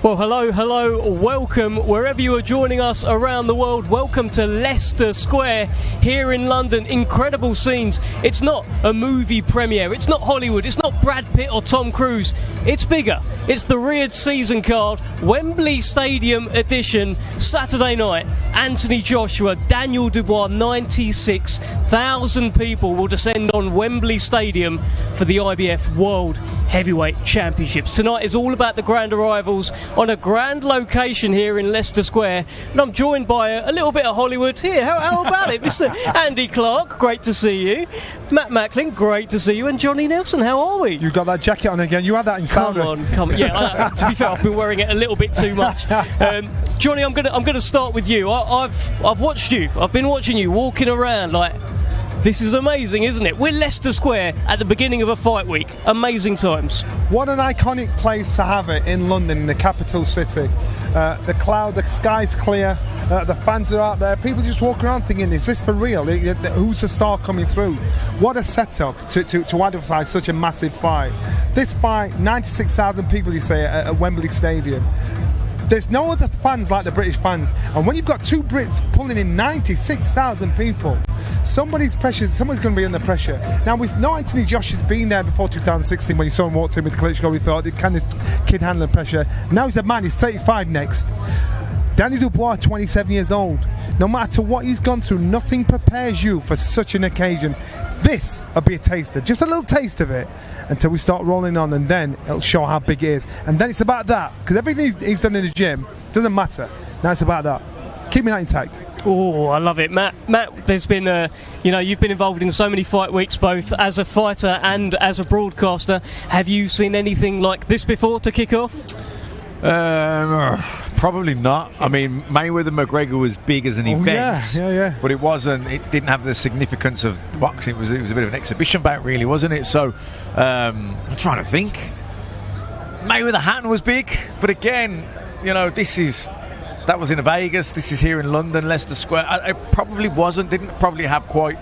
Well, hello, welcome wherever you are joining us around the world. Welcome to Leicester Square here in London. Incredible scenes. It's not a movie premiere, it's not Hollywood, it's not Brad Pitt or Tom Cruise. It's bigger. It's the Riyadh season card, Wembley Stadium edition, Saturday night. Anthony Joshua, Daniel Dubois, 96,000 people will descend on Wembley Stadium for the IBF World Heavyweight Championships. Tonight is all about the grand arrivals on a grand location here in Leicester Square, and I'm joined by a little bit of Hollywood here. How about it? Mr. Andy Clark, great to see you. Matt Macklin, great to see you. And Johnny Nelson, how are we? You've got that jacket on again. You had that in Saudi. Come on. Yeah, to be fair, I've been wearing it a little bit too much. Johnny, I'm gonna start with you. I've watched you. I've been watching you walking around like. This is amazing, isn't it? We're Leicester Square at the beginning of a fight week. Amazing times. What an iconic place to have it in London, in the capital city. The sky's clear, the fans are out there. People just walk around thinking, is this for real? Who's the star coming through? What a setup to advertise such a massive fight. This fight, 96,000 people, you say, at Wembley Stadium. There's no other fans like the British fans, and when you've got two Brits pulling in 96,000 people, somebody's going to be under pressure. Now, we know Anthony Josh has been there before 2016 when you saw him walk in with Klitschko. We thought, can this kid handle the pressure? Now he's a man, he's 35 next. Danny Dubois, 27 years old. No matter what he's gone through, nothing prepares you for such an occasion. This will be a taster, just a little taste of it, until we start rolling on, and then it'll show how big it is. And then it's about that, because everything he's done in the gym doesn't matter. Now it's about that. Keeping that intact. Oh, I love it. Matt, there's been, you've been involved in so many fight weeks, both as a fighter and as a broadcaster. Have you seen anything like this before to kick off? Probably not. I mean, Mayweather-McGregor was big as an event, yeah. But it didn't have the significance of boxing. It was a bit of an exhibition bout, really, wasn't it? So I'm trying to think. Mayweather-Hatton was big, but again, that was in Vegas. This is here in London, Leicester Square. It probably didn't probably have quite.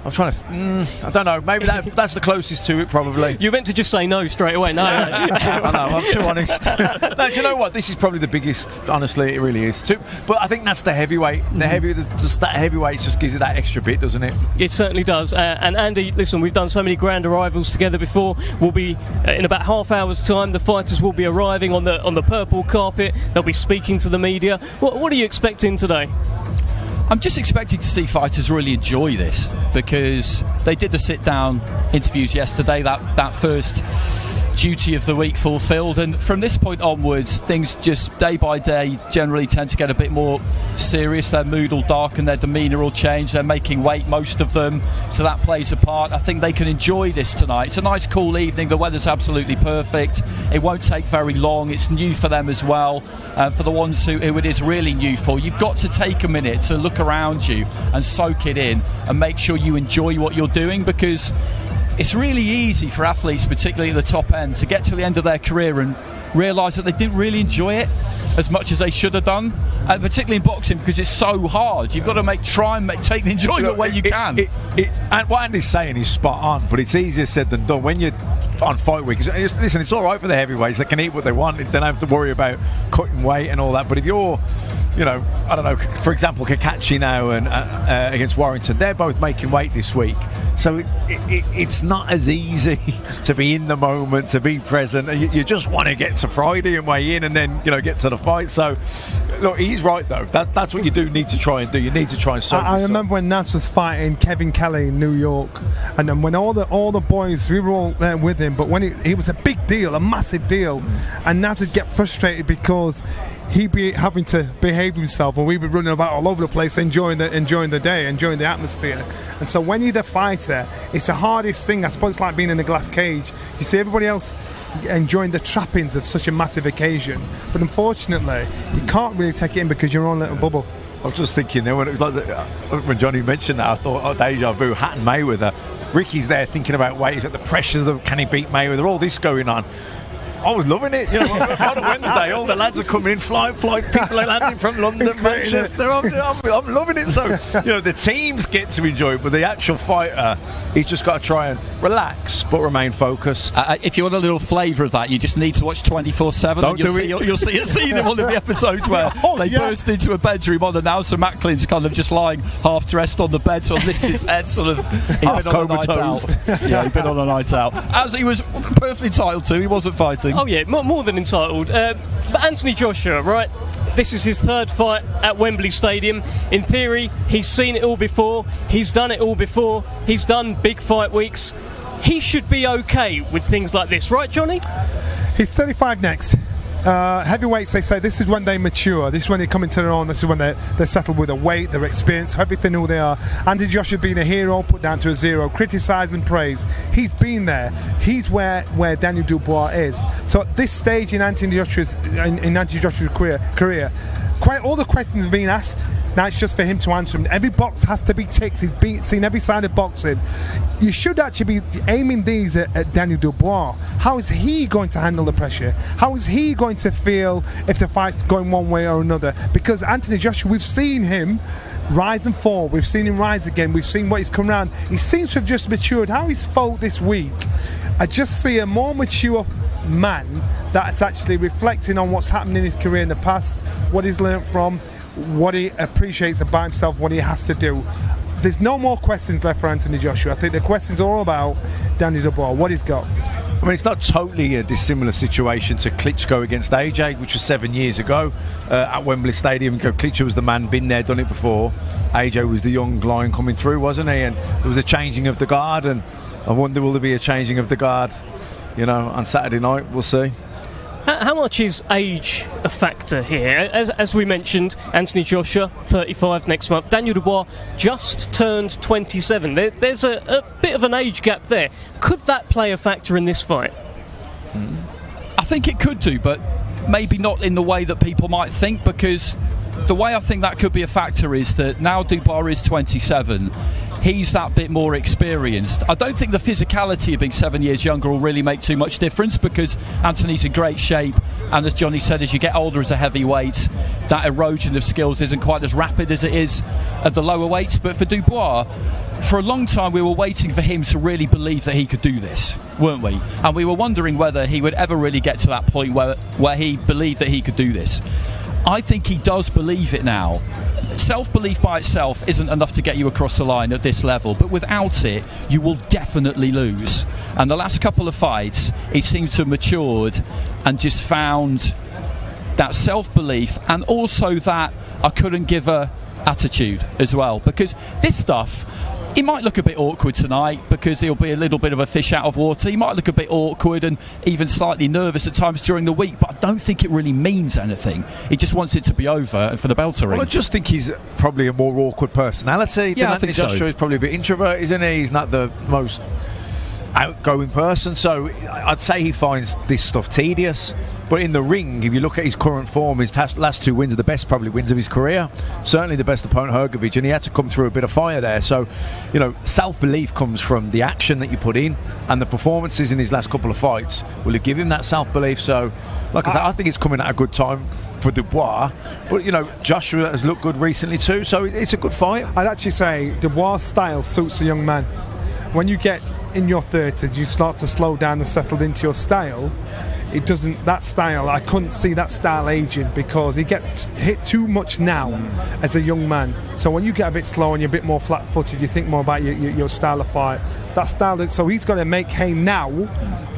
I'm trying to. I don't know. Maybe that's the closest to it. Probably. You meant to just say no straight away. No. I know. I'm too honest. No, do you know what? This is probably the biggest. Honestly, it really is. But I think that's the heavyweight. That heavyweight just gives it that extra bit, doesn't it? It certainly does. And Andy, listen, we've done so many grand arrivals together before. We'll be in about half hour's time. The fighters will be arriving on the purple carpet. They'll be speaking to the media. What are you expecting today? I'm just expecting to see fighters really enjoy this, because they did the sit-down interviews yesterday, that first duty of the week fulfilled, and from this point onwards things just day by day generally tend to get a bit more serious. Their mood will darken, their demeanour will change, they're making weight, most of them, so that plays a part. I think they can enjoy this tonight. It's a nice cool evening, the weather's absolutely perfect, it won't take very long, it's new for them as well. For the ones who it is really new for, you've got to take a minute to look around you and soak it in and make sure you enjoy what you're doing, because it's really easy for athletes, particularly at the top end, to get to the end of their career and realise that they didn't really enjoy it as much as they should have done, and particularly in boxing, because it's so hard. You've got to take the enjoyment where you can. And what Andy's saying is spot on, but it's easier said than done. When you're on fight week, listen, it's all right for the heavyweights. They can eat what they want. They don't have to worry about cutting weight and all that. But if you're, I don't know, for example, Cacace now and against Warrington, they're both making weight this week. So it's not as easy to be in the moment, to be present. You just want to get to Friday and weigh in, and then get to the fight. So look, he's right though. That's what you do need to try and do. You need to try and soak I remember when Naz was fighting Kevin Kelly in New York, and then when all the boys, we were all there with him, but when it was a big deal, a massive deal, and Naz would get frustrated because he'd be having to behave himself, and we'd be running about all over the place enjoying the day, enjoying the atmosphere. And so when you're the fighter, it's the hardest thing. I suppose it's like being in a glass cage. You see everybody else enjoying the trappings of such a massive occasion, but unfortunately you can't really take it in because you're on a little bubble. I was just thinking when it was like when Johnny mentioned that, I thought, deja vu, Hatton Mayweather. Ricky's there thinking about weight, the pressures of can he beat Mayweather, all this going on. I was loving it. You know, on a Wednesday, all the lads are coming in, flight, people are landing from London, Manchester. I'm loving it. So, you know, the teams get to enjoy it, but the actual fighter, he's just got to try and relax, but remain focused. If you want a little flavour of that, you just need to watch 24/7. You'll see a scene in one of the episodes where they burst into a bedroom unannounced, and Macklin's kind of just lying half dressed on the bed, sort of lifts his head, sort of. He'd been on a night out. Yeah, he'd been on a night out, as he was perfectly entitled to. He wasn't fighting. Oh yeah, more than entitled. But Anthony Joshua, right? This is his third fight at Wembley Stadium. In theory, he's seen it all before. He's done it all before. He's done big fight weeks. He should be okay with things like this, right, Johnny? He's 35 next. Heavyweights, they say this is when they mature. This is when they come into their own. This is when they're settled with their weight, their experience, everything, who they are. Anthony Joshua being a hero, put down to a zero, criticised and praised. He's been there. He's where Daniel Dubois is. So at this stage in Anthony Joshua's career, quite all the questions have been asked. Now it's just for him to answer them. Every box has to be ticked. He's seen every side of boxing. You should actually be aiming these at Daniel Dubois. How is he going to handle the pressure? How is he going to feel if the fight's going one way or another? Because Anthony Joshua, we've seen him rise and fall. We've seen him rise again. We've seen what he's come around. He seems to have just matured. How he's fought this week, I just see a more mature man that's actually reflecting on what's happened in his career in the past, what he's learnt from, what he appreciates about himself, what he has to do. There's no more questions left for Anthony Joshua. I think the questions are all about Danny Dubois, what he's got. I mean, it's not totally a dissimilar situation to Klitschko against AJ, which was 7 years ago at Wembley Stadium. Klitschko was the man, been there, done it before. AJ was the young lion coming through, wasn't he? And there was a changing of the guard, and I wonder, will there be a changing of the guard, you know, on Saturday night? We'll see. How much is age a factor here? As we mentioned, Anthony Joshua, 35 next month. Daniel Dubois just turned 27. There's a bit of an age gap there. Could that play a factor in this fight? I think it could do, but maybe not in the way that people might think, because the way I think that could be a factor is that now Dubois is 27. He's that bit more experienced. I don't think the physicality of being 7 years younger will really make too much difference, because Anthony's in great shape, and as Johnny said, as you get older as a heavyweight, that erosion of skills isn't quite as rapid as it is at the lower weights. But for Dubois, for a long time we were waiting for him to really believe that he could do this, weren't we? And we were wondering whether he would ever really get to that point where he believed that he could do this. I think he does believe it now. Self-belief by itself isn't enough to get you across the line at this level, but without it, you will definitely lose. And the last couple of fights, he seems to have matured and just found that self-belief, and also that I couldn't give a attitude as well. Because this stuff, he might look a bit awkward tonight because he'll be a little bit of a fish out of water. He might look a bit awkward and even slightly nervous at times during the week, but I don't think it really means anything. He just wants it to be over and for the bell to ring. Well, I just think he's probably a more awkward personality. Yeah, I think so. Joshua is probably a bit introvert, isn't he? He's not the most outgoing person, so I'd say he finds this stuff tedious. But in the ring, if you look at his current form, his last two wins are the best probably wins of his career. Certainly the best opponent, Hrgovic, and he had to come through a bit of fire there. So, you know, self-belief comes from the action that you put in, and the performances in his last couple of fights will give him that self-belief. So, like I said, I think it's coming at a good time for Dubois. But, you know, Joshua has looked good recently too, so it's a good fight. I'd actually say Dubois' style suits a young man. When you get in your 30s, you start to slow down and settle into your style. It doesn't, that style, I couldn't see that style aging, because he gets hit too much now as a young man. So when you get a bit slow and you're a bit more flat-footed, you think more about your style of fight. That style, so he's got to make hay now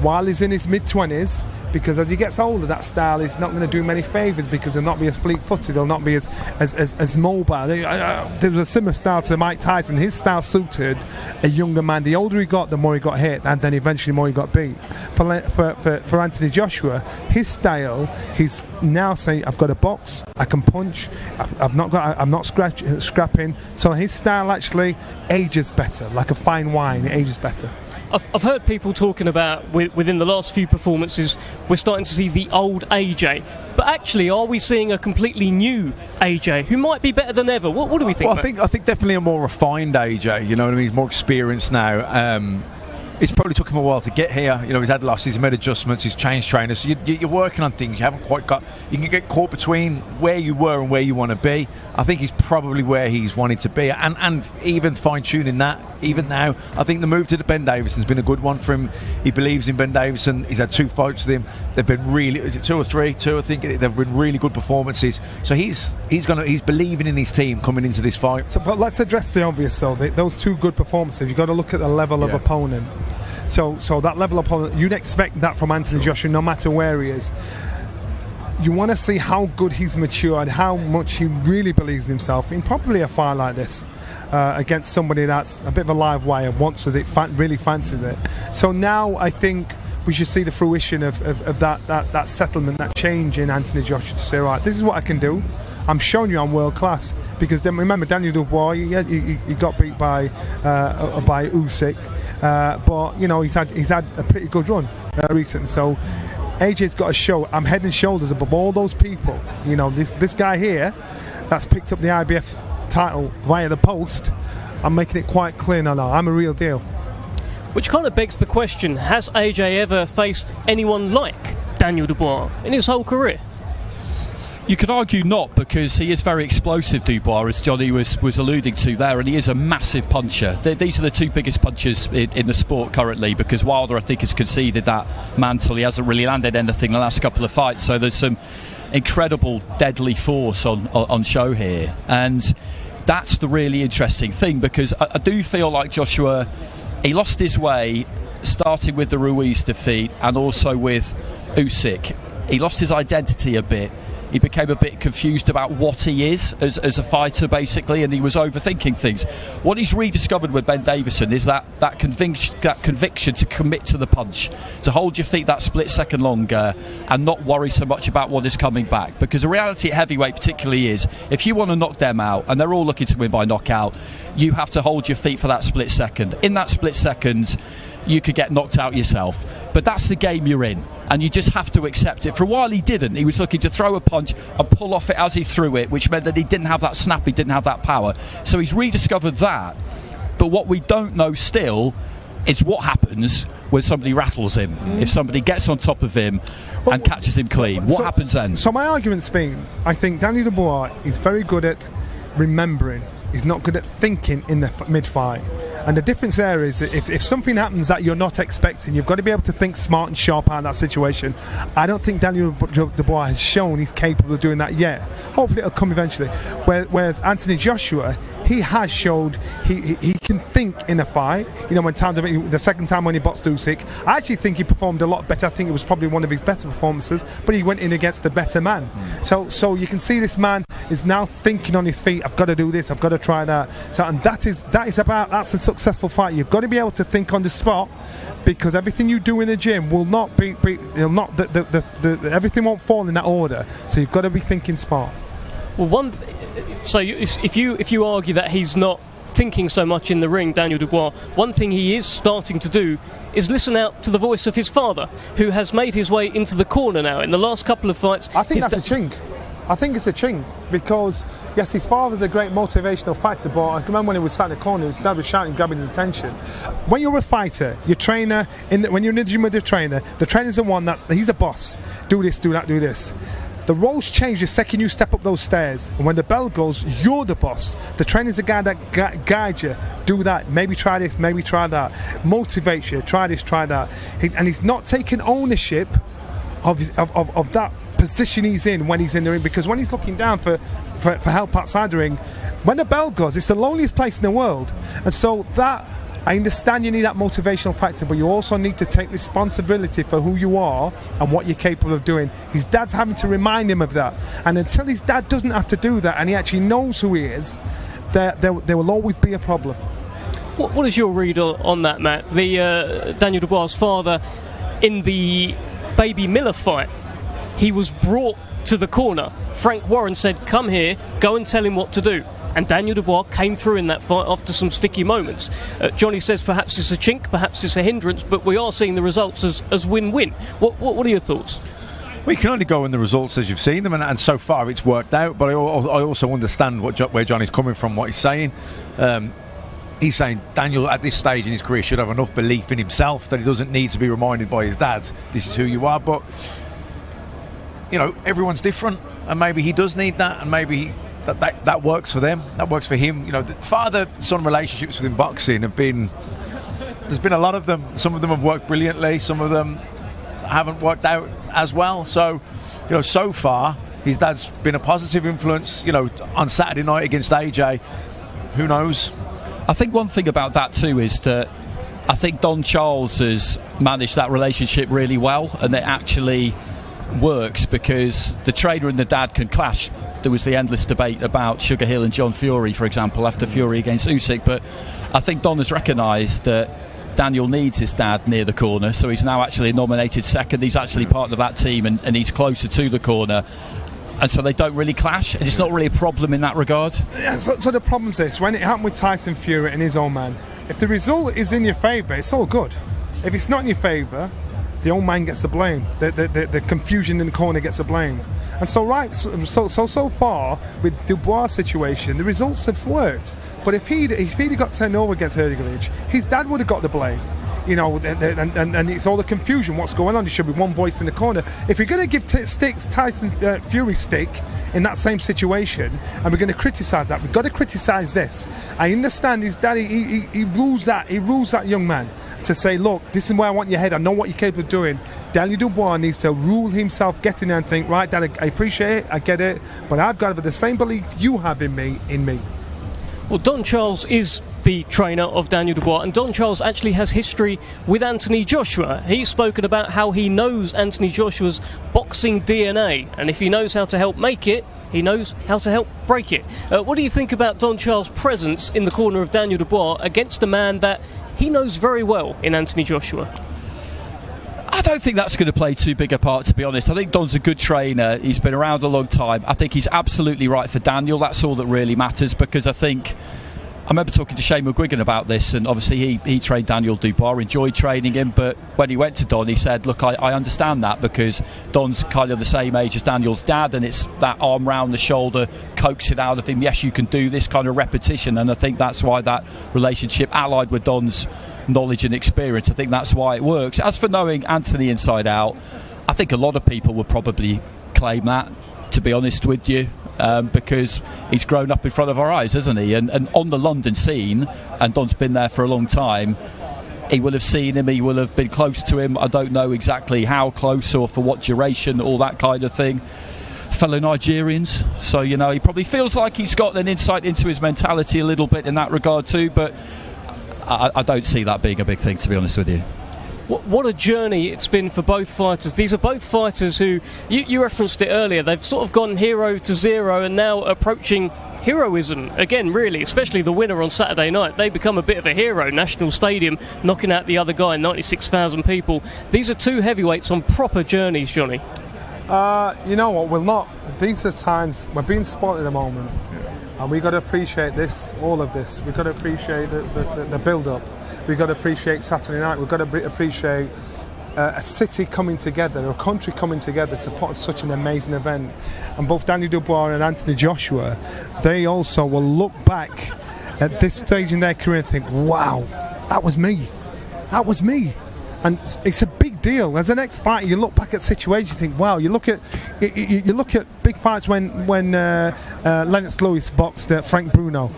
while he's in his mid-20s, because as he gets older, that style is not going to do him any favours, because he'll not be as fleet-footed, he'll not be as mobile. There was a similar style to Mike Tyson. His style suited a younger man. The older he got, the more he got hit, and then eventually the more he got beat. For Anthony Joshua, his style, he's now saying, I've got a box, I can punch, I'm not scrapping. So his style actually ages better, like a fine wine, it ages better. I've heard people talking about, within the last few performances, we're starting to see the old AJ. But actually, are we seeing a completely new AJ who might be better than ever? What do we think? Well, I think definitely a more refined AJ. You know what I mean? He's more experienced now. it's probably took him a while to get here. You know, he's had losses, he's made adjustments, he's changed trainers. So you're working on things you haven't quite got. You can get caught between where you were and where you want to be. I think he's probably where he's wanted to be, and even fine-tuning that. Even now, I think the move to Ben Davison's been a good one for him. He believes in Ben Davison. He's had 2 fights with him. They've been really, is it 2 or 3? 2, I think. They've been really good performances. So he's believing in his team coming into this fight. So, but let's address the obvious though. Those 2 good performances. You've got to look at the level of opponent. So that level of opponent, you'd expect that from Anthony Joshua, no matter where he is. You want to see how good he's matured, how much he really believes in himself in probably a fight like this against somebody that's a bit of a live wire, really fancies it. So now I think we should see the fruition of that settlement, that change in Anthony Joshua to say, right, this is what I can do. I'm showing you I'm world class. Because then remember, Daniel Dubois, he got beat by Usyk, but you know he's had a pretty good run recently. So AJ's got to show I'm head and shoulders above all those people. You know, this guy here that's picked up the IBF title via the post. I'm making it quite clear now. I'm a real deal. Which kind of begs the question: has AJ ever faced anyone like Daniel Dubois in his whole career? You could argue not, because he is very explosive, Dubois, as Johnny was alluding to there, and he is a massive puncher. These are the 2 biggest punchers in the sport currently, because Wilder, I think, has conceded that mantle. He hasn't really landed anything the last couple of fights, so there's some incredible deadly force on show here. And that's the really interesting thing, because I do feel like Joshua, he lost his way starting with the Ruiz defeat and also with Usyk. He lost his identity a bit. He became a bit confused about what he is as a fighter, basically, and he was overthinking things. What he's rediscovered with Ben Davison is that conviction to commit to the punch, to hold your feet that split second longer and not worry so much about what is coming back. Because the reality at heavyweight particularly is, if you want to knock them out, and they're all looking to win by knockout, you have to hold your feet for that split second. In that split second, you could get knocked out yourself. But that's the game you're in, and you just have to accept it. For a while he didn't. He was looking to throw a punch and pull off it as he threw it, which meant that he didn't have that snap, he didn't have that power. So he's rediscovered that. But what we don't know still is what happens when somebody rattles him. If somebody gets on top of him and catches him clean, what happens then? So my argument's been, I think Daniel Dubois is very good at remembering. He's not good at thinking in the mid-fight. And the difference there is if something happens that you're not expecting, you've got to be able to think smart and sharp out of that situation. I don't think Daniel Dubois has shown he's capable of doing that yet. Hopefully it'll come eventually. Whereas Anthony Joshua, he has showed he can think in a fight. You know, the second time when he boxed Usyk, I actually think he performed a lot better. I think it was probably one of his better performances, but he went in against the better man. So you can see this man is now thinking on his feet. I've got to do this, I've got to try that. So, and that's a successful fight. You've got to be able to think on the spot, because everything you do in the gym will not be everything won't fall in that order. So you've got to be thinking smart. Well, if you argue that he's not thinking so much in the ring, Daniel Dubois, one thing he is starting to do is listen out to the voice of his father, who has made his way into the corner now in the last couple of fights. I think that's a chink. I think it's a chink, because yes, his father's a great motivational fighter, but I remember when he was sat in the corner, his dad was shouting, grabbing his attention. When you're a fighter, your trainer, when you're in the gym with the trainer's the one he's a boss. Do this, do that, do this. The roles change the second you step up those stairs, and when the bell goes, you're the boss. The trainer's the guy that guides you. Do that, maybe try this, maybe try that. Motivates you, try this, try that. And he's not taking ownership of that position he's in when he's in the ring, because when he's looking down for help outside the ring, when the bell goes, it's the loneliest place in the world. And so that, I understand you need that motivational factor, but you also need to take responsibility for who you are and what you're capable of doing. His dad's having to remind him of that, and until his dad doesn't have to do that and he actually knows who he is, there will always be a problem. What is your read on that, Matt? The Daniel Dubois' father, in the Baby Miller fight, he was brought to the corner. Frank Warren said, come here, go and tell him what to do. And Daniel Dubois came through in that fight after some sticky moments. Johnny says perhaps it's a chink, perhaps it's a hindrance, but we are seeing the results as win-win. What are your thoughts? We can only go on the results as you've seen them, and so far it's worked out. But I also understand where Johnny's coming from, what he's saying. he's saying Daniel at this stage in his career should have enough belief in himself that he doesn't need to be reminded by his dad, this is who you are. But everyone's different, and maybe he does need that, and maybe that works for them, that works for him. The father-son relationships within boxing there's been a lot of them. Some of them have worked brilliantly, some of them haven't worked out as well. So so far his dad's been a positive influence. On Saturday night against AJ, who knows. I think one thing about that too is that I think Don Charles has managed that relationship really well, and it actually works because the trainer and the dad can clash. There was the endless debate about Sugar Hill and John Fury, for example, after Fury against Usyk, but I think Don has recognised that Daniel needs his dad near the corner, so he's now actually nominated second. He's actually part of that team, and he's closer to the corner, and so they don't really clash, and it's not really a problem in that regard. Yeah, so the problem's this: when it happened with Tyson Fury and his old man, if the result is in your favour, it's all good. If it's not in your favour, the old man gets the blame. The confusion in the corner gets the blame. And so far with Dubois situation, the results have worked. But if he'd got turned over against Hurdigovich, his dad would have got the blame. And it's all the confusion. What's going on? There should be one voice in the corner. If you're going to give Tyson Fury stick in that same situation, and we're going to criticise that, we've got to criticise this. I understand his daddy. He rules that young man to say, look, this is where I want your head. I know what you're capable of doing. Daniel Dubois needs to rule himself, get in there and think, right, Dad, I appreciate it, I get it, but I've got the same belief you have in me. Well, Don Charles is the trainer of Daniel Dubois, and Don Charles actually has history with Anthony Joshua. He's spoken about how he knows Anthony Joshua's boxing DNA, and if he knows how to help make it, he knows how to help break it. What do you think about Don Charles' presence in the corner of Daniel Dubois against a man that he knows very well in Anthony Joshua? I don't think that's going to play too big a part, to be honest. I think Don's a good trainer. He's been around a long time. I think he's absolutely right for Daniel. That's all that really matters, because I remember talking to Shane McGuigan about this, and obviously he trained Daniel Dubois, enjoyed training him, but when he went to Don, he said, look, I understand that, because Don's kind of the same age as Daniel's dad, and it's that arm round the shoulder, coax it out of him, yes, you can do this kind of repetition, and I think that's why that relationship, allied with Don's knowledge and experience, I think that's why it works. As for knowing Anthony inside out, I think a lot of people would probably claim that, to be honest with you. Because he's grown up in front of our eyes, hasn't he? And on the London scene, and Don's been there for a long time, he will have seen him, he will have been close to him. I don't know exactly how close or for what duration, all that kind of thing. Fellow Nigerians, so he probably feels like he's got an insight into his mentality a little bit in that regard too, but I don't see that being a big thing, to be honest with you. What a journey it's been for both fighters. These are both fighters who, you referenced it earlier, they've sort of gone hero to zero and now approaching heroism again, really, especially the winner on Saturday night. They become a bit of a hero. National Stadium knocking out the other guy, 96,000 people. These are two heavyweights on proper journeys, Johnny. You know what, we're not. These are times, we're being spoiled at the moment. And we've got to appreciate all of this. We've got to appreciate the build-up. We've got to appreciate Saturday night. We've got to appreciate a city coming together, a country coming together to put on such an amazing event. And both Daniel Dubois and Anthony Joshua, they also will look back at this stage in their career and think, wow, that was me. That was me. And it's a big deal. As an ex-fighter, you look back at situations, you think, wow. You look at big fights when Lennox Lewis boxed Frank Bruno.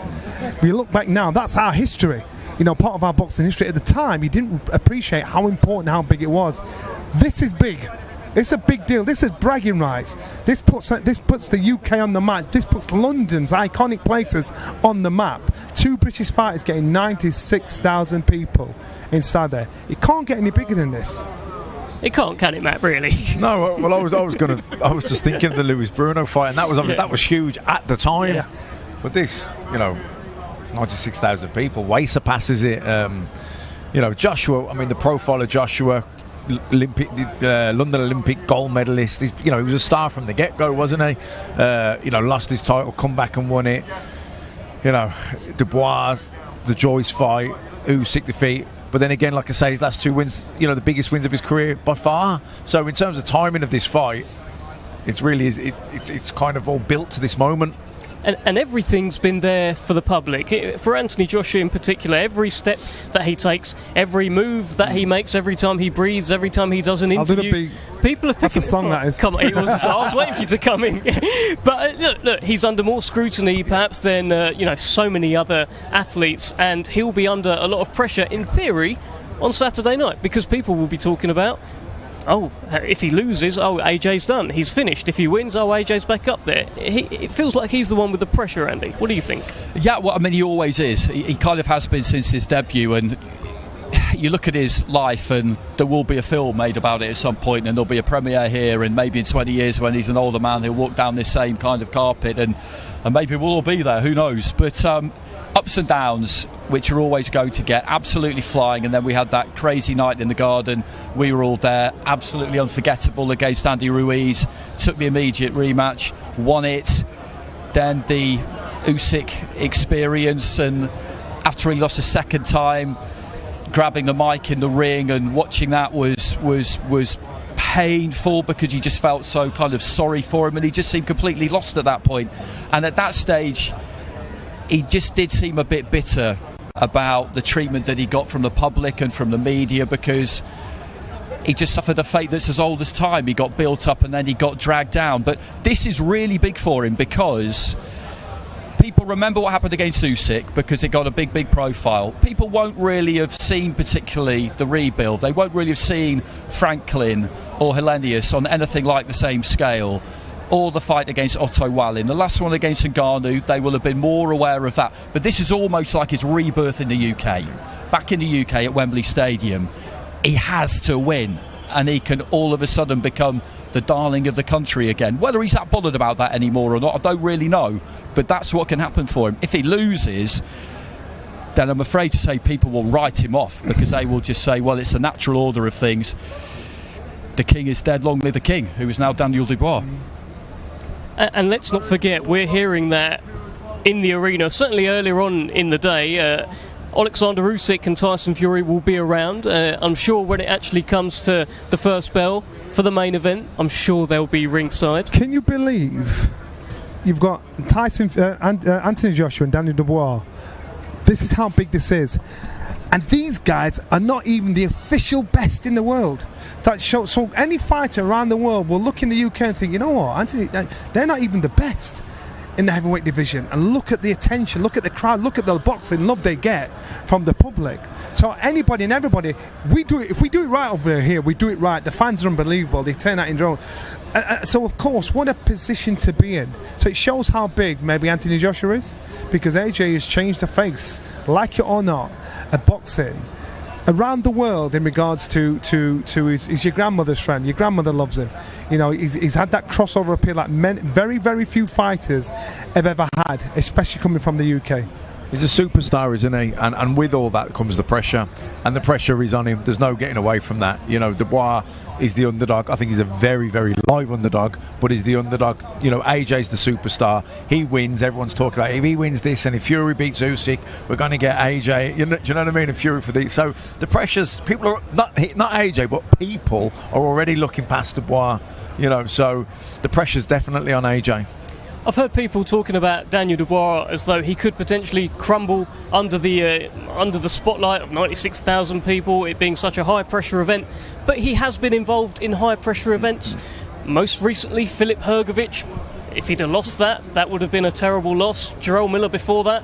You look back now, that's our history. Part of our boxing history. At the time, you didn't appreciate how important, how big it was. This is big. It's a big deal. This is bragging rights. This puts the UK on the map. This puts London's iconic places on the map. Two British fighters getting 96,000 people inside there. It can't get any bigger than this. It can't, can it, Matt? Really? No. Well, I was just thinking of the Lewis Bruno fight, and that was huge at the time. Yeah. But this, 96,000 people, way surpasses it. Joshua. I mean, the profile of Joshua, London Olympic gold medalist. He was a star from the get-go, wasn't he? Lost his title, come back and won it. Dubois, the Joyce fight, Usyk defeat. But then again, like I say, his last two wins, the biggest wins of his career by far. So in terms of timing of this fight, it's really it's kind of all built to this moment. And everything's been there for the public. For Anthony Joshua in particular, every step that he takes, every move that he makes, every time he breathes, every time he does an interview, people are picking. That's a song, that is. Come on, I was waiting for you to come in. But look, he's under more scrutiny perhaps than so many other athletes, and he'll be under a lot of pressure in theory on Saturday night, because people will be talking about, if he loses, AJ's done, he's finished. If he wins, AJ's back up there. It feels like he's the one with the pressure, Andy. What do you think? Yeah, well, I mean, he always is. He kind of has been since his debut, and you look at his life, and there will be a film made about it at some point, and there'll be a premiere here, and maybe in 20 years when he's an older man, he'll walk down this same kind of carpet, and maybe we'll all be there, who knows. But ups and downs, which are always going to get absolutely flying. And then we had that crazy night in the Garden. We were all there, absolutely unforgettable against Andy Ruiz. Took the immediate rematch, won it. Then the Usyk experience, and after he lost a second time, grabbing the mic in the ring and watching that was painful, because you just felt so kind of sorry for him, and he just seemed completely lost at that point. And at that stage, he just did seem a bit bitter about the treatment that he got from the public and from the media, because he just suffered a fate that's as old as time. He got built up and then he got dragged down. But this is really big for him, because people remember what happened against Usyk, because it got a big profile. People won't really have seen particularly the rebuild. They won't really have seen Franklin or Helenius on anything like the same scale, or the fight against Otto Wallin. The last one against Ngannou, they will have been more aware of that. But this is almost like his rebirth in the UK. Back in the UK at Wembley Stadium, he has to win, and he can all of a sudden become the darling of the country again. Whether he's that bothered about that anymore or not, I don't really know. But that's what can happen for him. If he loses, then I'm afraid to say people will write him off, because they will just say, well, it's the natural order of things. The king is dead, long live the king, who is now Daniel Dubois. And let's not forget, we're hearing that in the arena, certainly earlier on in the day. Alexander Usyk and Tyson Fury will be around. I'm sure when it actually comes to the first bell for the main event, I'm sure they'll be ringside. Can you believe you've got Anthony Joshua and Daniel Dubois? This is how big this is. And these guys are not even the official best in the world. So any fighter around the world will look in the UK and think, you know what, Anthony, they're not even the best in the heavyweight division. And look at the attention, look at the crowd, look at the boxing love they get from the public. So anybody and everybody, if we do it right over here, we do it right. The fans are unbelievable. They turn out in their own. So of course, what a position to be in. So it shows how big maybe Anthony Joshua is, because AJ has changed the face, like it or not, of boxing around the world in regards to he's your grandmother's friend. Your grandmother loves him. You know, he's had that crossover appeal like very few fighters have ever had, especially coming from the UK. He's a superstar, isn't he? And with all that comes the pressure, and the pressure is on him. There's no getting away from that. You know, Dubois is the underdog. I think he's a very live underdog, but he's the underdog. You know, AJ's the superstar. He wins. Everyone's talking about it. If he wins this, and if Fury beats Usyk, we're going to get AJ. Do you know what I mean? And Fury for these. So the pressures, people are not AJ, but people are already looking past Dubois. You know, so the pressure's definitely on AJ. I've heard people talking about Daniel Dubois as though he could potentially crumble under the spotlight of 96,000 people, it being such a high-pressure event. But he has been involved in high-pressure events. Most recently, Filip Hrgović. If he'd have lost that would have been a terrible loss. Jarrell Miller before that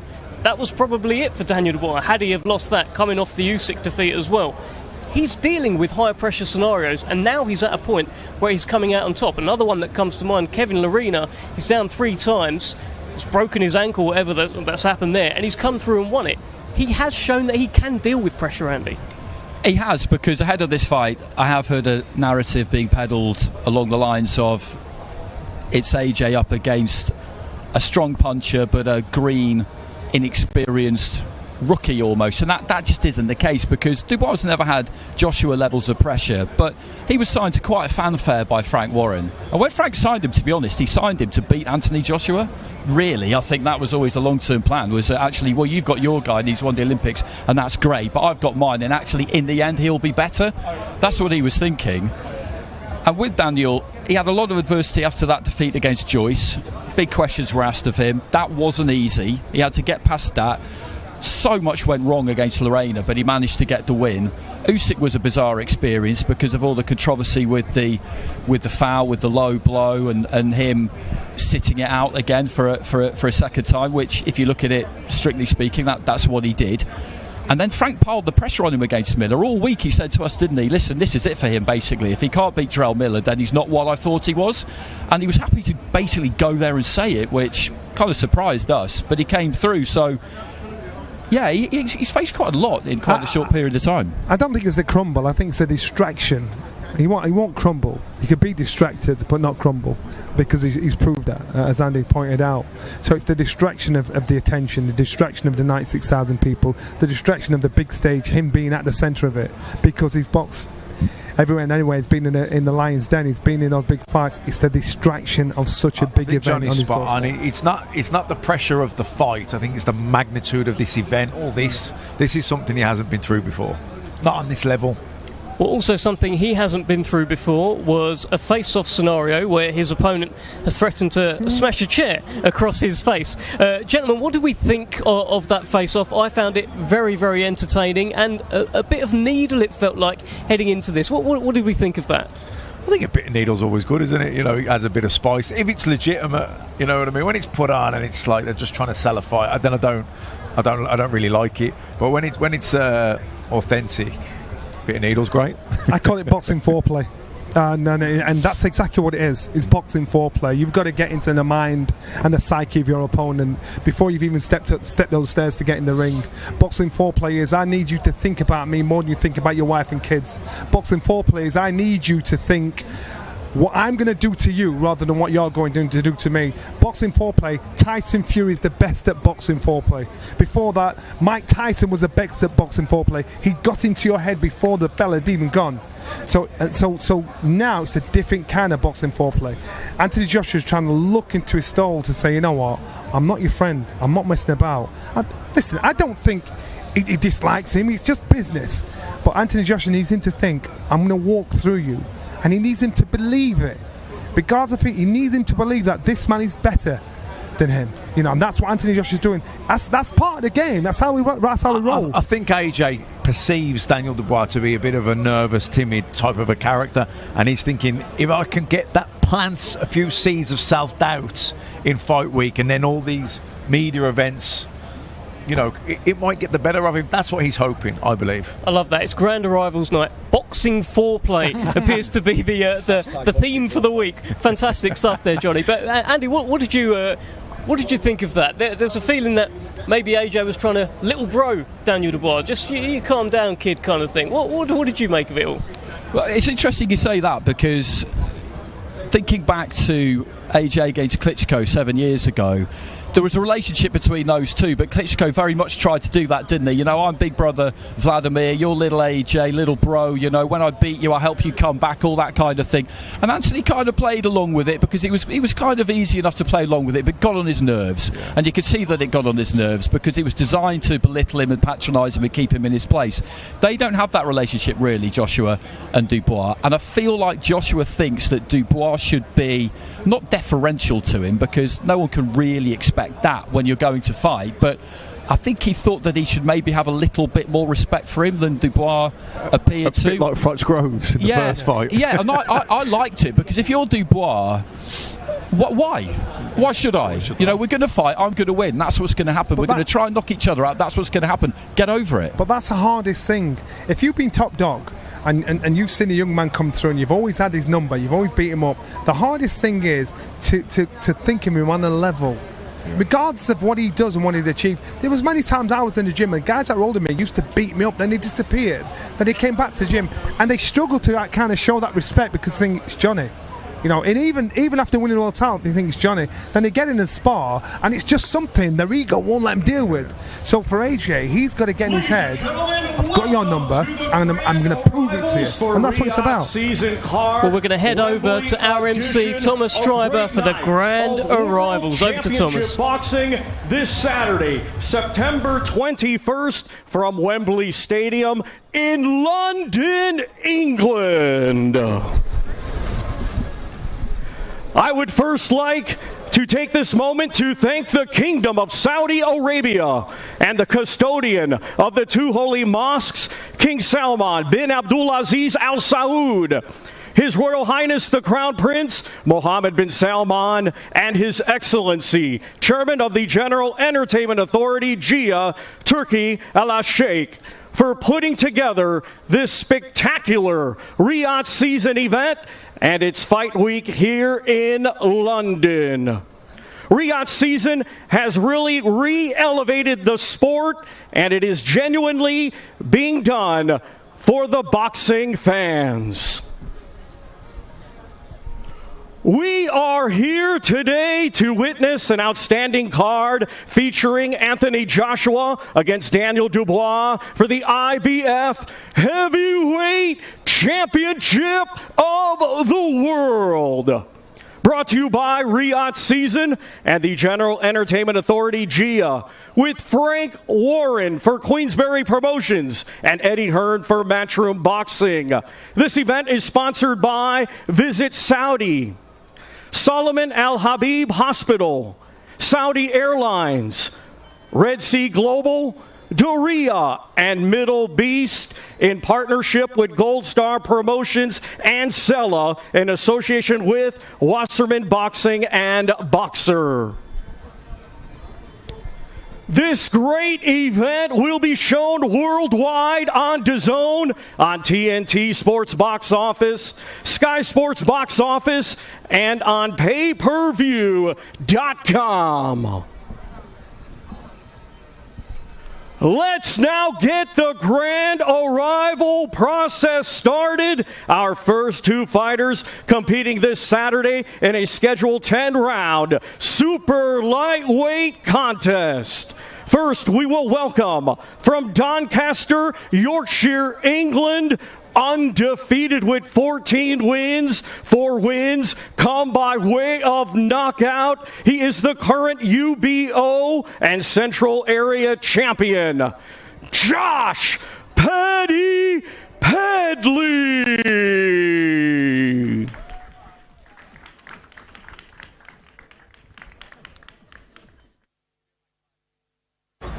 was probably it for Daniel Dubois, had he have lost that, coming off the Usyk defeat as well. He's dealing with high-pressure scenarios, and now he's at a point where he's coming out on top. Another one that comes to mind, Kevin Lerena, he's down 3 times, he's broken his ankle, whatever that's happened there, and he's come through and won it. He has shown that he can deal with pressure, Andy. He has, because ahead of this fight, I have heard a narrative being peddled along the lines of it's AJ up against a strong puncher, but a green, inexperienced rookie almost, and that just isn't the case, because Dubois never had Joshua levels of pressure, but he was signed to quite a fanfare by Frank Warren, and when Frank signed him, to be honest, he signed him to beat Anthony Joshua. Really, I think that was always a long-term plan, was actually, well, you've got your guy and he's won the Olympics and that's great, but I've got mine, and actually in the end he'll be better. That's what he was thinking. And with Daniel, he had a lot of adversity after that defeat against Joyce. Big questions were asked of him. That wasn't easy. He had to get past that. So much went wrong against Lorena, but he managed to get the win. Usyk was a bizarre experience because of all the controversy with the foul, with the low blow, and him sitting it out again for a second time, which, if you look at it strictly speaking, that's what he did. And then Frank piled the pressure on him against Miller. All week he said to us, didn't he, listen, this is it for him, basically. If he can't beat Jarrell Miller, then he's not what I thought he was. And he was happy to basically go there and say it, which kind of surprised us. But he came through, so... yeah, he's faced quite a lot in quite a short period of time. I don't think it's a crumble. I think it's a distraction. He won't crumble. He could be distracted but not crumble, because he's proved that, as Andy pointed out. So it's the distraction of the attention, the distraction of the 96,000 people, the distraction of the big stage, him being at the centre of it, because he's boxed everywhere and anywhere. He's been in the Lions Den, he's been in those big fights. It's the distraction of such a big event. Johnny's on his spot on. It's not the pressure of the fight. I think it's the magnitude of this event. All this is something he hasn't been through before, not on this level. Well, also something he hasn't been through before was a face-off scenario where his opponent has threatened to smash a chair across his face. Gentlemen, what did we think of that face-off? I found it very, very entertaining, and a bit of needle, it felt like, heading into this. What did we think of that? I think a bit of needle's always good, isn't it? You know, it adds a bit of spice. If it's legitimate, you know what I mean? When it's put on and it's like they're just trying to sell a fight, then I don't really like it. But when it's authentic, bit of needle's great. I call it boxing foreplay. And that's exactly what it is. It's boxing foreplay. You've got to get into the mind and the psyche of your opponent before you've even stepped those stairs to get in the ring. Boxing foreplay is, I need you to think about me more than you think about your wife and kids. Boxing foreplay is, I need you to think what I'm going to do to you rather than what you're going to do to me. Boxing foreplay, Tyson Fury is the best at boxing foreplay. Before that, Mike Tyson was the best at boxing foreplay. He got into your head before the bell had even gone. So now it's a different kind of boxing foreplay. Anthony Joshua's trying to look into his stall to say, you know what, I'm not your friend, I'm not messing about. Listen, I don't think he dislikes him, it's just business. But Anthony Joshua needs him to think, I'm going to walk through you. And he needs him to believe it. Regardless of it, he needs him to believe that this man is better than him. You know, and that's what Anthony Joshua's doing. That's part of the game. That's how we roll. I think AJ perceives Daniel Dubois to be a bit of a nervous, timid type of a character, and he's thinking, if I can plant a few seeds of self-doubt in fight week, and then all these media events, you know, it might get the better of him. That's what he's hoping, I believe. I love that. It's Grand Arrivals night. Boxing foreplay appears to be the theme for the week. Fantastic stuff there, Johnny. But Andy, what did you think of that? There's a feeling that maybe AJ was trying to little bro Daniel Dubois. Just you calm down, kid, kind of thing. What did you make of it all? Well, it's interesting you say that, because thinking back to AJ against Klitschko 7 years ago, there was a relationship between those two, but Klitschko very much tried to do that, didn't he? You know, I'm big brother Vladimir, you're little AJ, little bro, you know, when I beat you, I help you come back, all that kind of thing. And Anthony kind of played along with it, because it was kind of easy enough to play along with it, but got on his nerves. Yeah. And you could see that it got on his nerves, because it was designed to belittle him and patronise him and keep him in his place. They don't have that relationship, really, Joshua and Dubois. And I feel like Joshua thinks that Dubois should be not deferential to him, because no one can really expect that when you're going to fight, but I think he thought that he should maybe have a little bit more respect for him than Dubois appeared to. A bit like Frutch Groves in the first fight. Yeah, and I liked it, because if you're Dubois, why should I? You know, we're going to fight, I'm going to win, that's what's going to happen. We're going to try and knock each other out, that's what's going to happen. Get over it. But that's the hardest thing. If you've been top dog and you've seen a young man come through and you've always had his number, you've always beat him up, the hardest thing is to think of him on a level. Regardless of what he does and what he's achieved. There was many times I was in the gym and guys that were older than me used to beat me up, then they disappeared, then they came back to the gym and they struggled to kind of show that respect, because they think it's Johnny. You know, and even after winning all the time, they think it's Johnny. Then they get in a spar, and it's just something their ego won't let him deal with. So for AJ, he's got to get in his head, I've got your number, and I'm going to prove it to you. And that's what it's about. Well, we're going to head over to our MC, Thomas Stryber, for the Grand Arrivals. Over to Thomas. Boxing this Saturday, September 21st, from Wembley Stadium in London, England. I would first like to take this moment to thank the Kingdom of Saudi Arabia and the custodian of the two holy mosques, King Salman bin Abdulaziz Al Saud, His Royal Highness the Crown Prince Mohammed bin Salman, and His Excellency, Chairman of the General Entertainment Authority, GIA, Turkey Al Sheikh, for putting together this spectacular Riyadh season event and its fight week here in London. Riyadh season has really re-elevated the sport, and it is genuinely being done for the boxing fans. We are here today to witness an outstanding card featuring Anthony Joshua against Daniel Dubois for the IBF Heavyweight Championship of the World. Brought to you by Riyadh Season and the General Entertainment Authority, GIA, with Frank Warren for Queensberry Promotions and Eddie Hearn for Matchroom Boxing. This event is sponsored by Visit Saudi, Solomon Al Habib Hospital, Saudi Airlines, Red Sea Global, Doria, and Middle Beast, in partnership with Gold Star Promotions and Sella, in association with Wasserman Boxing and Boxer. This great event will be shown worldwide on DAZN, on TNT Sports Box Office, Sky Sports Box Office, and on payperview.com. Let's now get the grand arrival process started. Our first two fighters competing this Saturday in a scheduled 10-round super lightweight contest. First, we will welcome from Doncaster, Yorkshire, England, undefeated with 14 wins, 4 wins come by way of knockout. He is the current UBO and Central Area champion, Josh Padley.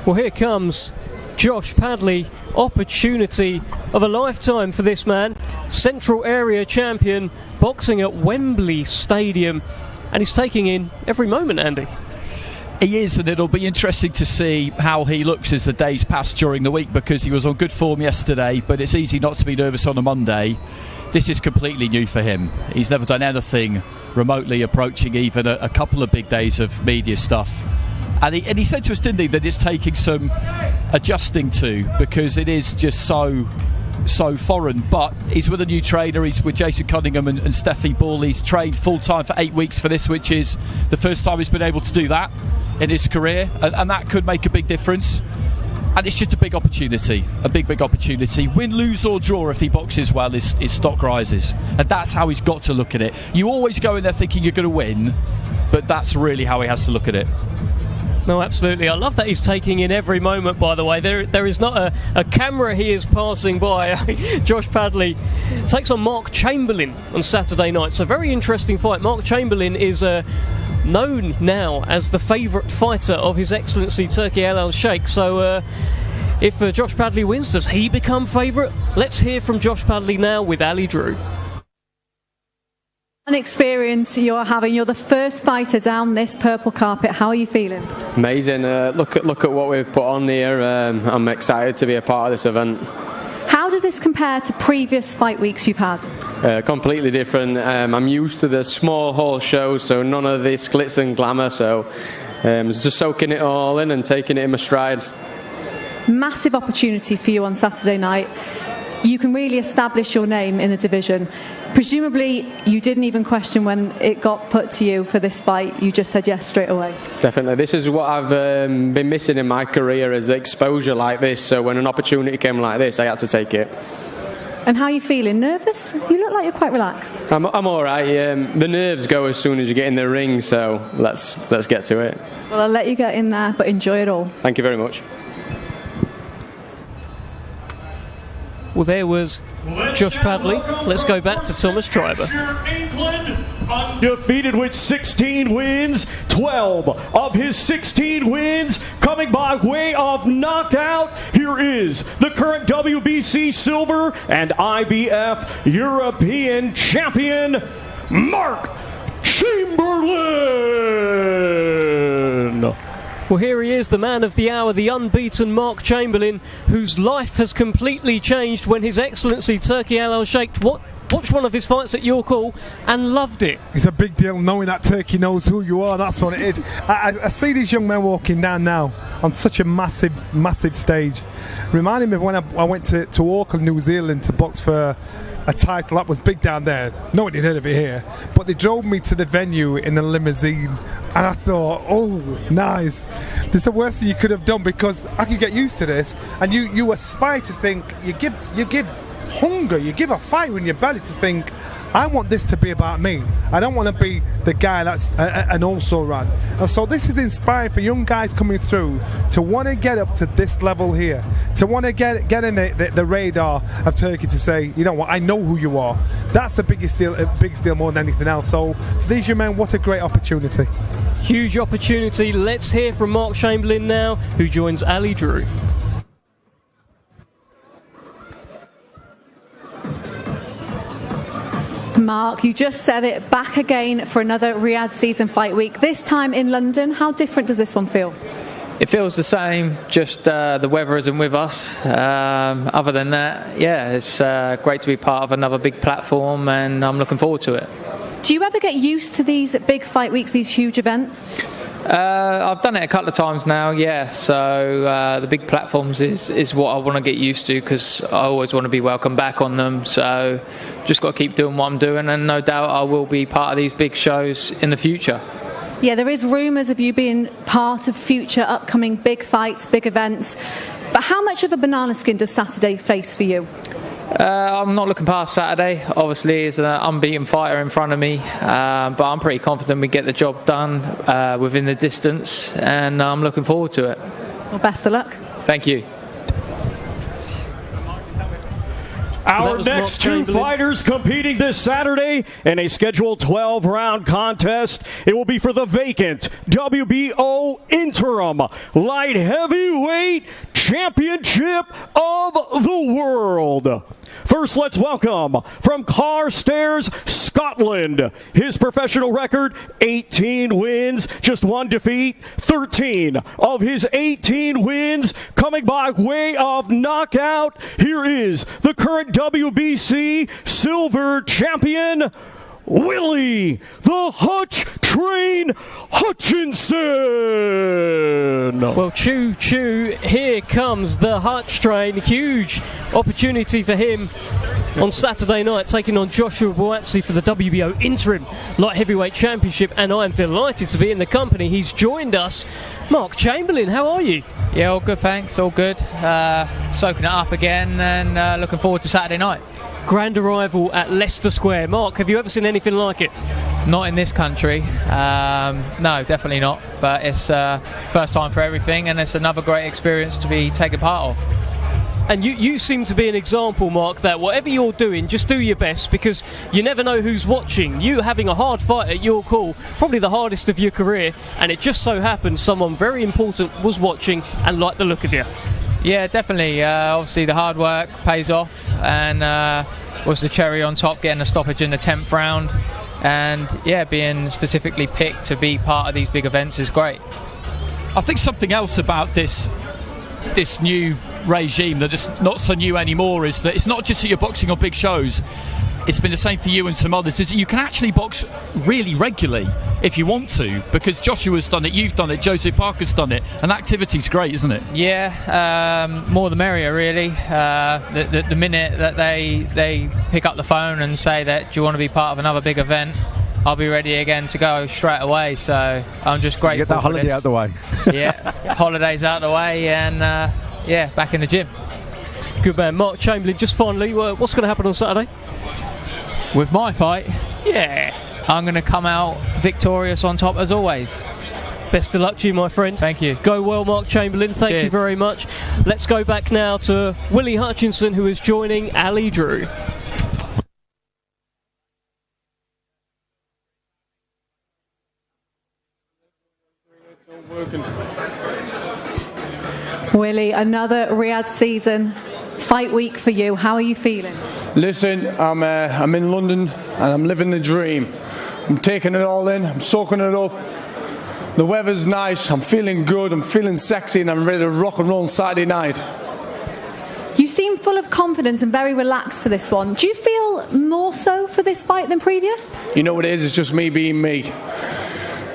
Well, here comes Josh Padley. Opportunity of a lifetime for this man. Central Area champion, boxing at Wembley Stadium, and he's taking in every moment, Andy. He is, and it'll be interesting to see how he looks as the days pass during the week, because he was on good form yesterday, but it's easy not to be nervous on a Monday. This is completely new for him. He's never done anything remotely approaching even a couple of big days of media stuff. And he said to us, didn't he, that it's taking some adjusting to, because it is just so foreign. But he's with a new trainer. He's with Jason Cunningham and Steffi Ball. He's trained full-time for 8 weeks for this, which is the first time he's been able to do that in his career. And that could make a big difference. And it's just a big opportunity, a big opportunity. Win, lose or draw, if he boxes well, his stock rises. And that's how he's got to look at it. You always go in there thinking you're going to win, but that's really how he has to look at it. No, absolutely. I love that he's taking in every moment, by the way. There is not a camera he is passing by. Josh Padley takes on Mark Chamberlain on Saturday night. So very interesting fight. Mark Chamberlain is known now as the favourite fighter of His Excellency Turki Al Sheikh. So if Josh Padley wins, does he become favourite? Let's hear from Josh Padley now with Ali Drew. An experience you're having. You're the first fighter down this purple carpet. How are you feeling? Amazing. Look at what we've put on here. I'm excited to be a part of this event. How does this compare to previous fight weeks you've had? Completely different. I'm used to the small hall shows, so none of this glitz and glamour. So just soaking it all in and taking it in my stride. Massive opportunity for you on Saturday night. You can really establish your name in the division. Presumably, you didn't even question when it got put to you for this fight. You just said yes straight away. Definitely. This is what I've been missing in my career, is the exposure like this. So when an opportunity came like this, I had to take it. And how are you feeling? Nervous? You look like you're quite relaxed. I'm all right. The nerves go as soon as you get in the ring, so let's get to it. Well, I'll let you get in there, but enjoy it all. Thank you very much. Well, there was Josh Padley. Let's go back to Thomas Treiber. England undefeated with 16 wins, 12 of his 16 wins coming by way of knockout. Here is the current WBC Silver and IBF European Champion, Mark Chamberlain. Well, here he is, the man of the hour, the unbeaten Mark Chamberlain, whose life has completely changed when His Excellency Turki Al-Sheikh watched one of his fights at your call and loved it. It's a big deal knowing that Turkey knows who you are. That's what it is. I see these young men walking down now on such a massive stage. Reminding me of when I went to Auckland, New Zealand to box for a title that was big down there. Nobody heard of it here. But they drove me to the venue in a limousine. And I thought, oh, nice. This is the worst thing you could have done, because I could get used to this. And you aspire to think, you give hunger, you give a fire in your belly to think, I want this to be about me. I don't want to be the guy that's an also-ran. And so this is inspiring for young guys coming through to want to get up to this level here, to want to get in the radar of Turkey, to say, you know what, I know who you are. That's the biggest deal more than anything else. So for these young men, what a great opportunity. Huge opportunity. Let's hear from Mark Chamberlain now, who joins Ali Drew. Mark, you just said it, back again for another Riyadh season fight week, this time in London. How different does this one feel? It feels the same, just the weather isn't with us. Other than that, yeah, it's great to be part of another big platform, and I'm looking forward to it. Do you ever get used to these big fight weeks, these huge events? I've done it a couple of times now, yeah. So the big platforms is what I want to get used to, because I always want to be welcome back on them. So just got to keep doing what I'm doing, and no doubt I will be part of these big shows in the future. Yeah, there is rumours of you being part of future upcoming big fights, big events. But how much of a banana skin does Saturday face for you? I'm not looking past Saturday. Obviously, there's an unbeaten fighter in front of me, but I'm pretty confident we get the job done within the distance, and I'm looking forward to it. Well, best of luck. Thank you. Our next two fighters competing this Saturday in a scheduled 12-round contest. It will be for the vacant WBO Interim Light Heavyweight Championship of the World. First, let's welcome from Carstairs, Scotland. His professional record, 18 wins, just one defeat. 13 of his 18 wins coming by way of knockout. Here is the current WBC Silver Champion, Willie the Hutch Train Hutchinson. Well, choo-choo, here comes the Hutch Train. Huge opportunity for him on Saturday night, taking on Joshua Buatsi for the WBO Interim Light Heavyweight Championship, and I am delighted to be in the company. He's joined us. Mark Chamberlain, how are you? Yeah, all good, thanks, all good. Soaking it up again, and looking forward to Saturday night. Grand arrival at Leicester Square. Mark, have you ever seen anything like it? Not in this country. No, definitely not. But it's first time for everything, and it's another great experience to be taken part of. And you seem to be an example, Mark, that whatever you're doing, just do your best, because you never know who's watching. You having a hard fight at your call, probably the hardest of your career, and it just so happened someone very important was watching and liked the look of you. Yeah, definitely. Obviously, the hard work pays off, and was the cherry on top, getting a stoppage in the 10th round. And yeah, being specifically picked to be part of these big events is great. I think something else about this new regime that is not so new anymore is that it's not just that you're boxing on big shows. It's been the same for you and some others, is that you can actually box really regularly if you want to, because Joshua's done it, you've done it, Joseph Parker's done it, and activity's great, isn't it? Yeah, more the merrier, really. The minute that they pick up the phone and say that, do you want to be part of another big event, I'll be ready again to go straight away. So I'm just grateful. Get that holiday out the way. Yeah, holidays out the way, and yeah, back in the gym. Good man. Mark Chamberlain, just finally, what's going to happen on Saturday? With my fight, yeah, I'm going to come out victorious on top as always. Best of luck to you, my friend. Thank you. Go well, Mark Chamberlain. Thank you very much. Let's go back now to Willie Hutchinson, who is joining Ali Drew. Willie, another Riyadh season, fight week for you. How are you feeling? Listen, I'm in London and I'm living the dream. I'm taking it all in, I'm soaking it up. The weather's nice, I'm feeling good, I'm feeling sexy, and I'm ready to rock and roll on Saturday night. You seem full of confidence and very relaxed for this one. Do you feel more so for this fight than previous? You know what it is, it's just me being me.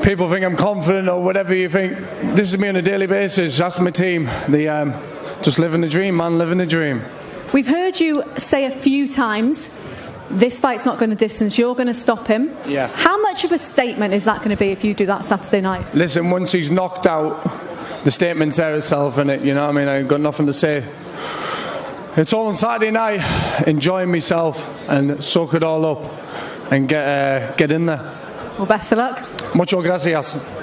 People think I'm confident or whatever you think. This is me on a daily basis, that's my team. Just living the dream, man, living the dream. We've heard you say a few times, this fight's not going the distance, you're going to stop him. Yeah. How much of a statement is that going to be if you do that Saturday night? Listen, once he's knocked out, the statement's there itself, innit? You know what I mean? I've got nothing to say. It's all on Saturday night, enjoying myself and soak it all up and get in there. Well, best of luck. Muchas gracias.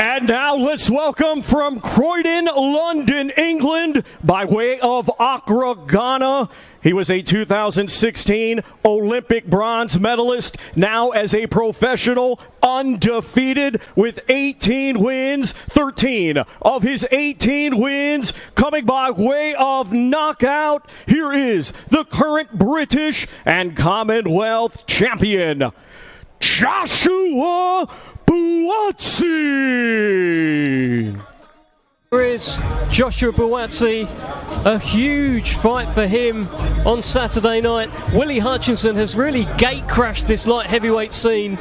And now let's welcome from Croydon, London, England, by way of Accra, Ghana. He was a 2016 Olympic bronze medalist, now as a professional, undefeated with 18 wins, 13 of his 18 wins coming by way of knockout. Here is the current British and Commonwealth champion, Joshua Buatsi. Here is Joshua Buatsi, a huge fight for him on Saturday night. Willie Hutchinson has really gate-crashed this light heavyweight scene,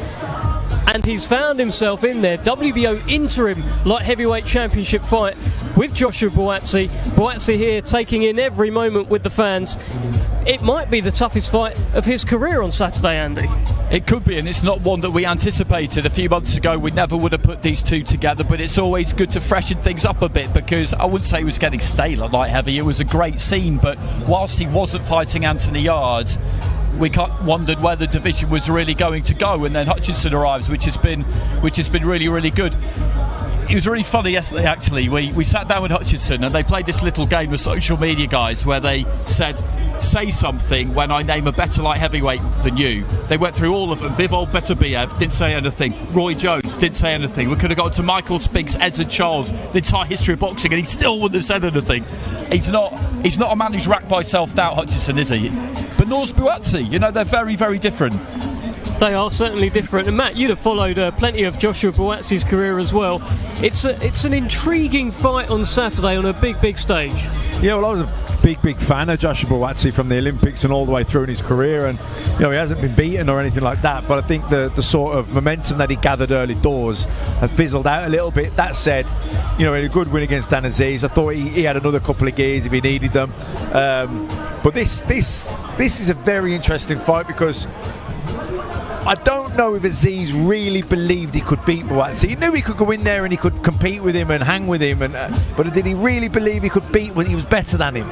and he's found himself in there. WBO interim light heavyweight championship fight with Joshua Buatsi. Buatsi here taking in every moment with the fans. It might be the toughest fight of his career on Saturday, Andy. It could be, and it's not one that we anticipated. A few months ago, we never would have put these two together, but it's always good to freshen things up a bit, because I wouldn't say he was getting stale at light heavy. It was a great scene, but whilst he wasn't fighting Anthony Yard, we wondered where the division was really going to go, and then Hutchinson arrives, which has been really, really good. It was really funny yesterday, actually. We sat down with Hutchinson and they played this little game of social media guys where they said, say something when I name a better light heavyweight than you. They went through all of them. Bivol Beterbiev didn't say anything. Roy Jones didn't say anything. We could have gone to Michael Spinks, Ezzard Charles, the entire history of boxing, and he still wouldn't have said anything. He's not a man who's racked by self-doubt, Hutchinson, is he? But nor's Buatsi. You know, they're very, very different. They are certainly different. And Matt, you'd have followed plenty of Joshua Buatsi's career as well. It's an intriguing fight on Saturday on a big, big stage. Yeah, well, I was a big fan of Joshua Buatsi from the Olympics and all the way through in his career, and he hasn't been beaten or anything like that, but I think the sort of momentum that he gathered early doors has fizzled out a little bit. That said, he had a good win against Dan Aziz. I thought he had another couple of gears if he needed them, but this is a very interesting fight, because I don't know if Aziz really believed he could beat Buatsi. He knew he could go in there and he could compete with him and hang with him, but did he really believe he could beat when he was better than him?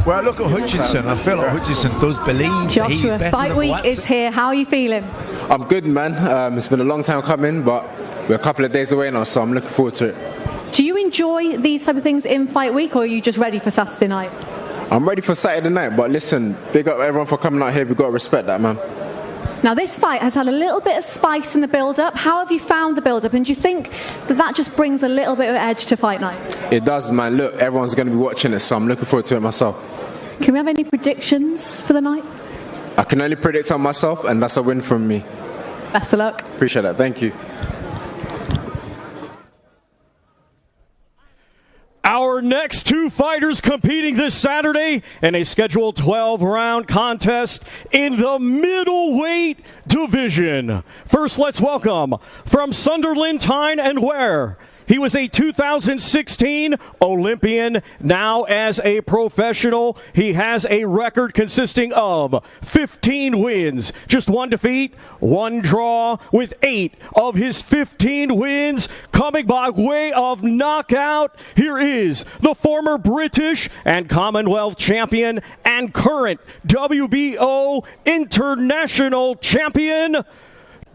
Well, look at Hutchinson. I feel like Hutchinson does believe that he's better Fight than week Buatsi. is here. How are you feeling? I'm good, man. It's been a long time coming, but we're a couple of days away now, so I'm looking forward to it. Do you enjoy these type of things in fight week, or are you just ready for Saturday night? I'm ready for Saturday night, but listen, big up everyone for coming out here. We've got to respect that, man. Now, this fight has had a little bit of spice in the build-up. How have you found the build-up? And do you think that just brings a little bit of edge to fight night? It does, man. Look, everyone's going to be watching it, so I'm looking forward to it myself. Can we have any predictions for the night? I can only predict on myself, and that's a win from me. Best of luck. Appreciate that. Thank you. Our next two fighters competing this Saturday in a scheduled 12-round contest in the middleweight division. First, let's welcome from Sunderland, Tyne and Ware, He was a 2016 Olympian. Now as a professional, he has a record consisting of 15 wins, just 1 defeat, 1 draw, with 8 of his 15 wins coming by way of knockout. Here is the former British and Commonwealth champion and current WBO International champion,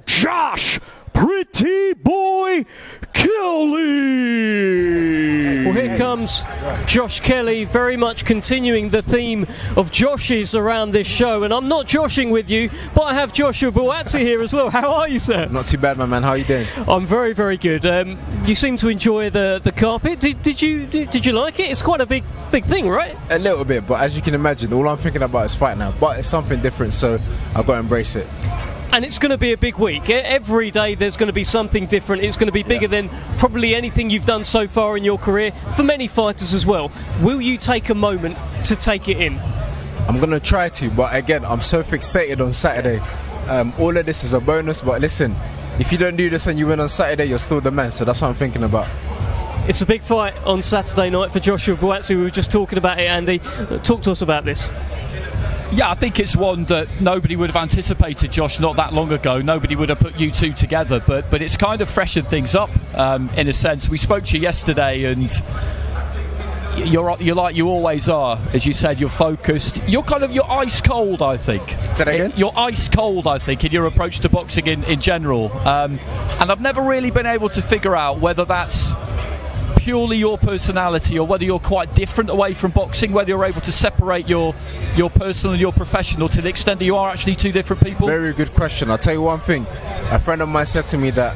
Josh Pretty Boy Kelly. Well, here comes Josh Kelly, very much continuing the theme of Joshes around this show. And I'm not joshing with you, but I have Joshua Buatsi here as well. How are you, sir? Not too bad, my man. How are you doing? I'm very, very good. You seem to enjoy the carpet. Did you like it? It's quite a big thing, right? A little bit, but as you can imagine, all I'm thinking about is fight now. But it's something different, so I've got to embrace it. And it's going to be a big week. Every day there's going to be something different. It's going to be bigger than probably anything you've done so far in your career, for many fighters as well. Will you take a moment to take it in? I'm going to try to, but again, I'm so fixated on Saturday. All of this is a bonus, but listen, if you don't do this and you win on Saturday, you're still the man, so that's what I'm thinking about. It's a big fight on Saturday night for Joshua Buatsi. We were just talking about it, Andy. Talk to us about this. Yeah, I think it's one that nobody would have anticipated, Josh, not that long ago. Nobody would have put you two together, but it's kind of freshened things up in a sense. We spoke to you yesterday, and you're like you always are. As you said, you're focused. You're ice cold, I think. Say that again? You're ice cold, I think, in your approach to boxing in general. And I've never really been able to figure out whether that's purely your personality or whether you're quite different away from boxing, whether you're able to separate your personal and your professional to the extent that you are actually two different people. Very good question. I'll tell you one thing. A friend of mine said to me that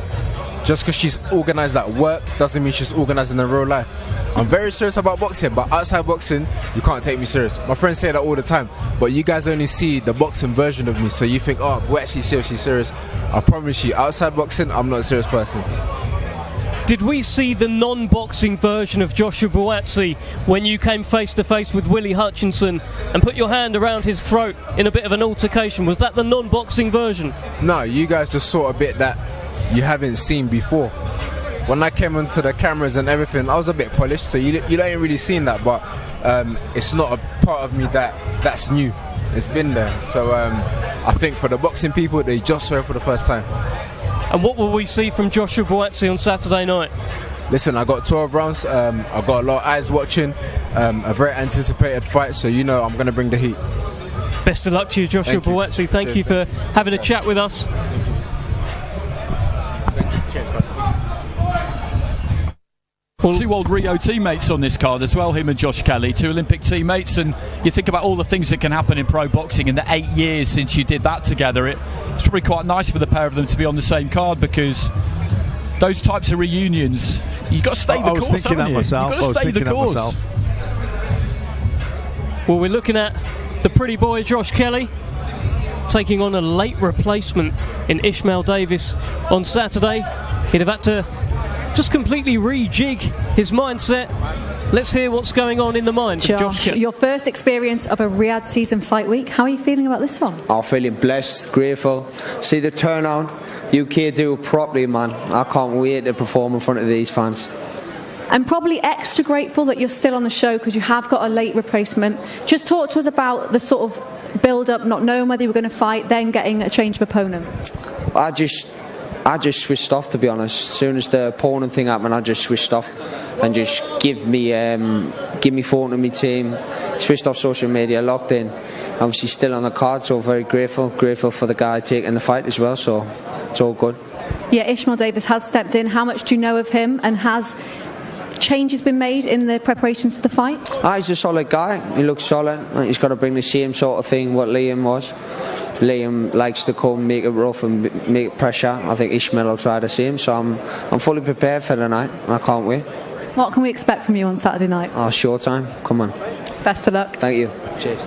just because she's organised at work doesn't mean she's organised in real life. I'm very serious about boxing, but outside boxing, you can't take me serious. My friends say that all the time, but you guys only see the boxing version of me, so you think, oh, we're actually serious. I promise you, outside boxing, I'm not a serious person. Did we see the non-boxing version of Joshua Buatsi when you came face-to-face with Willie Hutchinson and put your hand around his throat in a bit of an altercation? Was that the non-boxing version? No, you guys just saw a bit that you haven't seen before. When I came onto the cameras and everything, I was a bit polished, so you ain't really seen that, but it's not a part of me that's new. It's been there. So I think for the boxing people, they just saw it for the first time. And what will we see from Joshua Buatsi on Saturday night? Listen, I got 12 rounds. I've got a lot of eyes watching. A very anticipated fight, so you know I'm going to bring the heat. Best of luck to you, Joshua Buatsi. Thank you for having a chat with us. Two old Rio teammates on this card as well, him and Josh Kelly, two Olympic teammates, and you think about all the things that can happen in pro boxing in the 8 years since you did that together. It's probably quite nice for the pair of them to be on the same card, because those types of reunions, you've got to stay the course, haven't you? You've got to stay the course. Well, we're looking at the pretty boy Josh Kelly taking on a late replacement in Ishmael Davis on Saturday. He'd have had to just completely rejig his mindset. Let's hear what's going on in the mind of Josh Kelly. Your first experience of a Riyadh season fight week. How are you feeling about this one? I'm feeling blessed, grateful. See the turnout. UK do it properly, man. I can't wait to perform in front of these fans. I'm probably extra grateful that you're still on the show because you have got a late replacement. Just talk to us about the sort of build-up, not knowing whether you were going to fight, then getting a change of opponent. I just switched off, to be honest. As soon as the opponent thing happened, I just switched off and just give me phone to my team, switched off social media, locked in. Obviously still on the card, so very grateful for the guy taking the fight as well, so it's all good. Yeah, Ishmael Davis has stepped in. How much do you know of him, and has changes been made in the preparations for the fight? He's a solid guy. He looks solid. He's got to bring the same sort of thing what Liam was. Liam likes to come, make it rough and make pressure. I think Ishmael will try the same, so I'm fully prepared for the night. I can't wait. What can we expect from you on Saturday night? Oh, showtime. Come on. Best of luck. Thank you. Cheers.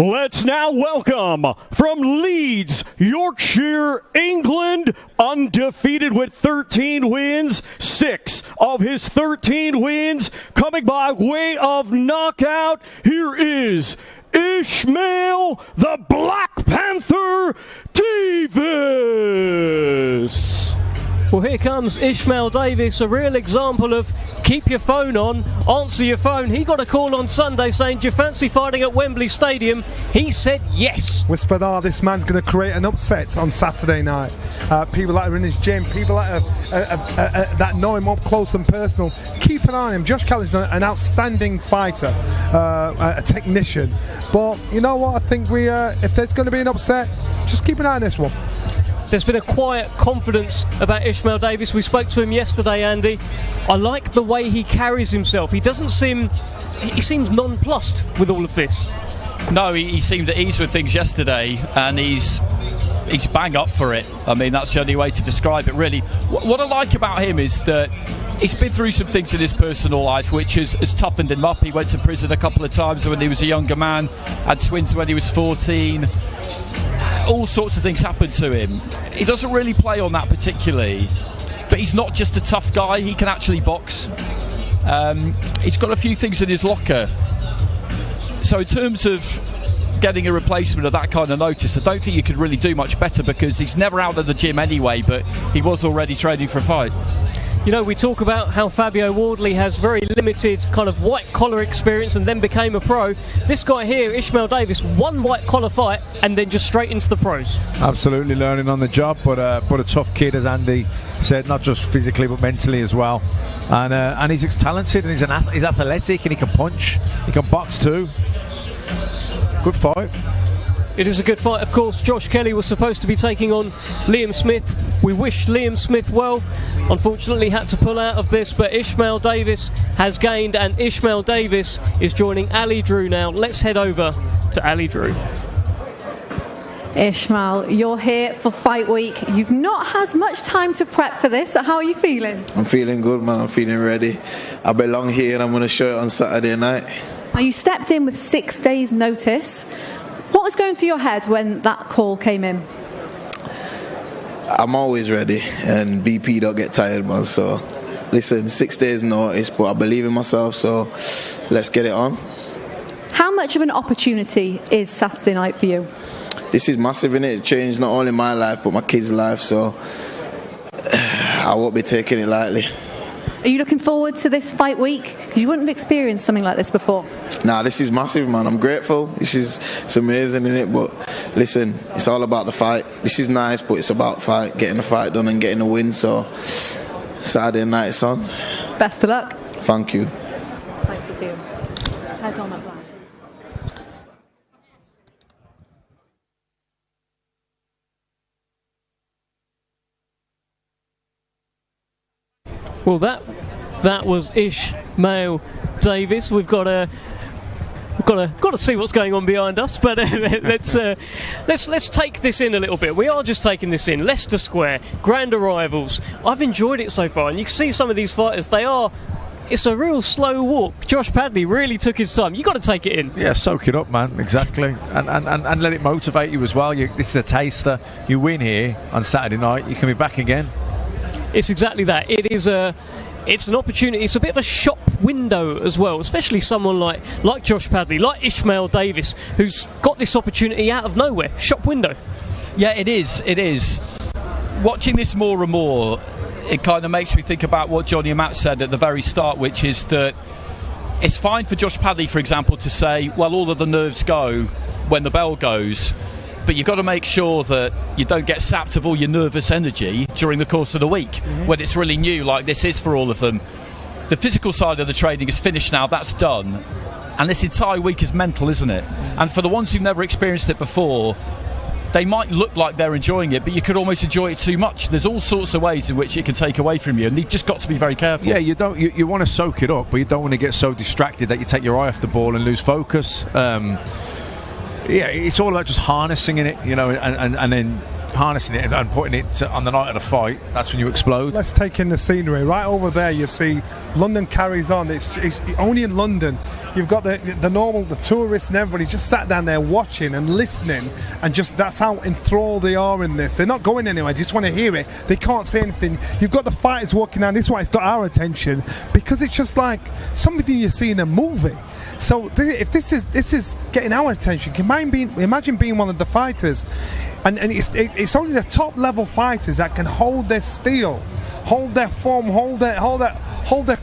Let's now welcome from Leeds, Yorkshire, England, undefeated with 13 wins, 6 of his 13 wins coming by way of knockout. Here is Ishmael the Black Panther Davis. Well, here comes Ishmael Davis, a real example of keep your phone on, answer your phone. He got a call on Sunday saying, do you fancy fighting at Wembley Stadium? He said yes. Whispered, this man's going to create an upset on Saturday night. People that are in his gym, people that that know him up close and personal, keep an eye on him. Josh Kelly's an outstanding fighter, a technician. But you know what? I think if there's going to be an upset, just keep an eye on this one. There's been a quiet confidence about Ishmael Davis. We spoke to him yesterday, Andy. I like the way he carries himself. He seems nonplussed with all of this. No, he seemed at ease with things yesterday, and he's bang up for it. I mean, that's the only way to describe it, really. What I like about him is that he's been through some things in his personal life which has toughened him up. He went to prison a couple of times when he was a younger man, had twins when he was 14. All sorts of things happened to him. He doesn't really play on that particularly, but he's not just a tough guy. He can actually box. He's got a few things in his locker. So in terms of getting a replacement of that kind of notice, I don't think you could really do much better, because he's never out of the gym anyway, but he was already training for a fight. You know, we talk about how Fabio Wardley has very limited kind of white-collar experience and then became a pro. This guy here, Ishmael Davis, one white-collar fight and then just straight into the pros. Absolutely learning on the job, but a tough kid, as Andy said, not just physically but mentally as well. And he's talented, and he's athletic, and he can punch, he can box too. Good fight. It is a good fight, of course. Josh Kelly was supposed to be taking on Liam Smith. We wish Liam Smith well. Unfortunately, had to pull out of this, but Ishmael Davis has gained, and Ishmael Davis is joining Ali Drew now. Let's head over to Ali Drew. Ishmael, you're here for fight week. You've not had much time to prep for this. How are you feeling? I'm feeling good, man. I'm feeling ready. I belong here, and I'm going to show it on Saturday night. Now, you stepped in with 6 days' notice. What was going through your head when that call came in? I'm always ready, and BP don't get tired, man. So, listen, 6 days' notice, but I believe in myself, so let's get it on. How much of an opportunity is Saturday night for you? This is massive, innit? It changed not only my life, but my kids' life, so I won't be taking it lightly. Are you looking forward to this fight week? Because you wouldn't have experienced something like this before. Nah, this is massive, man. I'm grateful. It's amazing, innit? But listen, it's all about the fight. This is nice, but it's about fight, getting the fight done and getting the win. So Saturday night, son. Best of luck. Thank you. Nice to see you. Head on that plan. Well, that was Ishmael Davis. We've got to see what's going on behind us, but let's take this in a little bit. We are just taking this in. Leicester Square, grand arrivals. I've enjoyed it so far, and you can see some of these fighters. It's a real slow walk. Josh Padley really took his time. You've got to take it in. Yeah, soak it up, man. Exactly. And let it motivate you as well. This is a taster. You win here on Saturday night, you can be back again. It's exactly that. It's an opportunity. It's a bit of a shop window as well, especially someone like Josh Padley, like Ishmael Davis, who's got this opportunity out of nowhere. Shop window. Yeah, it is. Watching this more and more, it kind of makes me think about what Johnny and Matt said at the very start, which is that it's fine for Josh Padley, for example, to say, well, all of the nerves go when the bell goes. But you've got to make sure that you don't get sapped of all your nervous energy during the course of the week when it's really new, like this is for all of them. The physical side of the training is finished now, that's done. And this entire week is mental, isn't it? And for the ones who've never experienced it before, they might look like they're enjoying it, but you could almost enjoy it too much. There's all sorts of ways in which it can take away from you, and you've just got to be very careful. Yeah, you want to soak it up, but you don't want to get so distracted that you take your eye off the ball and lose focus. Yeah, it's all about just harnessing in it, and then harnessing it and putting it on the night of the fight, that's when you explode. Let's take in the scenery. Right over there, you see London carries on. It's only in London. You've got the tourists and everybody just sat down there watching and listening, and just that's how enthralled they are in this. They're not going anywhere. They just want to hear it. They can't say anything. You've got the fighters walking down. This is why it's got our attention, because it's just like something you see in a movie. So if this is getting our attention, imagine being one of the fighters, and it's only the top level fighters that can hold their steel, hold their form, hold their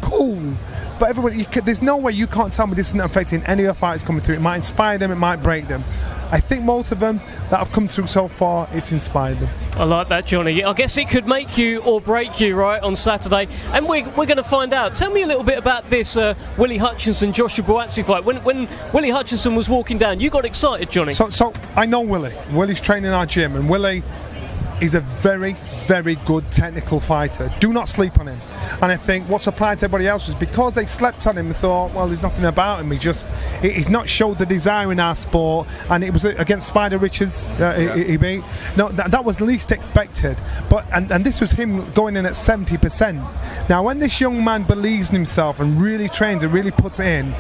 cool. But everybody, there's no way you can't tell me this isn't affecting any of the fighters coming through. It might inspire them, it might break them. I think most of them that have come through so far, it's inspired them. I like that, Johnny. I guess it could make you or break you, right, on Saturday. And we're going to find out. Tell me a little bit about this Willie Hutchinson-Joshua Buatsi fight. When Willie Hutchinson was walking down, you got excited, Johnny. So I know Willie. Willie's training in our gym, and Willie is a very, very good technical fighter. Do not sleep on him. And I think what surprised everybody else was because they slept on him and thought, well, there's nothing about him. He's not showed the desire in our sport. And it was against Spider Richards he beat. No, that was least expected. But and this was him going in at 70%. Now, when this young man believes in himself and really trains and really puts it in,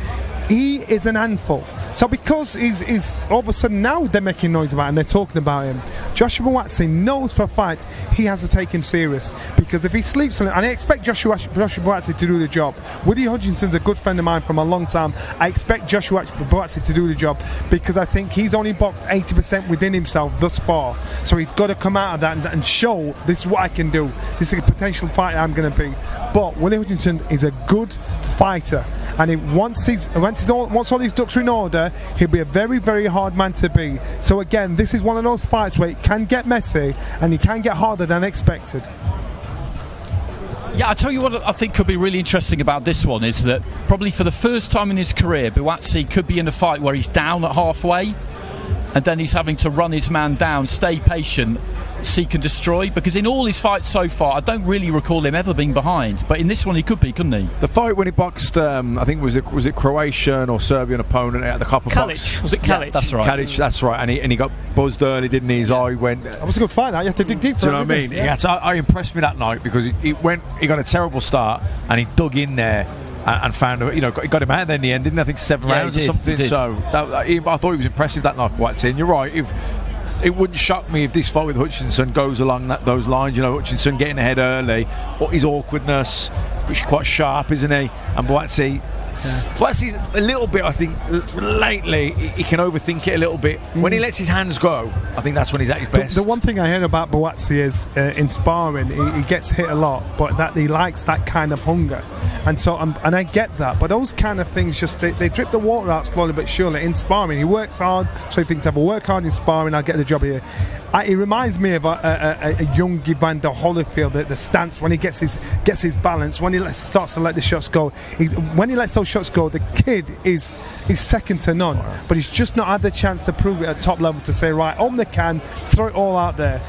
he is an handful. So because he's all of a sudden now they're making noise about him, they're talking about him. Joshua Buatsi knows for a fight he has to take him serious, because if he sleeps on it, and I expect Joshua Buatsi to do the job. Woody Hutchinson's a good friend of mine from a long time. I expect Joshua Buatsi to do the job, because I think he's only boxed 80% within himself thus far. So he's got to come out of that and show this is what I can do. This is a potential fighter I'm going to be. But Willie Hutchinson is a good fighter, and once all his ducks are in order, he'll be a very, very hard man to beat. So again, this is one of those fights where it can get messy and it can get harder than expected. Yeah, I tell you what I think could be really interesting about this one is that probably for the first time in his career, Buatsi could be in a fight where he's down at halfway, and then he's having to run his man down, stay patient, seek and destroy, because in all his fights so far I don't really recall him ever being behind, but in this one he could be, couldn't he? The fight when he boxed I think was it Croatian or Serbian opponent at the Copper Box? Was it Kalic? Yeah, that's right. Kalic, that's right, and he got buzzed early, didn't he? His eye went. That was a good fight. You have to dig deep. Do you know what I mean? Yeah. I impressed me that night because he got a terrible start and he dug in there and found, he got him out there in the end, didn't he? I think 7 rounds or something. So I thought he was impressive that night, Buatsi. And you're right. It wouldn't shock me if this fight with Hutchinson goes along those lines. Hutchinson getting ahead early, but his awkwardness, which is quite sharp, isn't he? And Buatsi. Buatsi's a little bit, I think, lately he can overthink it a little bit. When he lets his hands go, I think that's when he's at his best. The one thing I hear about Buatsi is in sparring, he gets hit a lot, but that he likes that kind of hunger, and so and I get that. But those kind of things just they drip the water out slowly but surely. In sparring, he works hard, so he thinks if I work hard in sparring, I'll get the job here. He reminds me of a young Evander Holyfield, the stance when he gets his balance, when he starts to let the shots go. When he lets those shots go, the kid is second to none. But he's just not had the chance to prove it at top level to say, right, open the can, throw it all out there.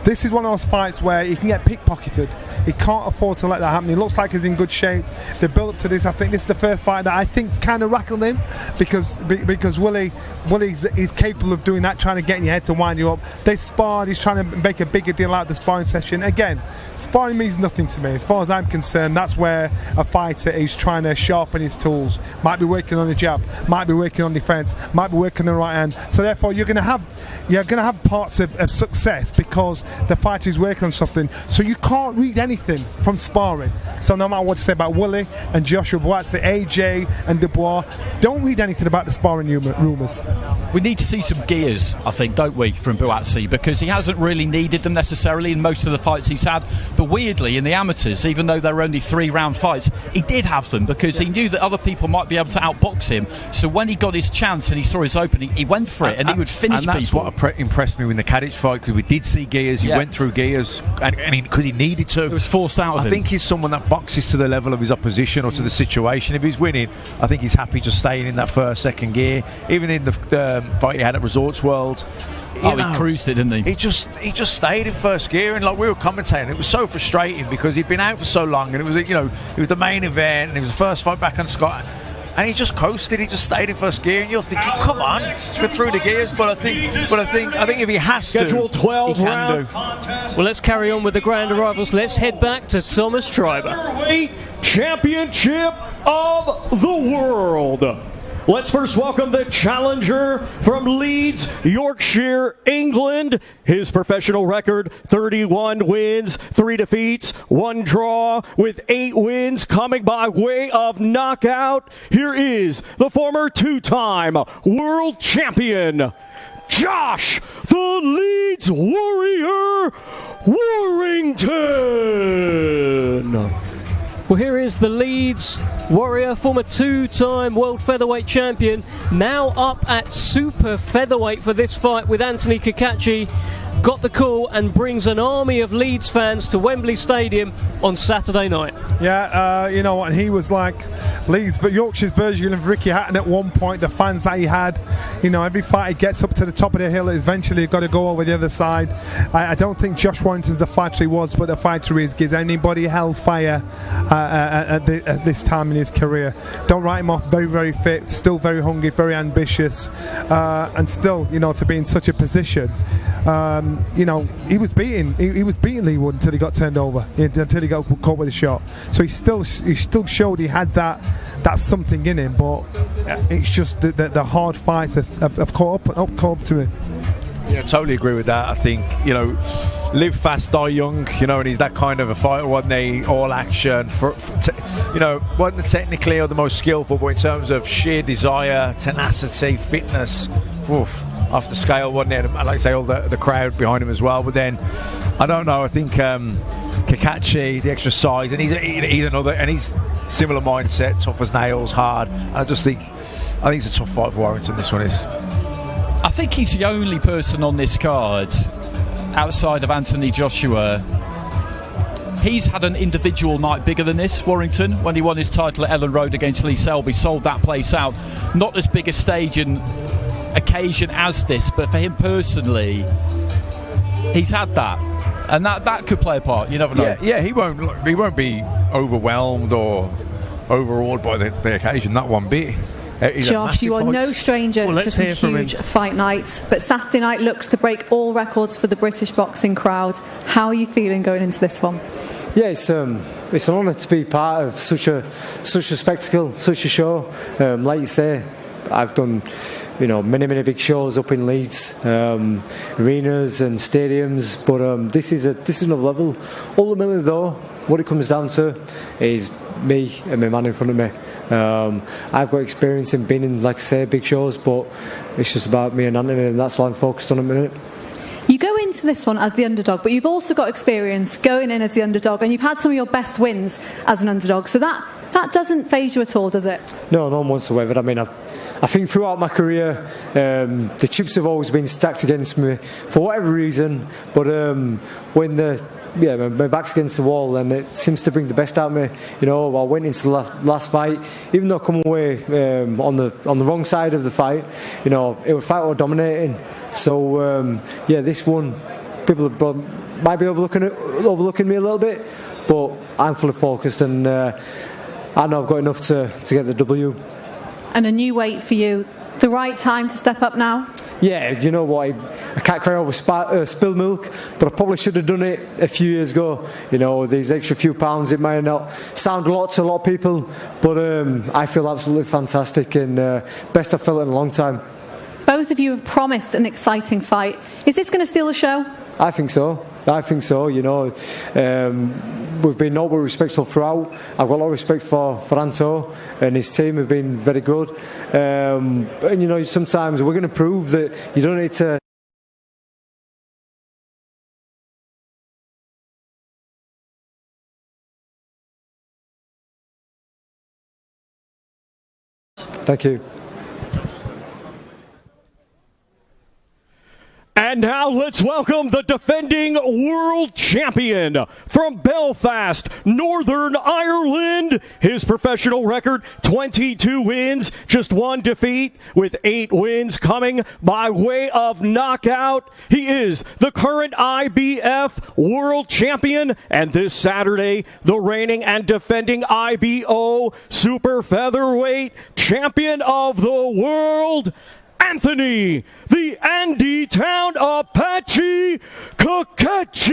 This is one of those fights where he can get pickpocketed. He can't afford to let that happen. He looks like he's in good shape. The build up to this, I think this is the first fight that I think kind of rattled him, because Willie's capable of doing that, trying to get in your head to wind you up. They sparred. He's trying to make a bigger deal out of the sparring session. Again, sparring means nothing to me. As far as I'm concerned, that's where a fighter is trying to sharpen his tools. Might be working on the jab, might be working on defence, might be working on the right hand. So therefore, you're going to have parts of success because the fighter is working on something. So you can't read anything from sparring. So no matter what to say about Willie and Joshua Buatsi, AJ and Dubois, don't read anything about the sparring rumours. We need to see some gears, I think, don't we, from Buatsi, because he hasn't really needed them necessarily in most of the fights he's had. But weirdly, in the amateurs, even though they're only 3-round fights, he did have them because he knew that other people might be able to outbox him. So when he got his chance and he saw his opening, he went for it and he would finish people. And that's what impressed me in the Kadic fight, because we did see gears. He went through gears because he needed to. It was forced out of him. I think he's someone that boxes to the level of his opposition or to the situation. If he's winning, I think he's happy just staying in that first, second gear. Even in the fight he had at Resorts World, he cruised it, didn't he? He just stayed in first gear, and like we were commentating, it was so frustrating because he'd been out for so long, and it was it was the main event, and it was the first fight back on Scott. and he just coasted. He just stayed in first gear, and you're thinking, come on, get through the gears. But I think if he has Schedule to, 12 he can round do. Well, let's carry on with the grand arrivals. Let's head back to Thomas Schreiber. Championship of the World. Let's first welcome the challenger from Leeds, Yorkshire, England. His professional record, 31 wins, 3 defeats, 1 draw, with 8 wins coming by way of knockout. Here is the former 2-time world champion, Josh, the Leeds Warrior, Warrington. Well, here is the Leeds Warrior, former 2-time world featherweight champion, now up at super featherweight for this fight with Anthony Cacace. Got the call and brings an army of Leeds fans to Wembley Stadium on Saturday night. Yeah, you know what, he was like Leeds, but Yorkshire's version of Ricky Hatton at one point. The fans that he had, you know, every fight he gets up to the top of the hill, eventually got to go over the other side. I don't think Josh Warrington's the fighter he was, but the fighter he is. Gives anybody hellfire at this time in his career. Don't write him off. Very, very fit, still very hungry, very ambitious, and still, you know, to be in such a position. You know, he was beating Lee Wood until he got turned over, until he got caught with a shot. So he still showed he had that something in him, but it's just the hard fights have caught up to him. Yeah, I totally agree with that. I think, you know, live fast, die young, you know, and he's that kind of a fighter, wasn't he? All action, you know, wasn't technically or the most skillful, but in terms of sheer desire, tenacity, fitness, off the scale, wasn't it? And like I say, all the crowd behind him as well. But then, I don't know, I think Cacace, the extra size, and he's another, and he's similar mindset, tough as nails, hard. And I think it's a tough fight for Warrington, this one is. I think he's the only person on this card outside of Anthony Joshua. He's had an individual night bigger than this, Warrington, when he won his title at Ellen Road against Lee Selby, sold that place out. Not as big a stage and occasion as this, but for him personally, he's had that, and that could play a part. You never know. Yeah, he won't be overwhelmed or overawed by the occasion. That one bit. Josh, you are no stranger to some huge fight nights, but Saturday night looks to break all records for the British boxing crowd. How are you feeling going into this one? Yeah, it's an honour to be part of such a spectacle, such a show. Like you say, I've done, you know, many big shows up in Leeds, arenas and stadiums, but this is another level. Ultimately, though, what it comes down to is me and my man in front of me. I've got experience in being in, like I say, big shows, but it's just about me and Anthony, and that's what I'm focused on at the minute. You go into this one as the underdog, but you've also got experience going in as the underdog, and you've had some of your best wins as an underdog, so that doesn't faze you at all, does it? No, none whatsoever. I mean, I think throughout my career, the chips have always been stacked against me for whatever reason, but when my back's against the wall, then it seems to bring the best out of me. You know, I went into the last fight, even though I come away on the wrong side of the fight, you know, it was a fight I was dominating. So this one, people might be overlooking me a little bit, but I'm fully focused, and I know I've got enough to get the W. And a new weight for you. The right time to step up now? Yeah, you know what, I can't cry over spilled milk, but I probably should have done it a few years ago. You know, these extra few pounds, it might not sound a lot to a lot of people, but I feel absolutely fantastic, and best I've felt in a long time. Both of you have promised an exciting fight. Is this going to steal the show? I think so. You know, we've been noble, respectful throughout. I've got a lot of respect for Anto and his team have been very good. And you know, sometimes we're going to prove that you don't need to. Thank you. And now let's welcome the defending world champion from Belfast, Northern Ireland. His professional record, 22 wins, just 1 defeat, with 8 wins coming by way of knockout. He is the current IBF world champion, and this Saturday, the reigning and defending IBO super featherweight champion of the world, Anthony, the Andy Town Apache Cacace.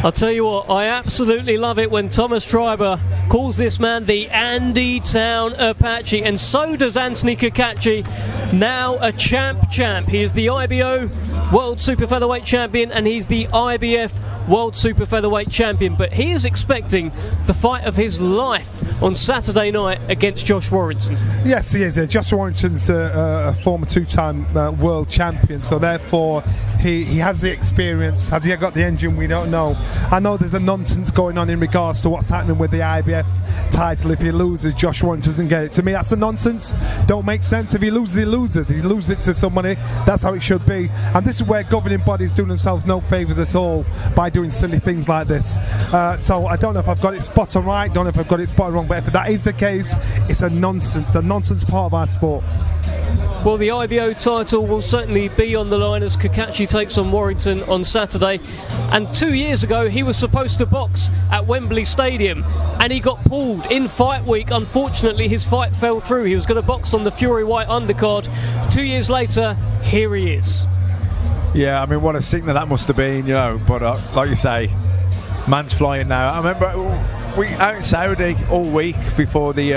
I'll tell you what, I absolutely love it when Thomas Schreiber calls this man the Andy Town Apache, and so does Anthony Cacace, now a champ. He is the IBO World Super Featherweight Champion, and he's the IBF World Super Featherweight Champion, but he is expecting the fight of his life on Saturday night against Josh Warrington. Yes, he is. Josh Warrington's a former 2-time world champion, so therefore he has the experience. Has he got the engine? We don't know. I know there's a nonsense going on in regards to what's happening with the IBF title. If he loses, Josh Warrington doesn't get it. To me, that's a nonsense. Don't make sense. If he loses, he loses. If he loses it to somebody, that's how it should be. And this is where governing bodies do themselves no favours at all by doing silly things like this. So I don't know if I've got it spot on right, don't know if I've got it spot on wrong, but if that is the case, it's a nonsense, the nonsense part of our sport. Well, the IBO title will certainly be on the line as Cacace takes on Warrington on Saturday. And 2 years ago, he was supposed to box at Wembley Stadium, and he got pulled in fight week. Unfortunately, his fight fell through. He was going to box on the Fury White undercard. 2 years later, here he is. Yeah, I mean, what a signal that must have been, you know. But like you say, man's flying now. I remember we out in Saudi all week before the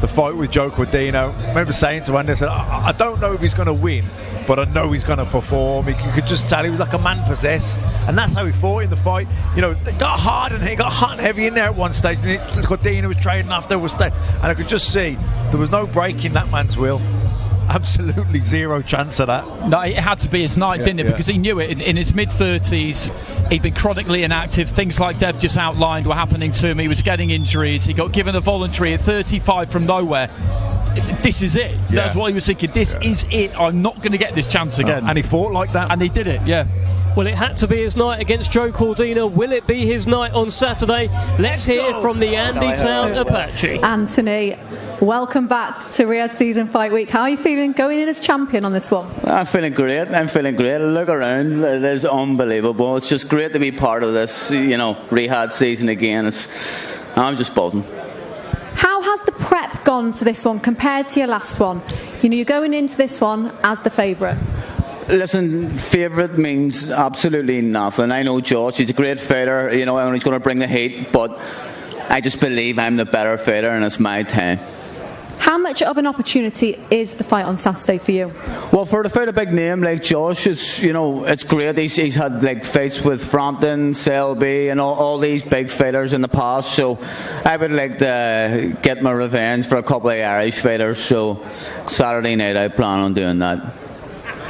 fight with Joe Cordino. I remember saying to Andy, I said, I don't know if he's going to win, but I know he's going to perform. You could just tell he was like a man possessed, and that's how he fought in the fight. You know, it got hard and he got hot and heavy in there at one stage, and Cordino was trading after, and I could just see there was no break in that man's will. Absolutely zero chance of that. No, it had to be his night, didn't it? Because he knew it. In his mid-30s, he'd been chronically inactive. Things like Deb just outlined were happening to him. He was getting injuries. He got given a voluntary at 35 from nowhere. This is it. That's what he was thinking. This is it. I'm not going to get this chance again. And he fought like that. And he did it, yeah. Well, it had to be his night against Joe Cordina. Will it be his night on Saturday? Let's hear from the Andy Town Apache. Anthony, welcome back to Riyadh Season Fight Week. How are you feeling going in as champion on this one? I'm feeling great. Look around. It is unbelievable. It's just great to be part of this, Riyadh season again. I'm just buzzing. How has the prep gone for this one compared to your last one? You're going into this one as the favourite. Listen, favourite means absolutely nothing. I know Josh, he's a great fighter, and he's going to bring the heat, but I just believe I'm the better fighter and it's my time. How much of an opportunity is the fight on Saturday for you? Well, for to fight a big name like Josh, it's great. He's had fights with Frampton, Selby, and all these big fighters in the past. So I would like to get my revenge for a couple of Irish fighters. So Saturday night, I plan on doing that.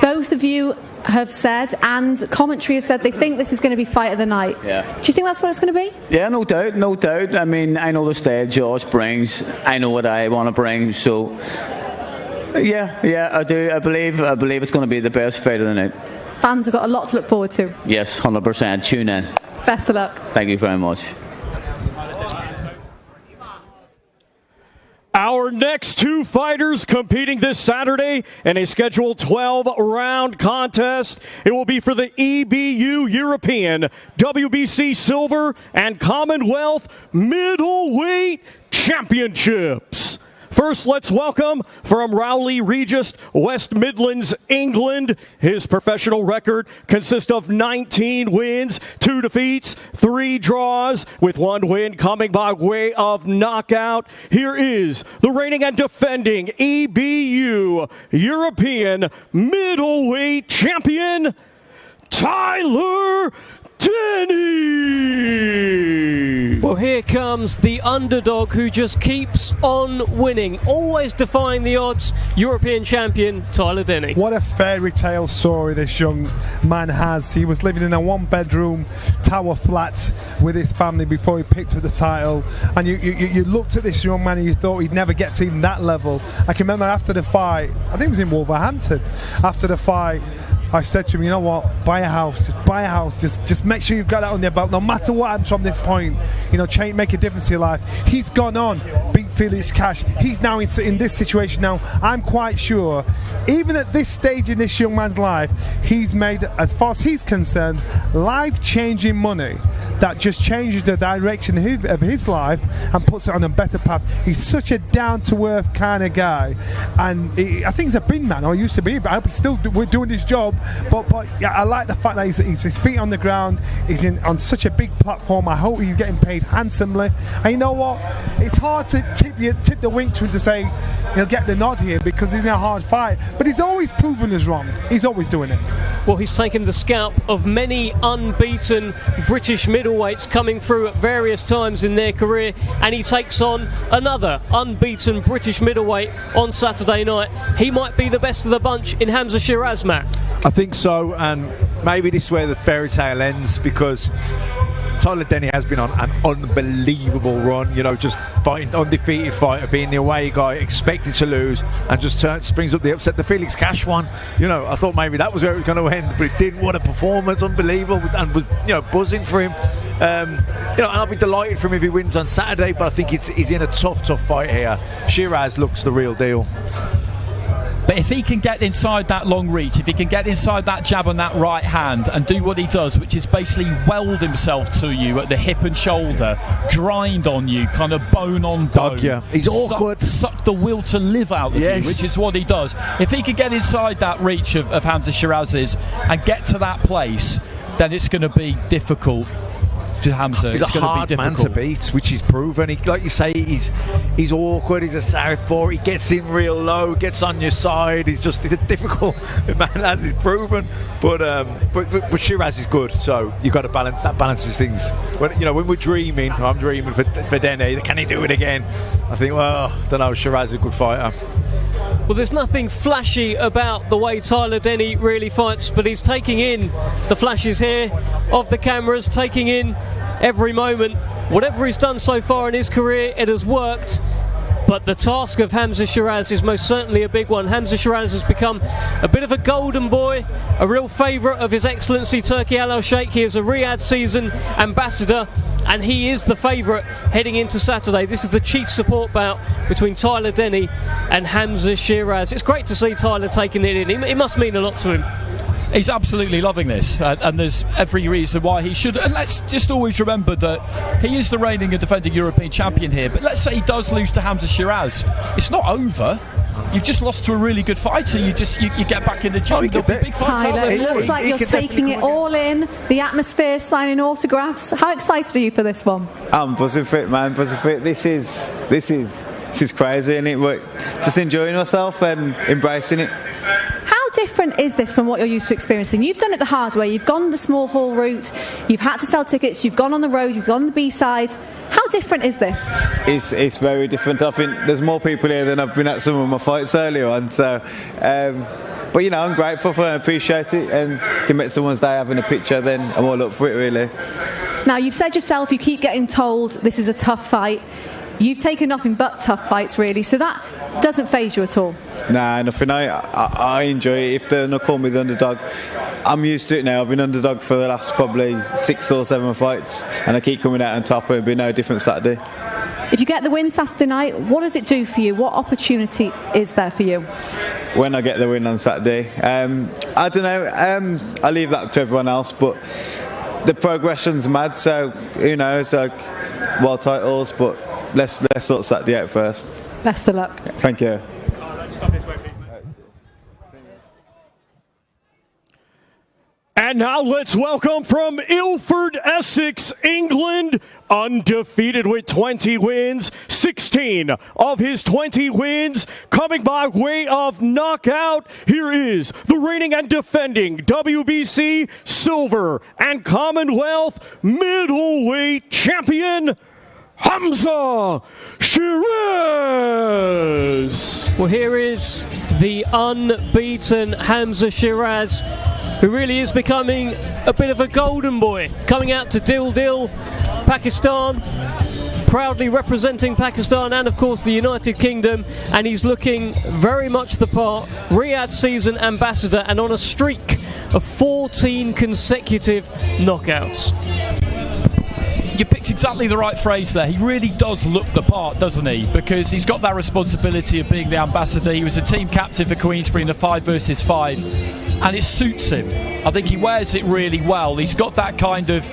Both of you have said, and commentary have said, they think this is going to be fight of the night. Yeah. Do you think that's what it's going to be? Yeah, no doubt. I mean, I know the style Josh brings. I know what I want to bring. So, yeah, I do. I believe it's going to be the best fight of the night. Fans have got a lot to look forward to. Yes, 100%. Tune in. Best of luck. Thank you very much. Our next two fighters competing this Saturday in a scheduled 12-round contest. It will be for the EBU European, WBC Silver, and Commonwealth Middleweight Championships. First, let's welcome from Rowley Regis, West Midlands, England. His professional record consists of 19 wins, 2 defeats, 3 draws, with 1 win coming by way of knockout. Here is the reigning and defending EBU European Middleweight Champion, Tyler Denny! Well, here comes the underdog who just keeps on winning, always defying the odds, European champion Tyler Denny. What a fairy tale story this young man has. He was living in a one-bedroom tower flat with his family before he picked up the title, and you looked at this young man and you thought he'd never get to even that level. I can remember after the fight, I think it was in Wolverhampton, after the fight, I said to him, you know what, buy a house, just make sure you've got that on your belt, no matter what happens from this point, you know, make a difference in your life. He's gone on, beat Felix Cash, he's now in this situation now. I'm quite sure, even at this stage in this young man's life, he's made, as far as he's concerned, life-changing money that just changes the direction of his life and puts it on a better path. He's such a down-to-earth kind of guy, and I think he's a big man, or used to be, but I hope he's still doing his job. But yeah, I like the fact that he's his feet on the ground. He's on such a big platform. I hope he's getting paid handsomely. And you know what? It's hard to tip the wink to him to say he'll get the nod here because he's in a hard fight. But he's always proven us wrong. He's always doing it. Well, he's taken the scalp of many unbeaten British middleweights coming through at various times in their career, and he takes on another unbeaten British middleweight on Saturday night. He might be the best of the bunch in Hamza Shiraz, Matt. I think so, and maybe this is where the fairy tale ends, because Tyler Denny has been on an unbelievable run, you know, just fighting undefeated fighter, being the away guy, expected to lose, and just springs up the upset. The Felix Cash one, you know, I thought maybe that was where it was going to end, but it didn't. What a performance, unbelievable, and was, you know, buzzing for him. You know, and I'll be delighted for him if he wins on Saturday, but I think he's in a tough fight here. Shiraz looks the real deal. But if he can get inside that long reach, if he can get inside that jab on that right hand and do what he does, which is basically weld himself to you at the hip and shoulder, grind on you, kind of bone on bone. Yeah. He's awkward. Suck the will to live out of you, which is what he does. If he can get inside that reach of Hamza Shiraz's and get to that place, then it's going to be difficult. Hamza. He's a hard man to beat, which he's proven. Like you say, he's awkward. He's a southpaw. He gets in real low, gets on your side. He's a difficult man, as he's proven. But Shiraz is good, so you've got to balance. That balances things. When we're dreaming, I'm dreaming for Denny. Can he do it again? I think, well, I don't know. Shiraz is a good fighter. Well, there's nothing flashy about the way Tyler Denny really fights, but he's taking in the flashes here of the cameras, taking in every moment. Whatever he's done so far in his career, it has worked. But the task of Hamza Shiraz is most certainly a big one. Hamza Shiraz has become a bit of a golden boy, a real favourite of His Excellency Turki Al-Sheikh. He is a Riyadh season ambassador, and he is the favourite heading into Saturday. This is the chief support bout between Tyler Denny and Hamza Shiraz. It's great to see Tyler taking it in. It must mean a lot to him. He's absolutely loving this, and there's every reason why he should. And let's just always remember that he is the reigning and defending European champion here. But let's say he does lose to Hamza Shiraz, it's not over. You've just lost to a really good fighter. You get back in the gym. There'll be big fights out there. Tyler, it looks like you're taking it all in. The atmosphere, signing autographs. How excited are you for this one? I'm buzzing for it, man. Buzzing for it. This is crazy, isn't it? But just enjoying myself and embracing it. How different is this from what you're used to experiencing? You've done it the hard way. You've gone the small hall route. You've had to sell tickets. You've gone on the road. You've gone on the B-side. How different is this? It's very different. I think there's more people here than I've been at some of my fights earlier on. So, but you know, I'm grateful for it. I appreciate it. And can make someone's day having a picture, then I'm all up for it, really. Now, you've said yourself, you keep getting told this is a tough fight. You've taken nothing but tough fights, really, so that doesn't faze you at all. Nah, nothing. I enjoy it. If they're not calling me the underdog, I'm used to it now. I've been underdog for the last probably 6 or 7 fights, and I keep coming out on top, and it'll be no different Saturday. If you get the win Saturday night, what does it do for you? What opportunity is there for you? When I get the win on Saturday, I don't know. I leave that to everyone else, but the progression's mad, so who knows, like world titles, but let's sort Saturday out first. Best of luck. Thank you. And now let's welcome from Ilford, Essex, England, undefeated with 20 wins, 16 of his 20 wins coming by way of knockout. Here is the reigning and defending WBC Silver and Commonwealth Middleweight Champion, Hamza Shiraz. Well, here is the unbeaten Hamza Shiraz, who really is becoming a bit of a golden boy, coming out to Dil Dil, Pakistan, proudly representing Pakistan and of course the United Kingdom, and he's looking very much the part. Riyadh season ambassador and on a streak of 14 consecutive knockouts. You picked exactly the right phrase there. He really does look the part, doesn't he? Because he's got that responsibility of being the ambassador. He was a team captain for Queensberry in the 5 versus 5, and it suits him. I think he wears it really well. He's got that kind of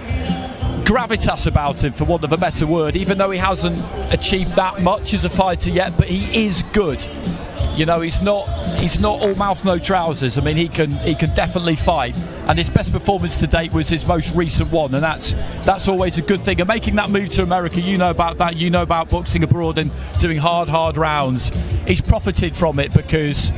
gravitas about him, for want of a better word, even though he hasn't achieved that much as a fighter yet, but he is good. You know, he's not all mouth, no trousers. I mean, he can definitely fight, and his best performance to date was his most recent one, and that's always a good thing. And making that move to America, you know about that. You know about boxing abroad and doing hard rounds. He's profited from it because,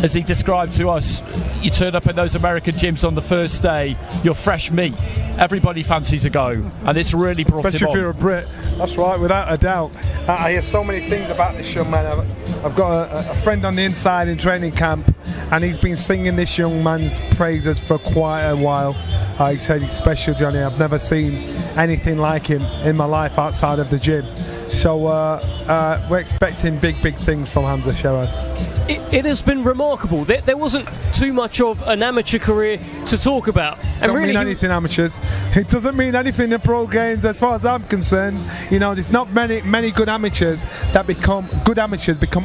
as he described to us, you turn up in those American gyms on the first day, you're fresh meat. Everybody fancies a go, and it's really brought Especially him on. if you're a Brit. That's right, without a doubt. I hear so many things about this young man. I've got a friend on the inside in training camp, and he's been singing this young man's praises for quite a while. He said he's special, Johnny. I've never seen anything like him in my life outside of the gym. So we're expecting big things from Hamza Shiraz. It has been remarkable. There wasn't too much of an amateur career to talk about. And Don't really, mean anything, amateurs. It doesn't mean anything in pro games as far as I'm concerned. You know, there's not many good amateurs that become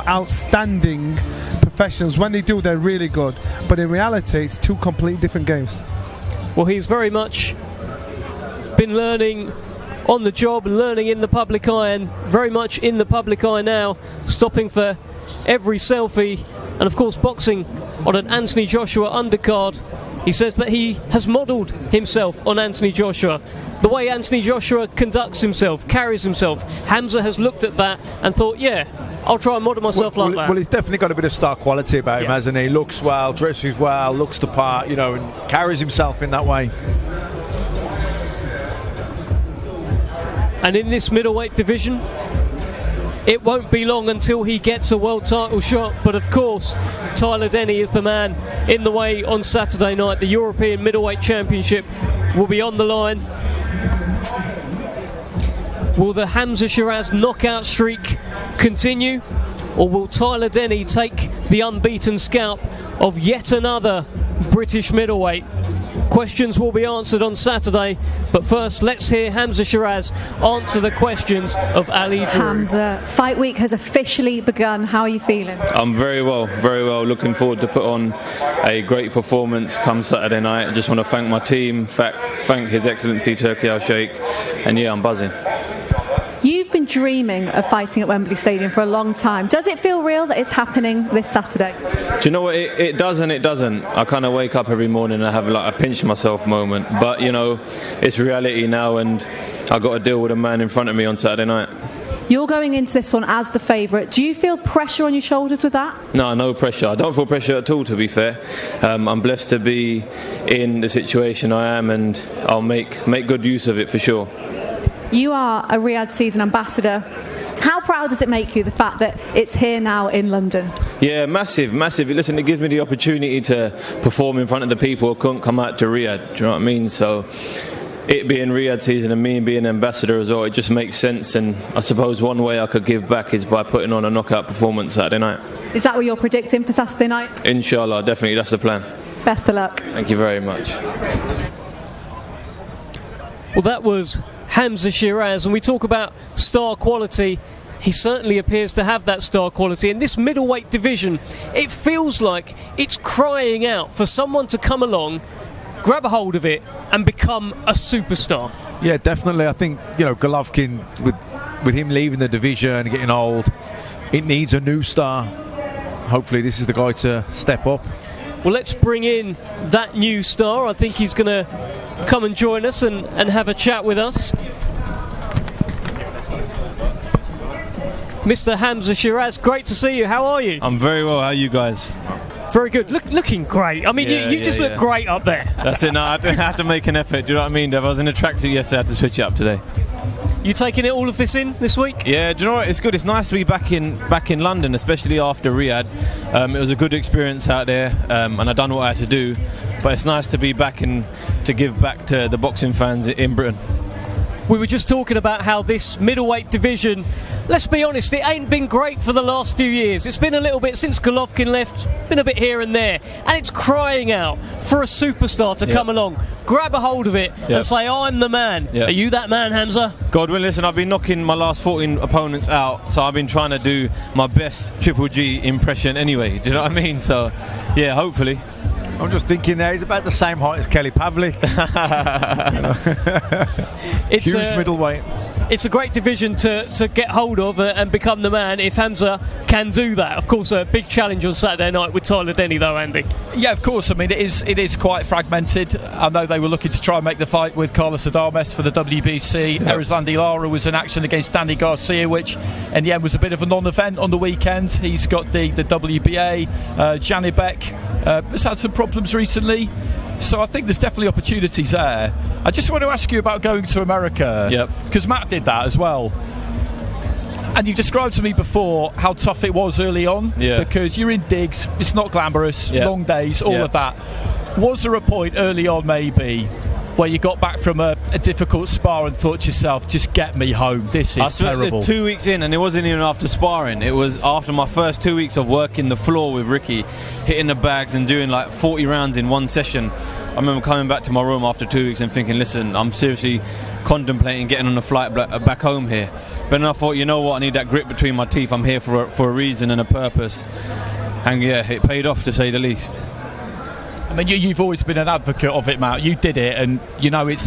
outstanding professionals. When they do, they're really good. But in reality, it's two completely different games. Well, he's very much been learning on the job, learning in the public eye, and very much in the public eye now, stopping for every selfie, and of course boxing on an Anthony Joshua undercard. He says that he has modelled himself on Anthony Joshua. The way Anthony Joshua conducts himself, carries himself, Hamza has looked at that and thought, yeah, I'll try and model myself like that. Well, he's definitely got a bit of star quality about him, hasn't he? Looks well, dresses well, looks the part, you know, and carries himself in that way. And in this middleweight division, it won't be long until he gets a world title shot. But of course, Tyler Denny is the man in the way on Saturday night. The European Middleweight Championship will be on the line. Will the Hamza Shiraz knockout streak continue? Or will Tyler Denny take the unbeaten scalp of yet another British middleweight? Questions will be answered on Saturday, but first let's hear Hamza Shiraz answer the questions of Ali Drew. Hamza, fight week has officially begun. How are you feeling? I'm very well. Looking forward to put on a great performance come Saturday night. I just want to thank my team, thank His Excellency Turki Al-Sheikh, and yeah, I'm buzzing. You've been dreaming of fighting at Wembley Stadium for a long time. Does it feel real that it's happening this Saturday? Do you know what? It does and it doesn't. I kind of wake up every morning and I have like a pinch myself moment. But, you know, it's reality now, and I've got to deal with a man in front of me on Saturday night. You're going into this one as the favourite. Do you feel pressure on your shoulders with that? No pressure. I don't feel pressure at all, to be fair. I'm blessed to be in the situation I am, and I'll make good use of it for sure. You are a Riyadh season ambassador. How proud does it make you, the fact that it's here now in London? Yeah, massive. Listen, it gives me the opportunity to perform in front of the people who couldn't come out to Riyadh. Do you know what I mean? So it being Riyadh season and me being ambassador as well, it just makes sense. And I suppose one way I could give back is by putting on a knockout performance Saturday night. Is that what you're predicting for Saturday night? Inshallah, definitely, that's the plan. Best of luck. Thank you very much. Well, that was Hamza Shiraz, and we talk about star quality. He certainly appears to have that star quality. In this middleweight division, it feels like it's crying out for someone to come along, grab a hold of it, and become a superstar. Yeah, definitely. I think, you know, Golovkin, with him leaving the division and getting old, it needs a new star. Hopefully this is the guy to step up. Well, let's bring in that new star. I think he's going to come and join us and have a chat with us. Mr. Hamza Shiraz, great to see you. How are you? I'm very well. How are you guys? Very good. Looking great. I mean, you just look great up there. That's it. No, I had to make an effort. Do you know what I mean, Dev? I was in a tracksuit yesterday. I had to switch it up today. You taking all of this in this week? Yeah, do you know what? It's good. It's nice to be back in London, especially after Riyadh. It was a good experience out there, and I done what I had to do. But it's nice to be back and to give back to the boxing fans in Britain. We were just talking about how this middleweight division, let's be honest, it ain't been great for the last few years. It's been a little bit since Golovkin left, been a bit here and there, and it's crying out for a superstar to come along, grab a hold of it and say, I'm the man. Are you that man, Hamza? Godwin, listen, I've been knocking my last 14 opponents out, so I've been trying to do my best Triple G impression anyway. Do you know what I mean? So, yeah, hopefully. I'm just thinking there, he's about the same height as Kelly Padley. It's huge middleweight. It's a great division to get hold of and become the man if Hamza can do that. Of course, a big challenge on Saturday night with Tyler Denny, though, Andy. Yeah, of course. I mean, it is quite fragmented. I know they were looking to try and make the fight with Carlos Adames for the WBC. Erizlandi Lara was in action against Danny Garcia, which in the end was a bit of a non-event on the weekend. He's got the WBA. Janibek has had some problems recently. So I think there's definitely opportunities there. I just want to ask you about going to America. Yep. Because Matt did that as well. And you've described to me before how tough it was early on. Yeah. Because you're in digs, it's not glamorous, long days, all of that. Was there a point early on maybe where you got back from a difficult spar and thought to yourself, just get me home, this is terrible? 2 weeks in, and it wasn't even after sparring. It was after my first 2 weeks of working the floor with Ricky, hitting the bags and doing like 40 rounds in one session. I remember coming back to my room after 2 weeks and thinking, listen, I'm seriously contemplating getting on a flight back home here. But then I thought, you know what, I need that grit between my teeth. I'm here for a reason and a purpose. And yeah, it paid off, to say the least. I mean, you've always been an advocate of it, Matt. You did it, and you know it's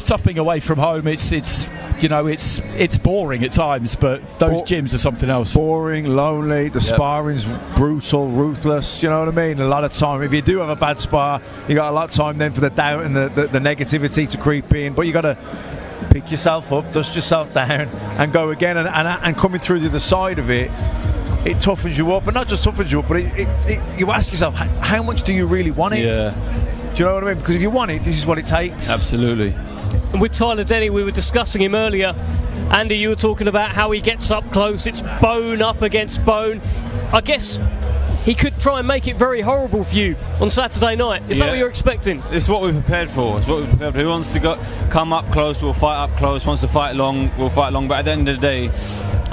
tough being away from home. It's boring at times, but those gyms are something else. Boring, lonely. The sparring's brutal, ruthless. You know what I mean? A lot of time. If you do have a bad spar, you got a lot of time then for the doubt and the negativity to creep in. But you got to pick yourself up, dust yourself down, and go again. And coming through the other side of it, it toughens you up, and not just toughens you up, but you ask yourself, how much do you really want it? Yeah. Do you know what I mean? Because if you want it, this is what it takes. Absolutely. And with Tyler Denny, we were discussing him earlier. Andy, you were talking about how he gets up close. It's bone up against bone. I guess he could try and make it very horrible for you on Saturday night. Is that what you're expecting? It's what we're prepared for. It's what we're prepared for. Who wants to come up close, we'll fight up close. Wants to fight long, we'll fight long. But at the end of the day,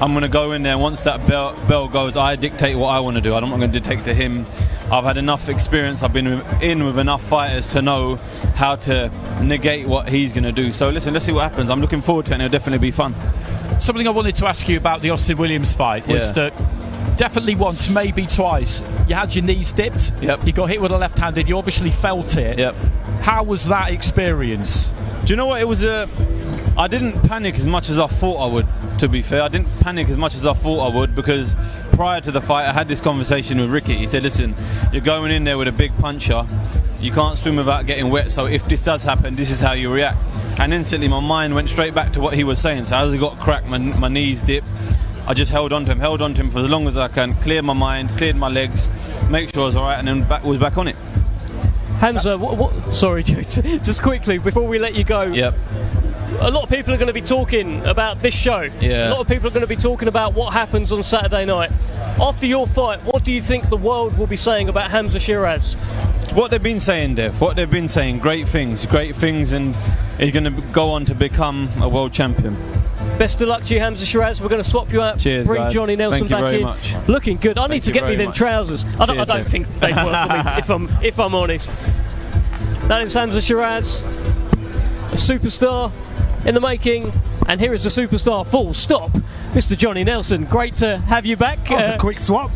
I'm going to go in there, and once that bell goes, I dictate what I want to do. I'm not going to dictate to him. I've had enough experience. I've been in with enough fighters to know how to negate what he's going to do. So listen, let's see what happens. I'm looking forward to it, and it'll definitely be fun. Something I wanted to ask you about the Austin Williams fight was that definitely once, maybe twice, you had your knees dipped. Yep. You got hit with a left-handed. You obviously felt it. Yep. How was that experience? Do you know what? It was I didn't panic as much as I thought I would, to be fair. I didn't panic as much as I thought I would, because prior to the fight I had this conversation with Ricky. He said, listen, you're going in there with a big puncher. You can't swim without getting wet, so if this does happen, this is how you react. And instantly my mind went straight back to what he was saying. So as I got cracked, my knees dipped, I just held on to him for as long as I can, cleared my mind, cleared my legs, make sure I was alright, and then was back on it. Hamza, sorry, just quickly, before we let you go. Yep. A lot of people are going to be talking about this show. Yeah. A lot of people are going to be talking about what happens on Saturday night. After your fight, what do you think the world will be saying about Hamza Shiraz? What they've been saying, Dev, what they've been saying, great things, and he's going to go on to become a world champion. Best of luck to you, Hamza Shiraz. We're going to swap you out. Cheers, bring guys. Johnny Nelson Thank you back very in. much. Looking good. I need to get me them trousers. I don't think they work for me, if I'm honest. That is Hamza Shiraz, a superstar in the making, and here is the superstar, full stop, Mr. Johnny Nelson. Great to have you back. That was a quick swap.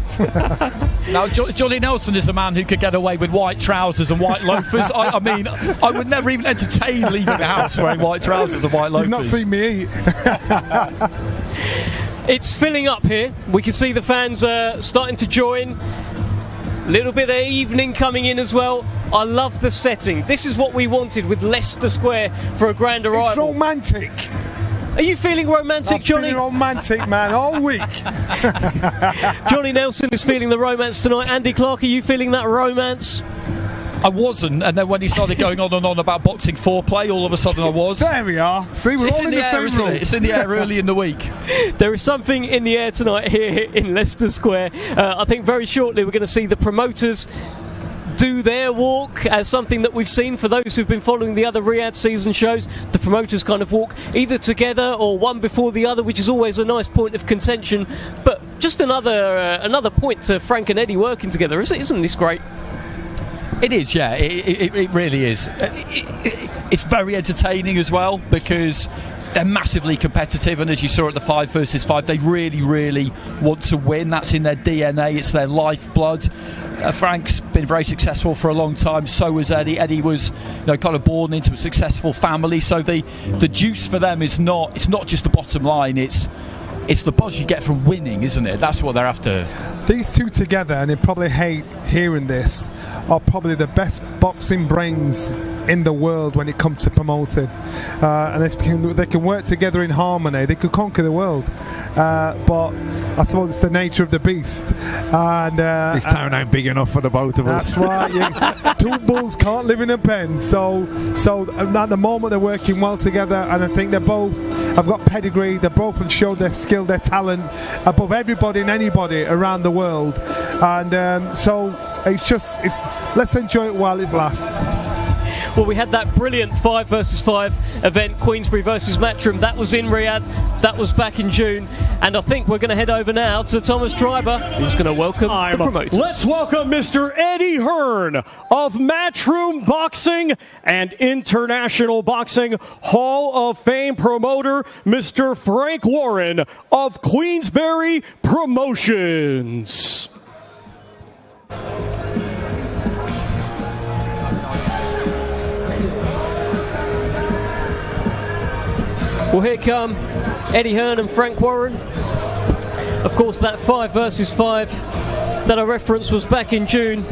Now, Johnny Nelson is a man who could get away with white trousers and white loafers. I mean, I would never even entertain leaving the house wearing white trousers and white loafers. You've not seen me eat. It's filling up here. We can see the fans starting to join. Little bit of evening coming in as well. I love the setting. This is what we wanted with Leicester Square for a grand arrival. It's romantic. Are you feeling romantic, Johnny? I'm feeling romantic, man, all week. Johnny Nelson is feeling the romance tonight. Andy Clark, are you feeling that romance? I wasn't, and then when he started going on and on about boxing foreplay, all of a sudden I was. There we are. See, we're all in the air, same room. It's in the air early in the week. There is something in the air tonight here in Leicester Square. I think very shortly we're going to see the promoters do their walk as something that we've seen for those who've been following the other Riyadh season shows. The promoters kind of walk either together or one before the other, which is always a nice point of contention. But just another point to Frank and Eddie working together. Isn't this great? It is, yeah. It really is. It's very entertaining as well because they're massively competitive, and as you saw at the 5 versus 5, they really, really want to win. That's in their DNA. It's their lifeblood. Frank's been very successful for a long time. So was Eddie. Eddie was, kind of born into a successful family. So the juice for them is not. It's not just the bottom line. It's the buzz you get from winning, isn't it? That's what they're after. These two together, and they probably hate hearing this, are probably the best boxing brains in the world when it comes to promoting. And if they can work together in harmony, they could conquer the world. But I suppose it's the nature of the beast. And this town ain't big enough for the both of us. That's right. Two bulls can't live in a pen. So at the moment they're working well together, and I think they both have got pedigree. They both have showed their skill, their talent above everybody and anybody around the world. And so let's enjoy it while it lasts. Well, we had that brilliant 5 versus 5 event, Queensberry versus Matchroom. That was in Riyadh. That was back in June. And I think we're going to head over now to Thomas Treiber, who's going to welcome the promoters. Let's welcome Mr. Eddie Hearn of Matchroom Boxing and International Boxing Hall of Fame promoter, Mr. Frank Warren of Queensberry Promotions. Well, here come Eddie Hearn and Frank Warren. Of course, that 5 versus 5 that I referenced was back in June.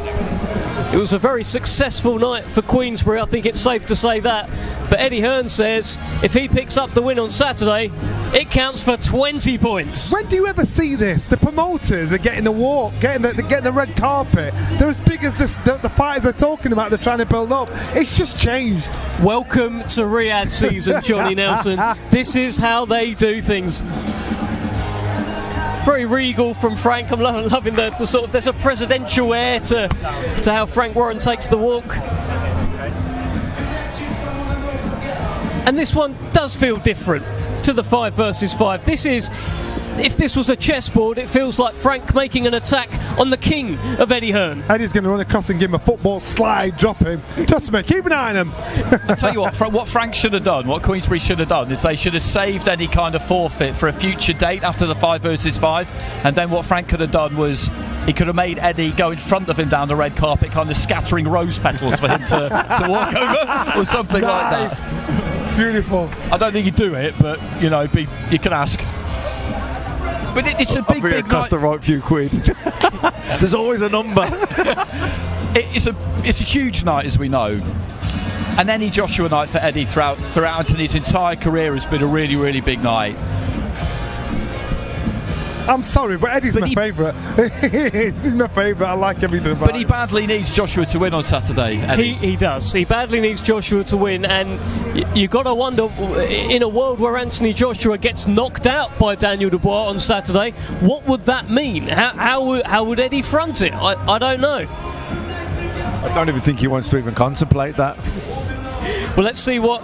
It was a very successful night for Queensberry, I think it's safe to say that. But Eddie Hearn says if he picks up the win on Saturday, it counts for 20 points. When do you ever see this? The promoters are getting the walk, getting the red carpet. They're as big as the fighters are talking about. They're trying to build up. It's just changed. Welcome to Riyadh season, Johnny Nelson. This is how they do things. Very regal from Frank. I'm loving the sort of, there's a presidential air to how Frank Warren takes the walk. And this one does feel different to the 5 versus 5. This is, if this was a chessboard, it feels like Frank making an attack on the king of Eddie Hearn. Eddie's going to run across and give him a football slide, drop him. Trust me, keep an eye on him. I'll tell you what Frank should have done, what Queensberry should have done, is they should have saved any kind of forfeit for a future date after the 5 versus 5. And then what Frank could have done was he could have made Eddie go in front of him down the red carpet, kind of scattering rose petals for him to walk over or something like that. Beautiful. I don't think he'd do it, but you can ask. But it's a big cost the right few quid. There's always a number. It's a huge night, as we know. And any Joshua night for Eddie throughout Anthony's entire career has been a really, really big night. I'm sorry, but Eddie's my favourite. He's my favourite. I like everything about But he badly needs Joshua to win on Saturday, Eddie. He does. He badly needs Joshua to win, and you've got to wonder, in a world where Anthony Joshua gets knocked out by Daniel Dubois on Saturday, what would that mean? How would Eddie front it? I don't know. I don't even think he wants to even contemplate that. Well, let's see what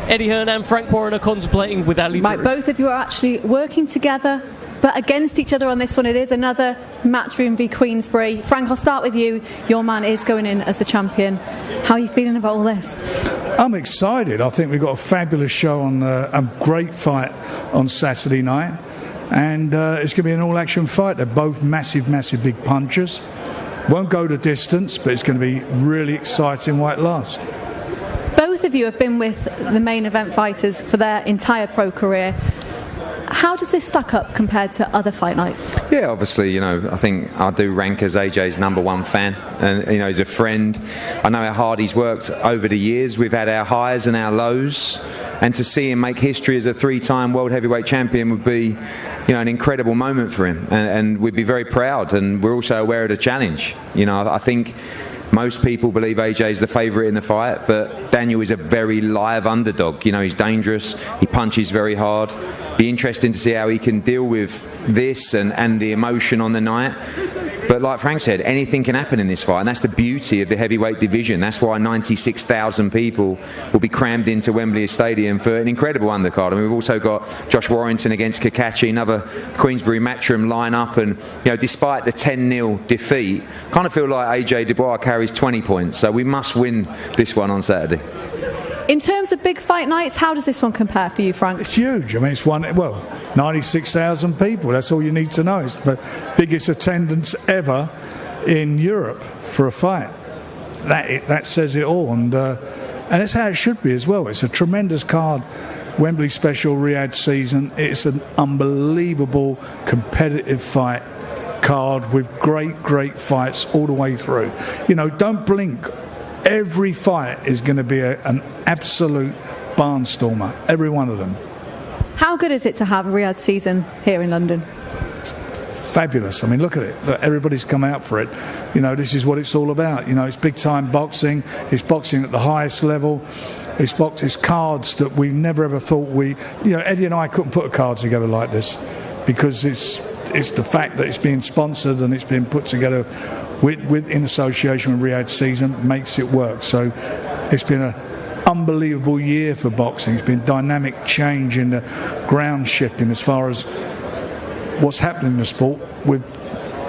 Eddie Hearn and Frank Warren are contemplating with Ali. Mike, both of you are actually working together, but against each other on this one. It is another Matchroom v Queensberry. Frank, I'll start with you. Your man is going in as the champion. How are you feeling about all this? I'm excited. I think we've got a fabulous show on a great fight on Saturday night, and it's going to be an all-action fight. They're both massive, massive big punchers. Won't go the distance, but it's going to be really exciting while it lasts. Both of you have been with the main event fighters for their entire pro career. How does this stack up compared to other fight nights? Yeah, obviously, I think I do rank as AJ's #1 fan, and he's a friend. I know how hard he's worked over the years. We've had our highs and our lows, and to see him make history as a 3-time world heavyweight champion would be, an incredible moment for him, and we'd be very proud. And we're also aware of the challenge. I think most people believe AJ is the favourite in the fight, but Daniel is a very live underdog. He's dangerous. He punches very hard. Be interesting to see how he can deal with this and the emotion on the night. But like Frank said, anything can happen in this fight, and that's the beauty of the heavyweight division. That's why 96,000 people will be crammed into Wembley Stadium for an incredible undercard. And we've also got Josh Warrington against Cacace, another Queensberry Matchroom lineup. And despite the 10-0 defeat, kind of feel like AJ Dubois carries 20 points. So we must win this one on Saturday. In terms of big fight nights, how does this one compare for you, Frank? It's huge. I mean, it's 96,000 people. That's all you need to know. It's the biggest attendance ever in Europe for a fight. That says it all, and that's how it should be as well. It's a tremendous card. Wembley Special Riyadh season. It's an unbelievable competitive fight card with great fights all the way through. Don't blink. Every fight is going to be an absolute barnstormer, every one of them. How good is it to have a Riyadh season here in London? It's fabulous. I mean, look at it. Look, everybody's come out for it. This is what it's all about. It's big-time boxing. It's boxing at the highest level. It's cards that we never ever thought Eddie and I couldn't put a card together like this, because it's the fact that it's being sponsored and it's being put together in association with Riyadh season makes it work. So it's been an unbelievable year for boxing. It's been dynamic change in the ground shifting as far as what's happening in the sport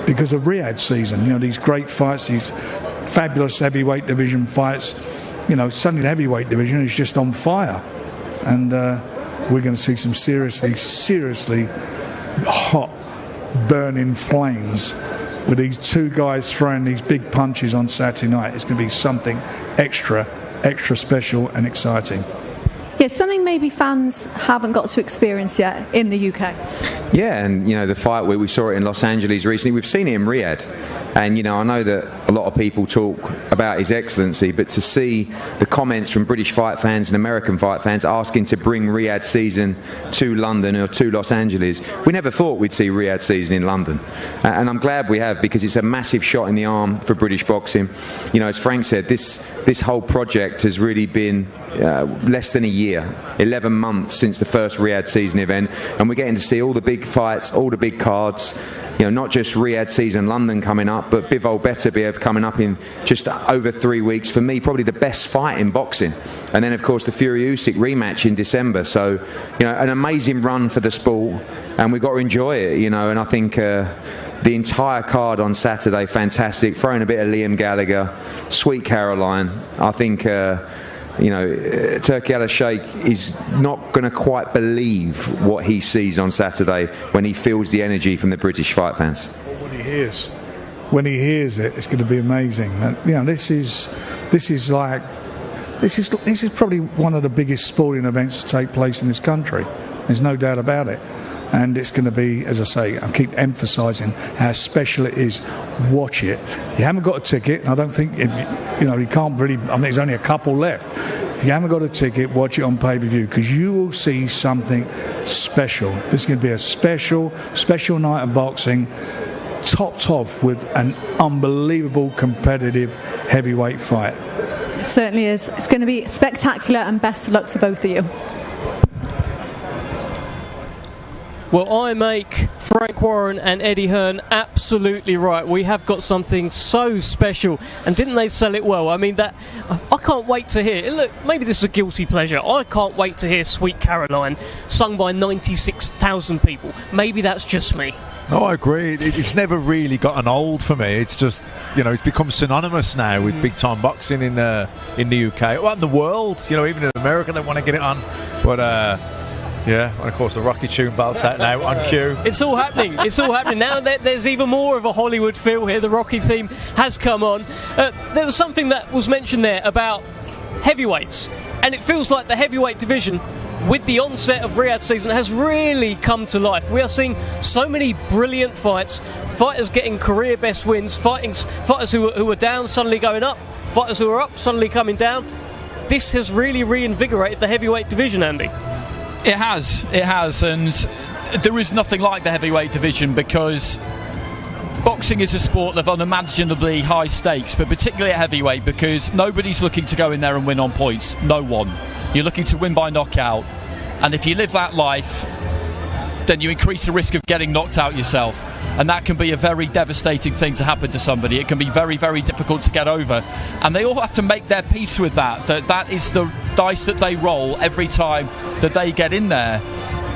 because of Riyadh season. These great fights, these fabulous heavyweight division fights. Suddenly the heavyweight division is just on fire, and we're going to see some seriously hot, burning flames with these two guys throwing these big punches on Saturday night. It's going to be something extra special and exciting. Yeah, something maybe fans haven't got to experience yet in the UK. Yeah, and the fight where we saw it in Los Angeles recently, we've seen it in Riyadh. And I know that a lot of people talk about his excellency, but to see the comments from British fight fans and American fight fans asking to bring Riyadh season to London or to Los Angeles, we never thought we'd see Riyadh season in London. And I'm glad we have, because it's a massive shot in the arm for British boxing. As Frank said, this whole project has really been less than a year, 11 months since the first Riyadh season event, and we're getting to see all the big fights, all the big cards. Not just Riyadh season London coming up, but Bivol Beterbiev coming up in just over 3 weeks. For me, probably the best fight in boxing. And then, of course, the Fury-Usyk rematch in December. So, an amazing run for the sport, and we've got to enjoy it, and I think the entire card on Saturday, fantastic. Throwing a bit of Liam Gallagher, Sweet Caroline. I think Turki Al-Sheikh is not going to quite believe what he sees on Saturday when he feels the energy from the British fight fans. When he hears it, it's going to be amazing. And, this is probably one of the biggest sporting events to take place in this country. There's no doubt about it. And it's going to be, as I say, I keep emphasising how special it is. Watch it. You haven't got a ticket, and I don't think, you can't really, I think there's only a couple left. If you haven't got a ticket, watch it on pay-per-view, because you will see something special. This is going to be a special night of boxing, topped off with an unbelievable competitive heavyweight fight. It certainly is. It's going to be spectacular, and best of luck to both of you. Well, I make Frank Warren and Eddie Hearn absolutely right. We have got something so special, and didn't they sell it well? I mean, I can't wait to hear. Look, maybe this is a guilty pleasure. I can't wait to hear Sweet Caroline sung by 96,000 people. Maybe that's just me. No, I agree. It's never really gotten old for me. It's just, it's become synonymous now with big-time boxing in the UK, well, in the world. Even in America, they want to get it on. But yeah, and of course the Rocky tune belts out now on cue. It's all happening. Now there's even more of a Hollywood feel here. The Rocky theme has come on. There was something that was mentioned there about heavyweights, and it feels like the heavyweight division with the onset of Riyadh season, has really come to life. We are seeing so many brilliant fights, fighters getting career best wins, fighters who were down suddenly going up, fighters who are up suddenly coming down. This has really reinvigorated the heavyweight division, Andy. It has, and there is nothing like the heavyweight division, because boxing is a sport of unimaginably high stakes, but particularly at heavyweight, because nobody's looking to go in there and win on points. No one. You're looking to win by knockout, and if you live that life, then you increase the risk of getting knocked out yourself, and that can be a very devastating thing to happen to somebody. It can be very, very difficult to get over, and they all have to make their peace with that is the dice that they roll every time that they get in there.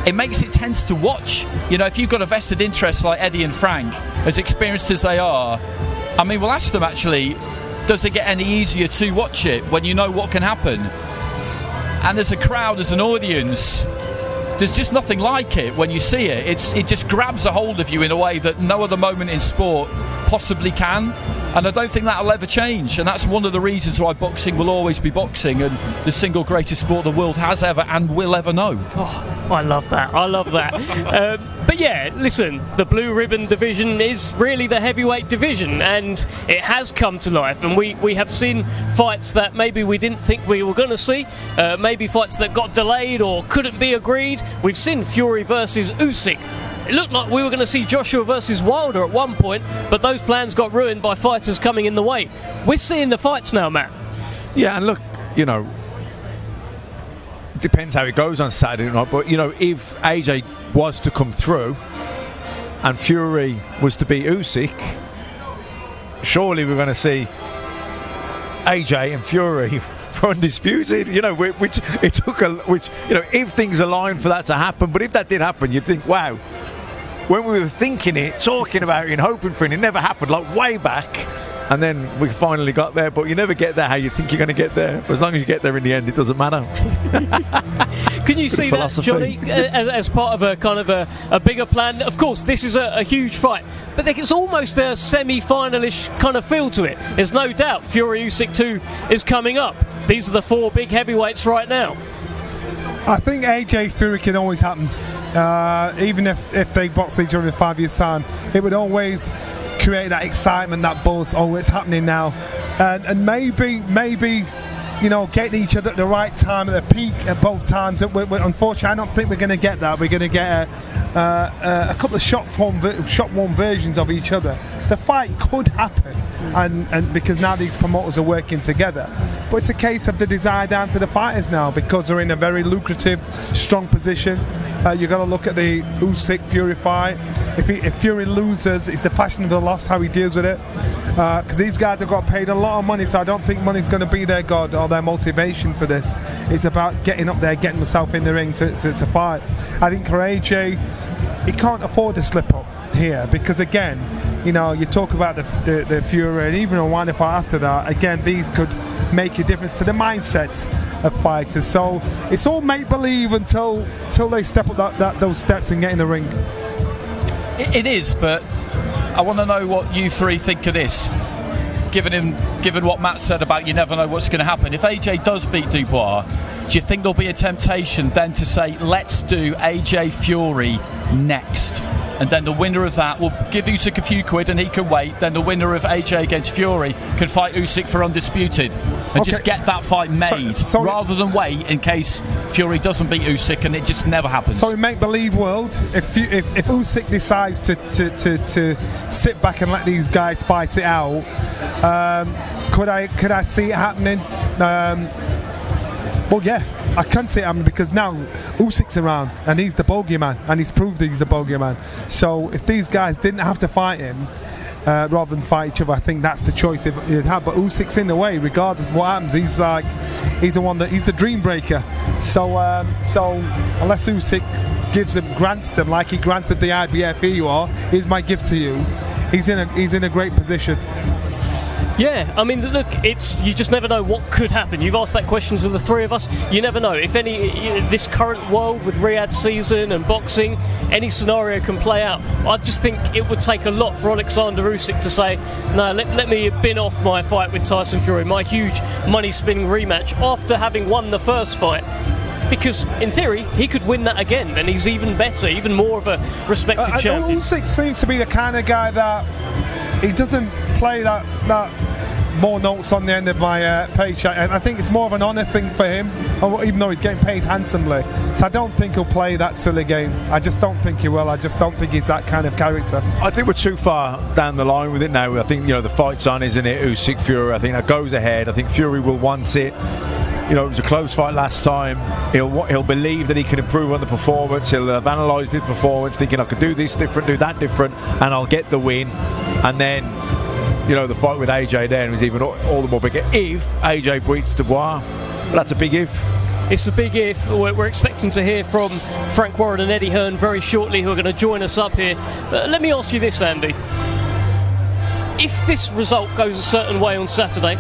It makes it tense to watch. You know, if you've got a vested interest like Eddie and Frank, as experienced as they are, I mean, we'll ask them actually, does it get any easier to watch it when you know what can happen? And as a crowd, as an audience, there's just nothing like it when you see it. It just grabs a hold of you in a way that no other moment in sport possibly can. And I don't think that'll ever change. And that's one of the reasons why boxing will always be boxing, and the single greatest sport the world has ever and will ever know. Oh, I love that. But yeah, listen, the blue ribbon division is really the heavyweight division, and it has come to life. And we have seen fights that maybe we didn't think we were going to see, maybe fights that got delayed or couldn't be agreed. We've seen Fury versus Usyk. It looked like we were going to see Joshua versus Wilder at one point, but those plans got ruined by fighters coming in the way. We're seeing the fights now, Matt. Yeah, and look, you know, depends how it goes on Saturday night, but, you know, if AJ was to come through and Fury was to beat Usyk, surely we're going to see AJ and Fury for undisputed, you know, which you know, if things align for that to happen. But if that did happen, you'd think, wow, when we were thinking it, talking about it and hoping for it, it never happened, like way back, and then we finally got there. But you never get there how you think you're going to get there. But as long as you get there in the end, it doesn't matter. Can you see that, Johnny, as part of a kind of a bigger plan? Of course, this is a huge fight, but it's almost a semi-finalish kind of feel to it. There's no doubt Fury Usyk 2 is coming up. These are the four big heavyweights right now. I think AJ Fury can always happen. Even if they box each other in 5 years' time, it would always create that excitement, that buzz. Oh, it's happening now, and maybe you know, getting each other at the right time, at the peak at both times. Unfortunately, I don't think we're going to get that. We're going to get a couple of shot-worn versions of each other. The fight could happen, and because now these promoters are working together. But it's a case of the desire down to the fighters now, because they're in a very lucrative, strong position. You've got to look at the Usyk-Fury fight. If Fury loses, it's the fashion of the loss, how he deals with it. Because these guys have got paid a lot of money, so I don't think money's going to be their god or their motivation for this. It's about getting up there, getting himself in the ring to fight. I think for AJ, he can't afford to slip up here, because again, you know, you talk about the Fury and even a one fight after that, again, these could make a difference to the mindset of fighters. So it's all make-believe until they step up those steps and get in the ring. It is, but I want to know what you three think of this. Given what Matt said about you never know what's going to happen, if AJ does beat Dubois, do you think there'll be a temptation then to say, let's do AJ Fury next? And then the winner of that will give Usyk a few quid and he can wait. Then the winner of AJ against Fury can fight Usyk for undisputed and just get that fight made, rather than wait in case Fury doesn't beat Usyk and it just never happens. So in make-believe world, if Usyk decides to sit back and let these guys fight it out, could I see it happening? Well, yeah, I can see it happening, because now Usyk's around and he's the bogeyman, and he's proved that he's a bogeyman. So if these guys didn't have to fight him rather than fight each other, I think that's the choice if he'd have. But Usyk's in the way, regardless of what happens. He's the dream breaker. So unless Usyk grants them like he granted the IBF, here you are, here's my gift to you. He's in a great position. Yeah, I mean, look, you just never know what could happen. You've asked that question to the three of us. You never know. If this current world with Riyadh season and boxing, any scenario can play out. I just think it would take a lot for Alexander Usyk to say, no, let me bin off my fight with Tyson Fury, my huge money-spinning rematch, after having won the first fight. Because in theory, he could win that again, and he's even better, even more of a respected champion. Usyk seems to be the kind of guy that he doesn't play that more notes on the end of my paycheck, and I think it's more of an honour thing for him, even though he's getting paid handsomely. So I don't think he'll play that silly game. I just don't think he will. I just don't think he's that kind of character. I think we're too far down the line with it now. I think, the fight's on, isn't it? Usyk Fury. I think that goes ahead. I think Fury will want it. It was a close fight last time. He'll believe that he can improve on the performance. He'll have analysed his performance, thinking I could do this different, do that different, and I'll get the win. And then, the fight with AJ then was even all the more bigger if AJ beats Dubois. But that's a big if. It's a big if. We're expecting to hear from Frank Warren and Eddie Hearn very shortly, who are going to join us up here. Let me ask you this, Andy. If this result goes a certain way on Saturday,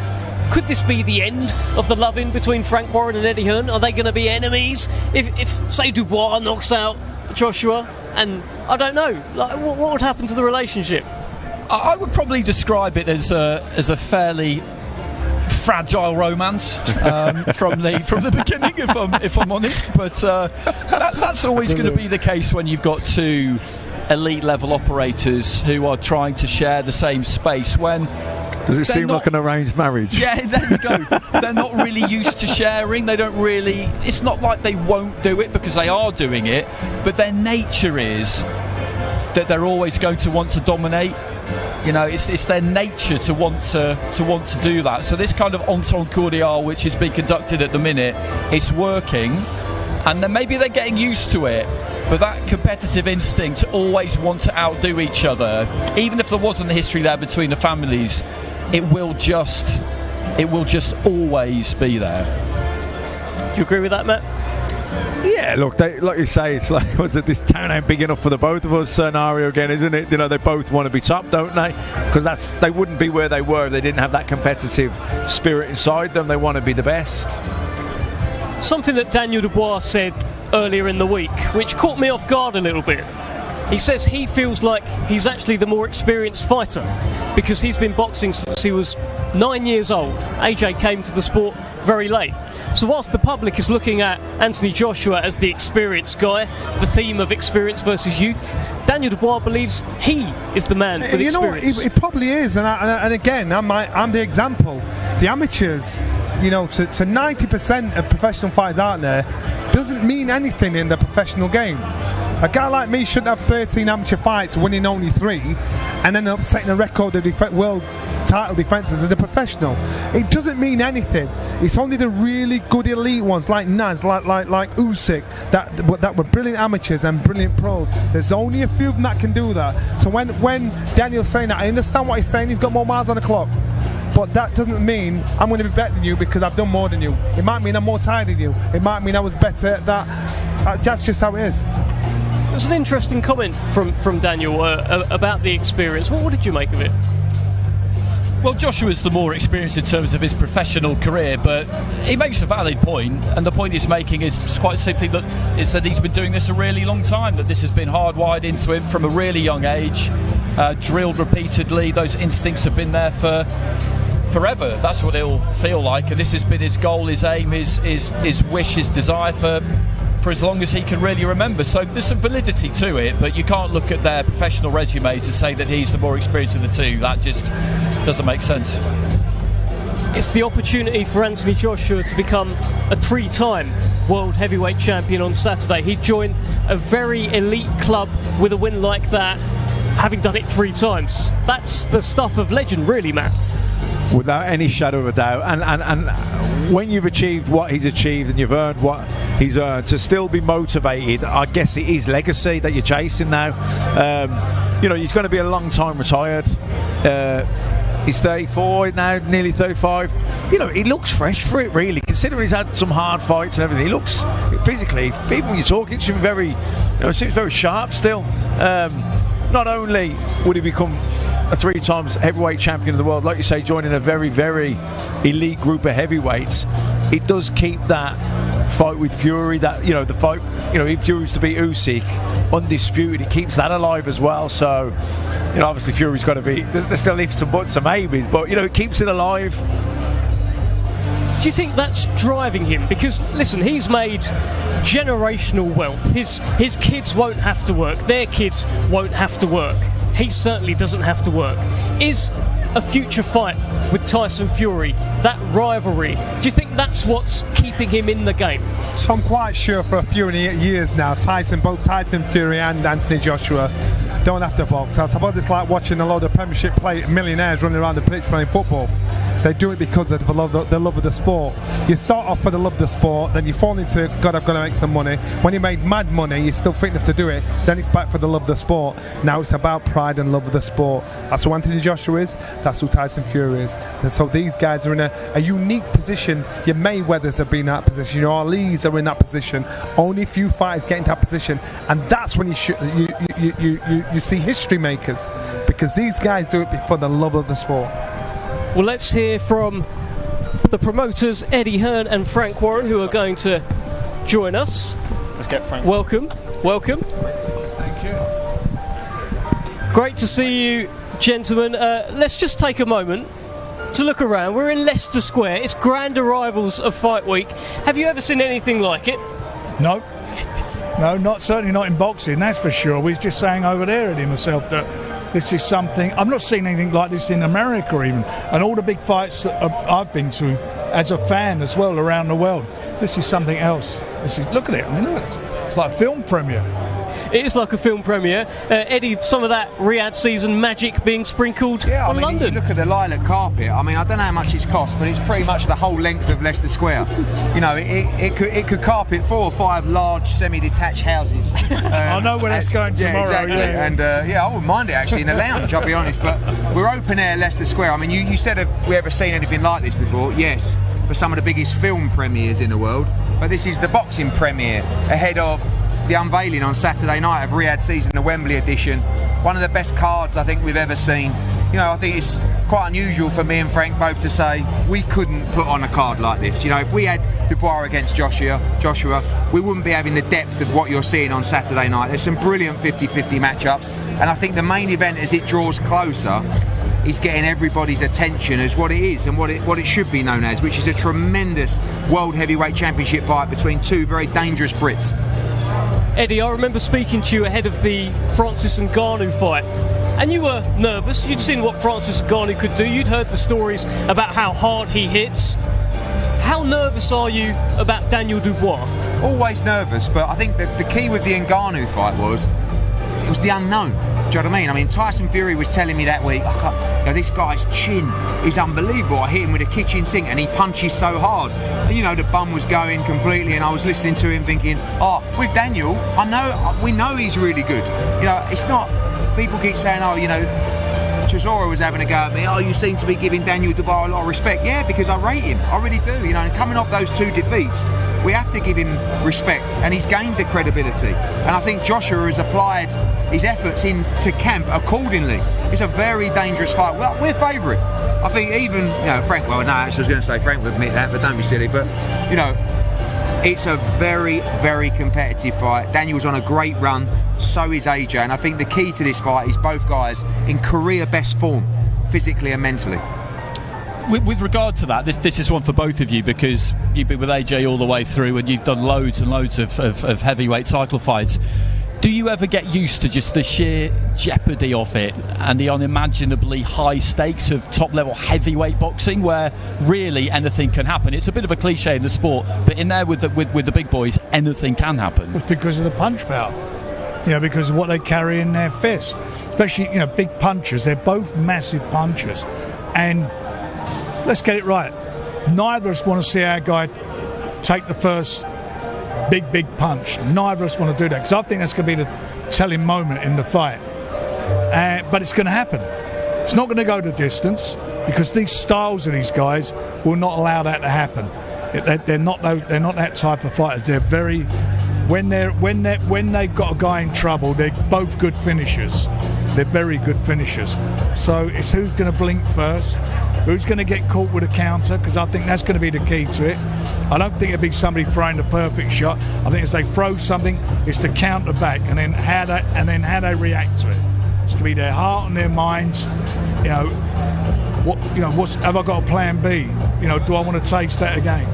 could this be the end of the love-in between Frank Warren and Eddie Hearn? Are they going to be enemies? If say, Dubois knocks out Joshua, and I don't know, what would happen to the relationship? I would probably describe it as a fairly fragile romance from the beginning, if I'm honest. But that's always going to be the case when you've got two elite level operators who are trying to share the same space. Does it seem like an arranged marriage? Yeah, there you go. They're not really used to sharing. They don't really. It's not like they won't do it, because they are doing it. But their nature is that they're always going to want to dominate. It's their nature to want to do that. So this kind of entente cordiale, which is being conducted at the minute, it's working, and then maybe they're getting used to it. But that competitive instinct to always want to outdo each other, even if there wasn't a history there between the families, it will just always be there. Do you agree with that, Matt? Yeah, look, like you say, it's like, this town ain't big enough for the both of us scenario again, isn't it? They both want to be top, don't they? Because they wouldn't be where they were if they didn't have that competitive spirit inside them. They want to be the best. Something that Daniel Dubois said earlier in the week, which caught me off guard a little bit. He says he feels like he's actually the more experienced fighter because he's been boxing since he was 9 years old. AJ came to the sport very late. So whilst the public is looking at Anthony Joshua as the experienced guy, the theme of experience versus youth, Daniel Dubois believes he is the man with experience. It probably is, and again, I'm the example. The amateurs, to 90% of professional fighters out there, doesn't mean anything in the professional game. A guy like me shouldn't have 13 amateur fights, winning only 3, and end up setting a record of world title defences as a professional. It doesn't mean anything. It's only the really good elite ones like Naz, like Usyk, that were brilliant amateurs and brilliant pros. There's only a few of them that can do that. So when Daniel's saying that, I understand what he's saying. He's got more miles on the clock. But that doesn't mean I'm going to be better than you because I've done more than you. It might mean I'm more tired than you. It might mean I was better at that. That's just how it is. There's an interesting comment from Daniel about the experience. What did you make of it? Well, Joshua's the more experienced in terms of his professional career, but he makes a valid point, and the point he's making is quite simply that he's been doing this a really long time, that this has been hardwired into him from a really young age, drilled repeatedly. Those instincts have been there for forever. That's what it'll feel like, and this has been his goal, his aim, his wish, his desire for as long as he can really remember. So there's some validity to it, but you can't look at their professional resumes and say that he's the more experienced of the two. That just doesn't make sense. It's the opportunity for Anthony Joshua to become a 3-time world heavyweight champion on Saturday. He'd join a very elite club with a win like that, having done it 3 times. That's the stuff of legend, really, Matt. Without any shadow of a doubt, and when you've achieved what he's achieved and you've earned what he's earned, to still be motivated, I guess it is legacy that you're chasing now. He's going to be a long time retired. He's 34 now, nearly 35. He looks fresh for it, really, considering he's had some hard fights and everything. He looks physically, even when you're talking to him, seems very sharp still. Not only would he become a 3 times heavyweight champion of the world, like you say, joining a very, very elite group of heavyweights, it does keep that fight with Fury, that the fight, if Fury's to beat Usyk, undisputed, it keeps that alive as well. So, obviously Fury's got to be, there's still ifs and buts and maybes, but it keeps it alive. Do you think that's driving him? Because, listen, he's made generational wealth. His kids won't have to work. Their kids won't have to work. He certainly doesn't have to work. Is a future fight with Tyson Fury, that rivalry, do you think that's what's keeping him in the game? So I'm quite sure for a few years now, both Tyson Fury and Anthony Joshua don't have to box. I suppose it's like watching a lot of Premiership millionaires running around the pitch playing football. They do it because of the love of the sport. You start off for the love of the sport, then you fall into, God, I've got to make some money. When you made mad money, you're still fit enough to do it, then it's back for the love of the sport. Now it's about pride and love of the sport. That's who Anthony Joshua is, that's who Tyson Fury is. And so these guys are in a unique position. Your Mayweathers have been in that position, your Ali's are in that position. Only few fighters get into that position, and that's when you see history makers, because these guys do it for the love of the sport. Well, let's hear from the promoters, Eddie Hearn and Frank Warren, who are going to join us. Let's get Frank. Welcome. Thank you. Great to see you, gentlemen. Let's just take a moment to look around. We're in Leicester Square. It's grand arrivals of Fight Week. Have you ever seen anything like it? No, certainly not in boxing, that's for sure. We was just saying over there, Eddie and myself, that this is something, I've not seen anything like this in America even, and all the big fights that I've been to as a fan as well around the world. This is something else. Look at it, I mean, look, it's like a film premiere. It is like a film premiere. Eddie, some of that Riyadh season magic being sprinkled on London. You look at the lilac carpet. I mean, I don't know how much it's cost, but it's pretty much the whole length of Leicester Square. You know, it could carpet 4 or 5 large semi-detached houses. I know where it's going tomorrow. Exactly. Yeah. And I wouldn't mind it actually in the lounge, I'll be honest. But we're open air Leicester Square. I mean, you said, have we ever seen anything like this before? Yes, for some of the biggest film premieres in the world. But this is the boxing premiere ahead of the unveiling on Saturday night of Riyadh season, the Wembley edition. One of the best cards I think we've ever seen. You know, I think it's quite unusual for me and Frank both to say we couldn't put on a card like this. You know, if we had Dubois against Joshua, we wouldn't be having the depth of what you're seeing on Saturday night. There's some brilliant 50-50 matchups, and I think the main event, as it draws closer, is getting everybody's attention as what it is and what it should be known as, which is a tremendous World Heavyweight Championship fight between two very dangerous Brits. Eddie, I remember speaking to you ahead of the Francis Ngannou fight, and you were nervous. You'd seen what Francis Ngannou could do. You'd heard the stories about how hard he hits. How nervous are you about Daniel Dubois? Always nervous, but I think that the key with the Ngannou fight was the unknown. Do you know what I mean? I mean, Tyson Fury was telling me that week, this guy's chin is unbelievable. I hit him with a kitchen sink and he punches so hard. And, you know, the bum was going completely, and I was listening to him thinking, with Daniel, we know he's really good. You know, it's not, people keep saying, Chisora was having a go at me. You seem to be giving Daniel Dubois a lot of respect. Yeah, because I rate him. I really do. You know, and coming off those 2 defeats, we have to give him respect, and he's gained the credibility. And I think Joshua has applied his efforts into camp accordingly. It's a very dangerous fight. Well, we're favourite. I think even, Frank, actually I was going to say Frank would admit that, but don't be silly. But, it's a very, very competitive fight. Daniel's on a great run, so is AJ, and I think the key to this fight is both guys in career best form, physically and mentally. With regard to that, this is one for both of you, because you've been with AJ all the way through and you've done loads and loads of heavyweight title fights. Do you ever get used to just the sheer jeopardy of it and the unimaginably high stakes of top-level heavyweight boxing, where really anything can happen? It's a bit of a cliche in the sport, but in there with the big boys, anything can happen. It's because of the punch power. Because of what they carry in their fist. Especially, big punchers. They're both massive punchers. And let's get it right. Neither of us want to see our guy take the first big punch. Neither of us want to do that, because I think that's going to be the telling moment in the fight. But it's going to happen. It's not going to go the distance, because these styles of these guys will not allow that to happen. They're not that type of fighters. They're very, when they've got a guy in trouble, they're both good finishers. They're very good finishers. So it's who's going to blink first, who's going to get caught with a counter, because I think that's going to be the key to it. I don't think it'll be somebody throwing the perfect shot. I think as they throw something, it's the counter back, and then how they react to it. It's going to be their heart and their minds. have I got a plan B? Do I want to taste that again?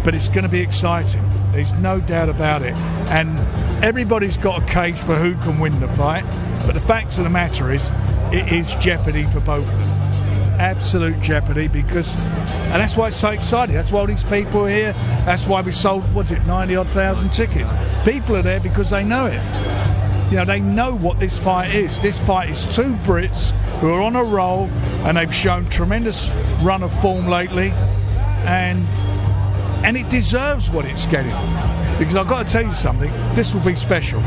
But it's going to be exciting. There's no doubt about it. And everybody's got a case for who can win the fight. But the fact of the matter is, it is jeopardy for both of them. Absolute jeopardy, and that's why it's so exciting. That's why all these people are here. That's why we sold 90,000 tickets. People are there because they know it. They know what this fight is. This fight is two Brits who are on a roll, and they've shown tremendous run of form lately, and it deserves what it's getting. Because I've got to tell you something, this will be special.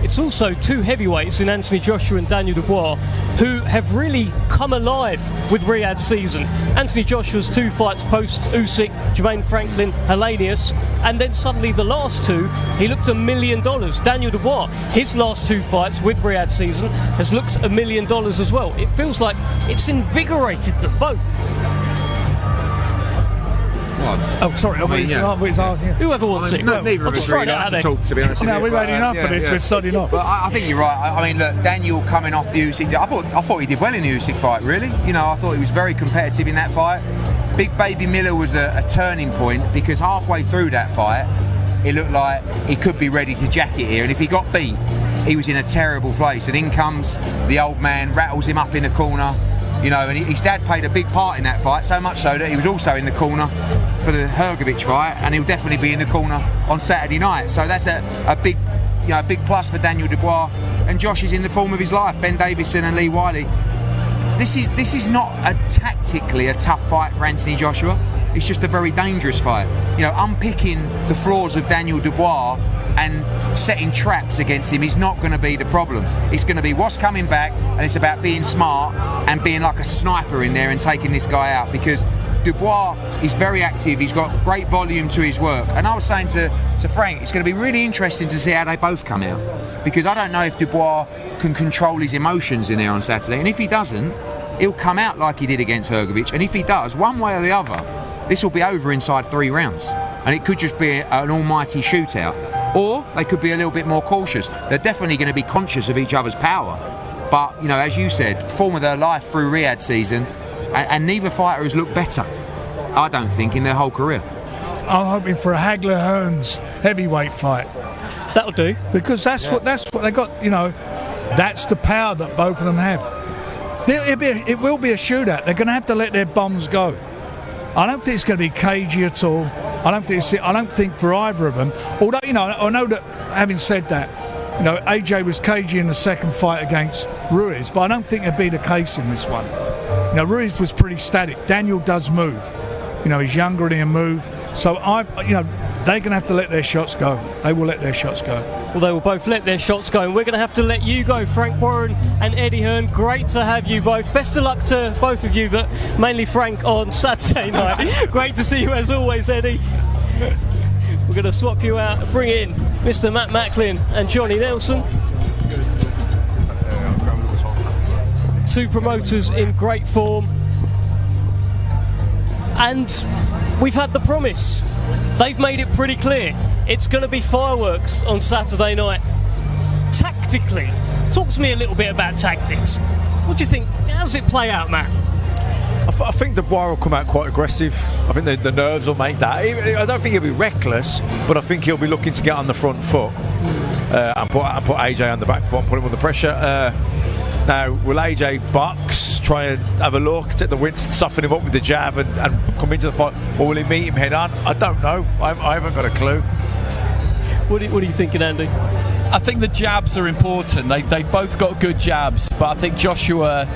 It's also two heavyweights in Anthony Joshua and Daniel Dubois who have really come alive with Riyadh's season. Anthony Joshua's 2 fights post-Usyk, Jermaine Franklin, Helenius, and then suddenly the last 2, he looked $1 million. Daniel Dubois, his last 2 fights with Riyadh's season has looked $1 million as well. It feels like it's invigorated them both. Oh, sorry. Whoever wants it. Neither of us really like to talk, to be honest. No, we've had enough of this. We're studying off. But I think you're right. I mean, look, Daniel coming off the Usyk, I thought he did well in the Usyk fight. Really, I thought he was very competitive in that fight. Big Baby Miller was a turning point because halfway through that fight, it looked like he could be ready to jack it here. And if he got beat, he was in a terrible place. And in comes the old man, rattles him up in the corner. And his dad played a big part in that fight, so much so that he was also in the corner for the Hrgovic fight, and he'll definitely be in the corner on Saturday night. So that's a big plus for Daniel Dubois. And Josh is in the form of his life. Ben Davison and Lee Wiley. This is not tactically a tough fight for Anthony Joshua. It's just a very dangerous fight. Unpicking the flaws of Daniel Dubois and setting traps against him is not going to be the problem. It's going to be what's coming back, and it's about being smart and being like a sniper in there and taking this guy out, because Dubois is very active. He's got great volume to his work. And I was saying to Frank, it's going to be really interesting to see how they both come out, because I don't know if Dubois can control his emotions in there on Saturday, and if he doesn't, he'll come out like he did against Hrgovic, and if he does, one way or the other, this will be over inside 3 rounds, and it could just be an almighty shootout. Or they could be a little bit more cautious. They're definitely going to be conscious of each other's power. But, as you said, form of their life through Riyadh season, and neither fighter has looked better, I don't think, in their whole career. I'm hoping for a Hagler-Hearns heavyweight fight. That'll do. Because that's what they got, that's the power that both of them have. It will be a shootout. They're going to have to let their bombs go. I don't think it's going to be cagey at all. I don't think for either of them. Although, I know that, having said that, AJ was cagey in the second fight against Ruiz, but I don't think it'd be the case in this one. Ruiz was pretty static. Daniel does move. He's younger and he'll move. So they're going to have to let their shots go. They will let their shots go. Well, they will both let their shots go, and we're going to have to let you go, Frank Warren and Eddie Hearn. Great to have you both. Best of luck to both of you, but mainly Frank on Saturday night. Great to see you as always, Eddie. We're going to swap you out, bring in Mr. Matt Macklin and Johnny Nelson. 2 promoters in great form. And we've had the promise. They've made it pretty clear. It's going to be fireworks on Saturday night. Tactically, talk to me a little bit about tactics. What do you think? How does it play out, Matt? I think Dubois will come out quite aggressive. I think the nerves will make that. I don't think he'll be reckless, but I think he'll be looking to get on the front foot and put AJ on the back foot and put him under pressure. Now, will AJ box, try and have a look, take the wins, soften him up with the jab and come into the fight, or will he meet him head on? I don't know. I haven't got a clue. What are you thinking, Andy? I think the jabs are important. They've both got good jabs, but I think Joshua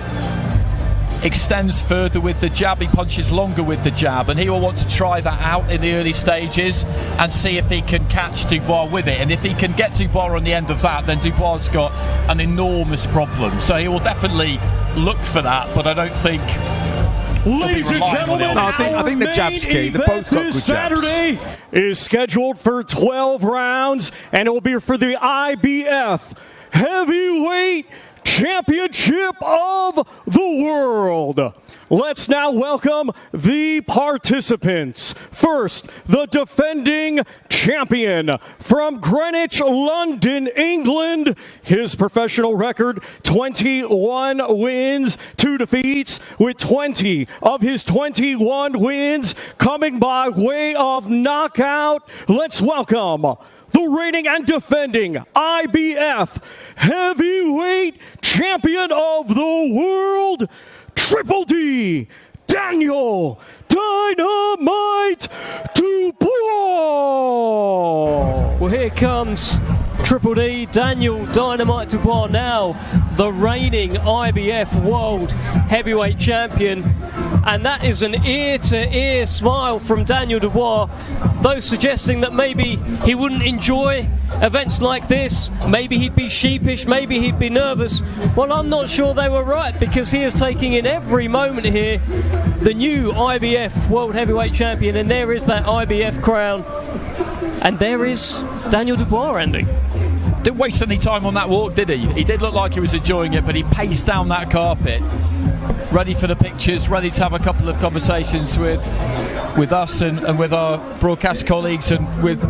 extends further with the jab. He punches longer with the jab, and he will want to try that out in the early stages and see if he can catch Dubois with it. And if he can get Dubois on the end of that, then Dubois' got an enormous problem. So he will definitely look for that, but I don't think... Ladies and gentlemen, I think the jab's key. They both got good Saturday jabs. Is scheduled for 12 rounds, and it will be for the IBF Heavyweight Championship of the World. Let's now welcome the participants. First, the defending champion from Greenwich, London, England. His professional record, 21 wins, 2 defeats, with 20 of his 21 wins coming by way of knockout. Let's welcome the reigning and defending IBF heavyweight champion of the world, Triple D, Daniel Dynamite Dubois. Well, here comes Triple D, Daniel Dynamite Dubois, now the reigning IBF World Heavyweight Champion. And that is an ear-to-ear smile from Daniel Dubois, those suggesting that maybe he wouldn't enjoy events like this, maybe he'd be sheepish, maybe he'd be nervous. Well, I'm not sure they were right, because he is taking in every moment here the new IBF World Heavyweight Champion, and there is that IBF crown, and there is Daniel Dubois, Andy. Didn't waste any time on that walk, did he? He did look like he was enjoying it, but he paced down that carpet, ready for the pictures, ready to have a couple of conversations with us and with our broadcast colleagues and with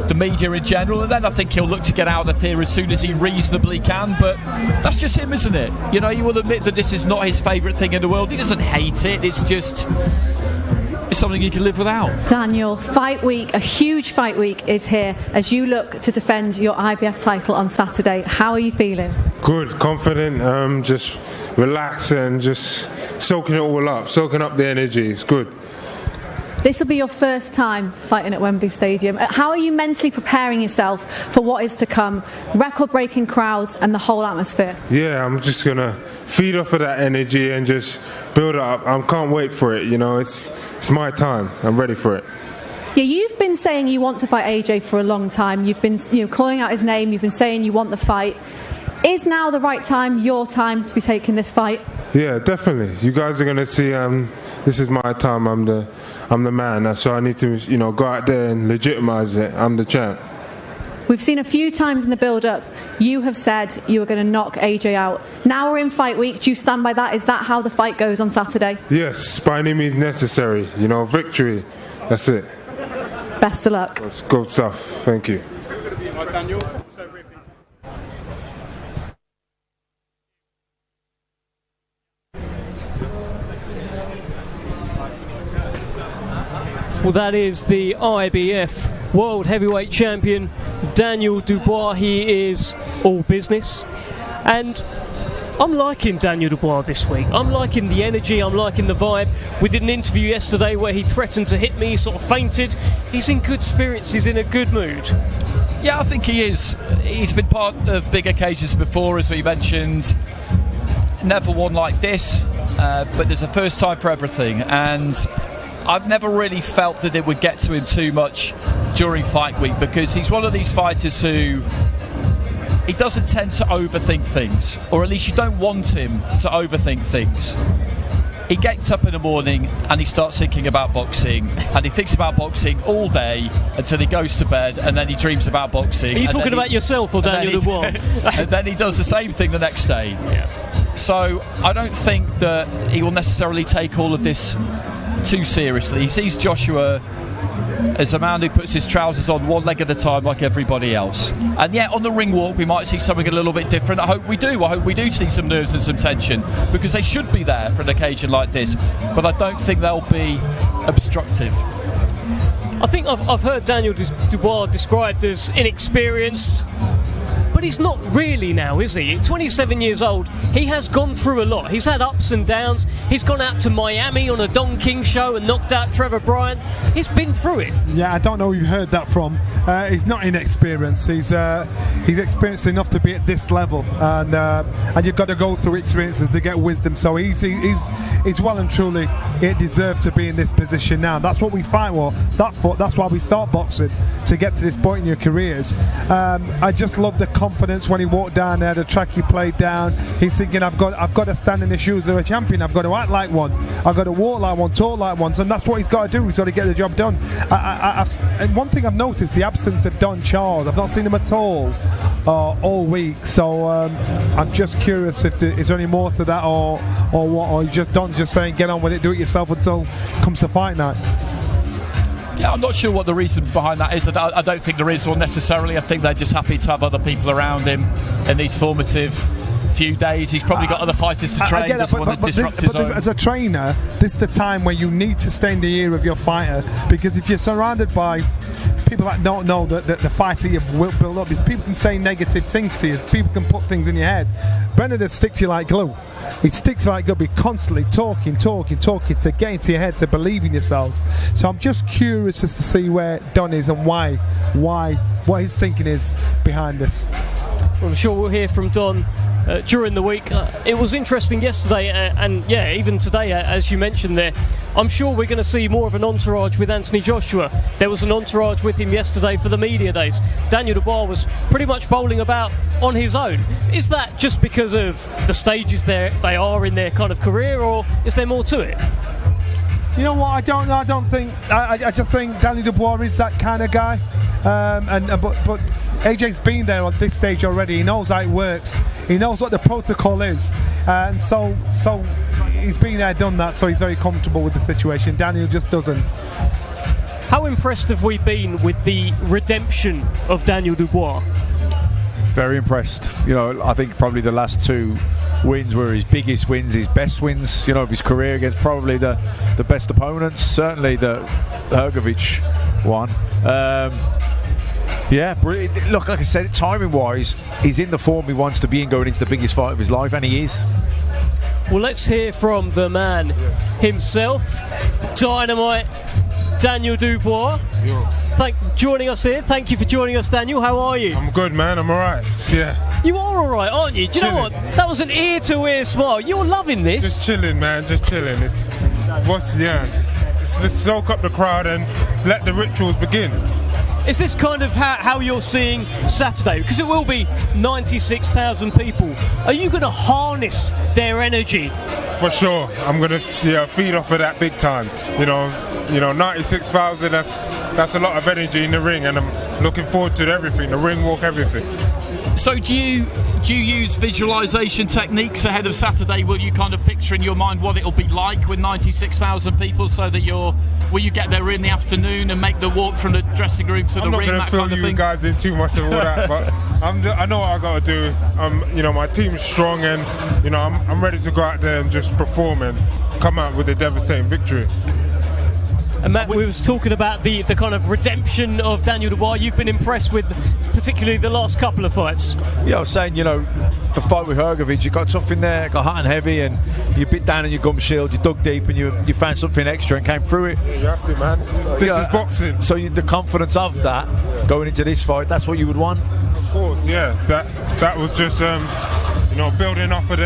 the media in general. And then I think he'll look to get out of here as soon as he reasonably can. But that's just him, isn't it? You know, he will admit that this is not his favourite thing in the world. He doesn't hate it. It's just... it's something he can live without. Daniel, fight week, a huge fight week is here as you look to defend your IBF title on Saturday. How are you feeling? Good, confident, just relaxed and just soaking it all up, soaking up the energy. It's good. This will be your first time fighting at Wembley Stadium. How are you mentally preparing yourself for what is to come? Record-breaking crowds and the whole atmosphere. Yeah, I'm just going to feed off of that energy and just build it up. I can't wait for it, you know. It's my time. I'm ready for it. Yeah, you've been saying you want to fight AJ for a long time. You've been calling out his name. You've been saying you want the fight. Is now the right time, your time, to be taking this fight? Yeah, definitely. You guys are going to see this is my time. I'm the man. So I need to, go out there and legitimize it. I'm the champ. We've seen a few times in the build-up, you have said you were going to knock AJ out. Now we're in fight week. Do you stand by that? Is that how the fight goes on Saturday? Yes, by any means necessary. Victory. That's it. Best of luck. Good stuff. Thank you. Well, that is the IBF World Heavyweight Champion, Daniel Dubois. He is all business. And I'm liking Daniel Dubois this week. I'm liking the energy, I'm liking the vibe. We did an interview yesterday where he threatened to hit me, he sort of fainted. He's in good spirits, he's in a good mood. Yeah, I think he is. He's been part of big occasions before, as we mentioned. Never one like this, but there's a first time for everything. And I've never really felt that it would get to him too much during fight week, because he's one of these fighters who he doesn't tend to overthink things, or at least you don't want him to overthink things. He gets up in the morning and he starts thinking about boxing, and he thinks about boxing all day until he goes to bed, and then he dreams about boxing. Are you talking about yourself or Daniel Dubois? And then he does the same thing the next day. Yeah. So I don't think that he will necessarily take all of this too seriously. He sees Joshua as a man who puts his trousers on one leg at a time like everybody else. And yet on the ring walk we might see something a little bit different. I hope we do see some nerves and some tension, because they should be there for an occasion like this, but I don't think they'll be obstructive. I think I've heard Daniel Dubois described as inexperienced, but he's not really now, is he? At 27 years old, he has gone through a lot. He's had ups and downs. He's gone out to Miami on a Don King show and knocked out Trevor Bryant. He's been through it. Yeah, I don't know who you heard that from. He's not inexperienced. He's experienced enough to be at this level, and you've got to go through experiences to get wisdom. So he's well and truly deserved to be in this position now. That's what we fight for. That's why we start boxing, to get to this point in your careers. I just love the confidence when he walked down there, the track he played down. He's thinking, I've got to stand in the shoes of a champion. I've got to act like one. I've got to walk like one, talk like one. And that's what he's got to do. He's got to get the job done. And one thing I've noticed, the absence of Don Charles. I've not seen him at all week. So I'm just curious if is there any more to that, or what? Or Don's just saying, get on with it, do it yourself until comes to fight night. Yeah, I'm not sure what the reason behind that is. I don't think there is one necessarily. I think they're just happy to have other people around him in these formative few days. He's probably got other fighters to train. As a trainer, this is the time where you need to stay in the ear of your fighter, because if you're surrounded by people that don't know that the fighter you will build up, people can say negative things to you, people can put things in your head. Benedict sticks you like glue. He sticks like glue, be constantly talking to get into your head, to believe in yourself. So I'm just curious as to see where Don is and why, what his thinking is behind this. Well, I'm sure we'll hear from Don during the week. It was interesting yesterday, and yeah, even today, as you mentioned there. I'm sure we're going to see more of an entourage with Anthony Joshua. There was an entourage with him yesterday for the media days. Daniel Dubois was pretty much bowling about on his own. Is that just because of the stages they are in their kind of career, or is there more to it? You know what? I don't think. I just think Daniel Dubois is that kind of guy. But AJ's been there on this stage already. He knows how it works. He knows what the protocol is, and so he's been there, done that. So he's very comfortable with the situation. Daniel just doesn't. How impressed have we been with the redemption of Daniel Dubois? Very impressed. You know, I think probably the last two wins were his biggest wins, his best wins, you know, of his career against probably the best opponents. Certainly the Hrgović one. Yeah, brilliant. Look, like I said, timing-wise, he's in the form he wants to be in going into the biggest fight of his life, and he is. Well, let's hear from the man himself, Dynamite Daniel Dubois. Joining us here. Thank you for joining us, Daniel. How are you? I'm good, man. I'm alright. Yeah. You are alright, aren't you? Do you know what? That was an ear-to-ear smile. You're loving this. Just chilling, man. Just chilling. Let's soak up the crowd and let the rituals begin. Is this kind of how you're seeing Saturday? Because it will be 96,000 people. Are you going to harness their energy? For sure. I'm going to feed off of that big time. You know, 96,000, that's a lot of energy in the ring, and I'm looking forward to everything, the ring walk, everything. So do you use visualisation techniques ahead of Saturday? Will you kind of picture in your mind what it'll be like with 96,000 people, so that will you get there in the afternoon and make the walk from the dressing room to the ring? I'm not going to fill you guys in too much of all that, but I know what I got to do. My team's strong, and I'm ready to go out there and just perform and come out with a devastating victory. And Matt, we was talking about the kind of redemption of Daniel Dubois. You've been impressed with particularly the last couple of fights. Yeah, I was saying, the fight with Hrgović, you got tough in there, got hot and heavy, and you bit down in your gum shield, you dug deep, and you found something extra and came through it. Yeah, you have to, man. This is boxing. So the confidence of that going into this fight, that's what you would want. Of course, yeah. That was just building off of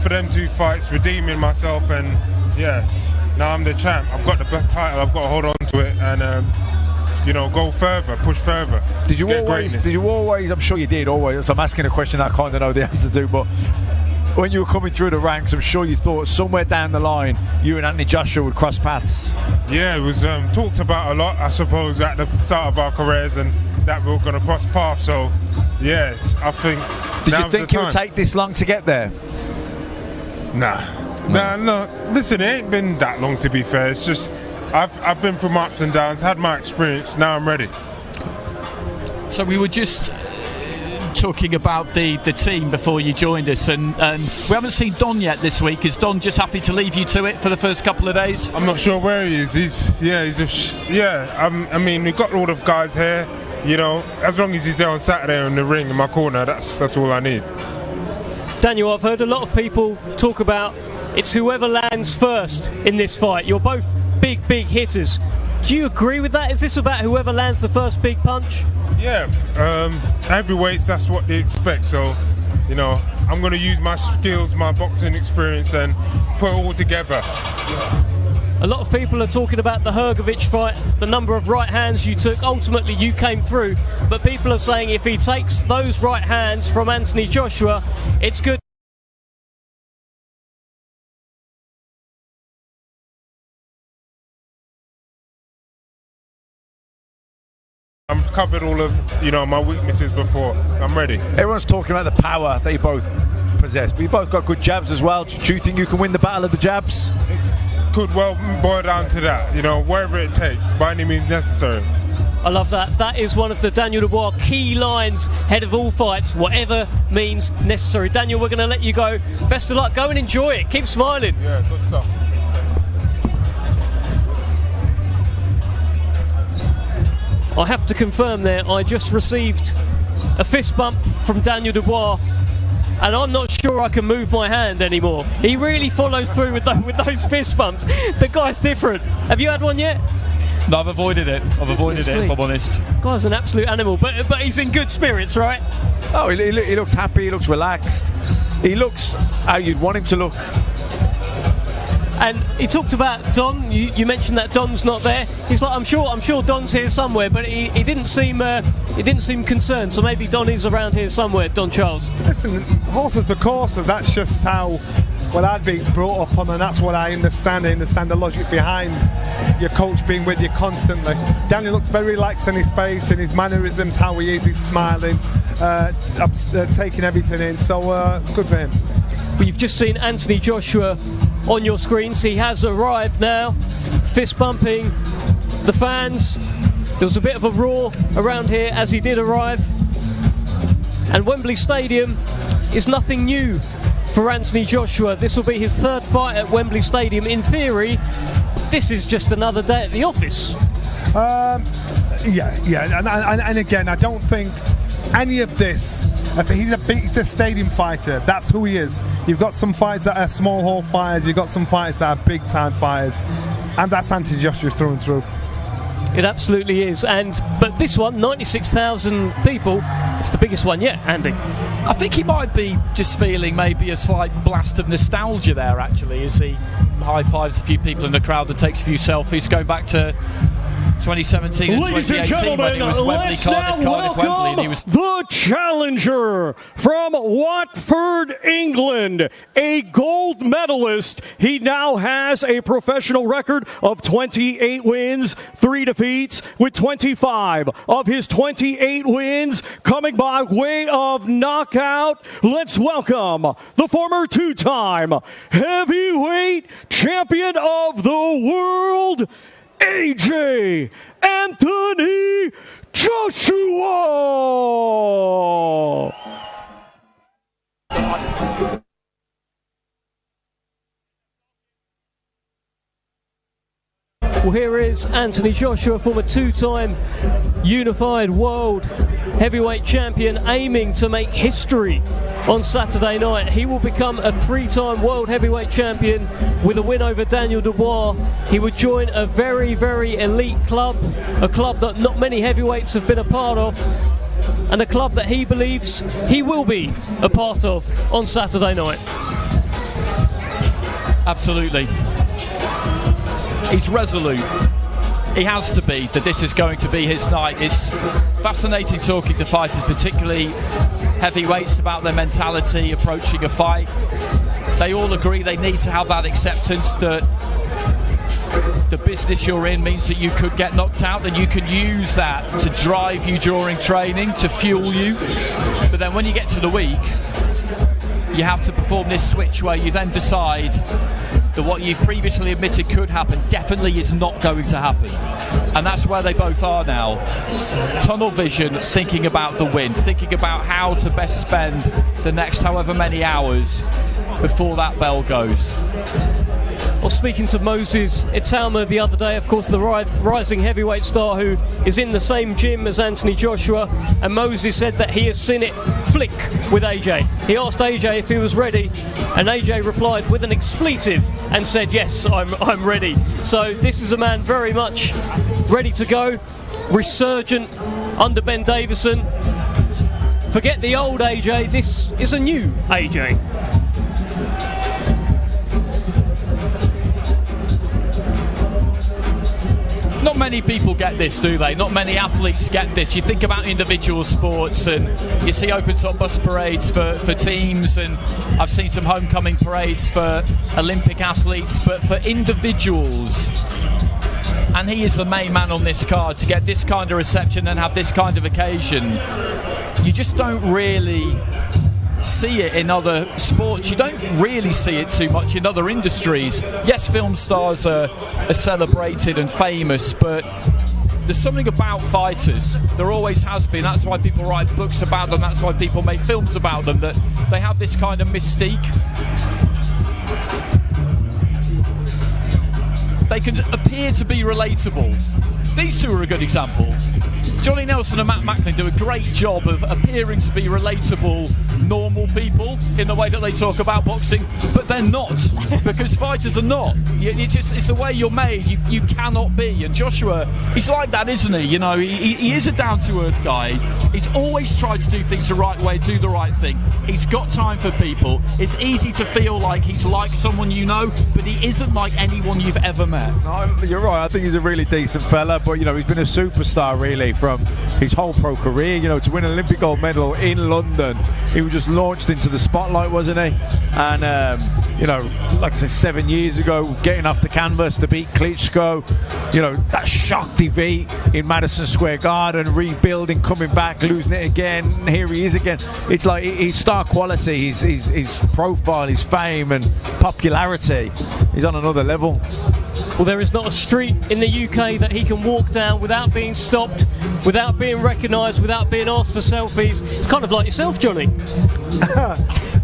them two fights, redeeming myself, and yeah. Now I'm the champ. I've got the title. I've got to hold on to it and go further, push further. Did you always? I'm sure you did always. So I'm asking a question I kind of know the answer to, but when you were coming through the ranks, I'm sure you thought somewhere down the line you and Anthony Joshua would cross paths. Yeah, it was talked about a lot, I suppose, at the start of our careers, and that we were going to cross paths. So yes, I think. Did you think it would take this long to get there? Nah. No, listen, it ain't been that long, to be fair. It's just I've been through my ups and downs, had my experience, now I'm ready. So we were just talking about the team before you joined us, and we haven't seen Don yet this week. Is Don just happy to leave you to it for the first couple of days? I'm not sure where he is. I mean, we've got all the guys here, as long as he's there on Saturday in the ring in my corner, that's all I need. Daniel, I've heard a lot of people talk about it's whoever lands first in this fight. You're both big hitters. Do you agree with that? Is this about whoever lands the first big punch? Yeah, heavyweights, that's what they expect. So, I'm going to use my skills, my boxing experience, and put it all together. A lot of people are talking about the Hrgovic fight, the number of right hands you took. Ultimately, you came through. But people are saying if he takes those right hands from Anthony Joshua, it's good. I've covered all of my weaknesses before. I'm ready. Everyone's talking about the power that you both possess, but you both got good jabs as well. Do you think you can win the battle of the jabs? Could well boil down to that, wherever it takes, by any means necessary. I love that. That is one of the Daniel Dubois key lines ahead of all fights, whatever means necessary. Daniel, we're going to let you go. Best of luck. Go and enjoy it. Keep smiling. Yeah, good stuff. I have to confirm there, I just received a fist bump from Daniel Dubois, and I'm not sure I can move my hand anymore. He really follows through with those fist bumps. The guy's different. Have you had one yet? No, I've avoided it. If I'm honest. Guy's an absolute animal, but he's in good spirits, right? Oh, he looks happy, he looks relaxed. He looks how you'd want him to look. And he talked about Don. You mentioned that Don's not there. He's like, I'm sure Don's here somewhere, but he didn't seem concerned. So maybe Don is around here somewhere. Don Charles. Listen, horses for courses. That's just how I'd be brought up on, and that's what I understand. I understand the logic behind your coach being with you constantly. Daniel looks very relaxed in his face, in his mannerisms, how he is. He's smiling, taking everything in. So good for him. Well, you've just seen Anthony Joshua on your screens. He has arrived now, fist bumping the fans. There was a bit of a roar around here as he did arrive. And Wembley Stadium is nothing new for Anthony Joshua. This will be his third fight at Wembley Stadium. In theory, this is just another day at the office. Yeah. And again, I don't think any of this. He's a stadium fighter. That's who he is. You've got some fights that are small hall fighters. You've got some fights that are big time fighters, and that's Anthony Joshua through and through. It absolutely is. But this one, 96,000 people. It's the biggest one yet, Andy. I think he might be just feeling maybe a slight blast of nostalgia there, actually, as he high fives a few people in the crowd and takes a few selfies, going back to 2017 and 2018 when it was Wembley, Cardiff, Wembley, and he was the challenger from Watford, England, a gold medalist. He now has a professional record of 28 wins, 3 defeats, with 25 of his 28 wins coming by way of knockout. Let's welcome the former 2-time heavyweight champion of the world, AJ Anthony Joshua. Well, here is Anthony Joshua, former 2-time unified world heavyweight champion, aiming to make history on Saturday night. He will become a 3-time world heavyweight champion with a win over Daniel Dubois. He would join a very, very elite club, a club that not many heavyweights have been a part of, and a club that he believes he will be a part of on Saturday night. Absolutely. He's resolute. He has to be, that this is going to be his night. It's fascinating talking to fighters, particularly heavyweights, about their mentality approaching a fight. They all agree they need to have that acceptance that the business you're in means that you could get knocked out, and you can use that to drive you during training, to fuel you. But then when you get to the week, you have to perform this switch where you then decide that what you've previously admitted could happen definitely is not going to happen. And that's where they both are now. Tunnel vision, thinking about the win, thinking about how to best spend the next however many hours before that bell goes. Well, speaking to Moses Italma the other day, of course, the rising heavyweight star who is in the same gym as Anthony Joshua, and Moses said that he has seen it flick with AJ. He asked AJ if he was ready, and AJ replied with an expletive and said, yes, I'm ready. So this is a man very much ready to go, resurgent under Ben Davison. Forget the old AJ, this is a new AJ. many people get this, do they? Not many athletes get this. You think about individual sports and you see open-top bus parades for teams, and I've seen some homecoming parades for Olympic athletes, but for individuals, and he is the main man on this card, to get this kind of reception and have this kind of occasion, you just don't really see it in other sports. You don't really see it too much in other industries. Yes, film stars are celebrated and famous, but there's something about fighters. There always has been. That's why people write books about them. That's why people make films about them, that they have this kind of mystique. They can appear to be relatable. These two are a good example. Johnny Nelson and Matt Macklin do a great job of appearing to be relatable, normal people in the way that they talk about boxing, but they're not, because fighters are not. It's the way you're made. You cannot be. And Joshua, he's like that, isn't he? You know, he is a down-to-earth guy. He's always tried to do things the right way, do the right thing. He's got time for people. It's easy to feel like he's like someone you know, but he isn't like anyone you've ever met. No, you're right. I think he's a really decent fella, but, you know, he's been a superstar, really, from his whole pro career. You know, to win an Olympic gold medal in London, he was just launched into the spotlight, wasn't he? And you know, like I said, 7 years ago, getting off the canvas to beat Klitschko, you know, that shock defeat in Madison Square Garden, rebuilding, coming back, losing it again, and here he is again. It's like his star quality, his profile, his fame and popularity, he's on another level. Well, there is not a street in the UK that he can walk down without being stopped, without being recognised, without being asked for selfies. It's kind of like yourself, Johnny.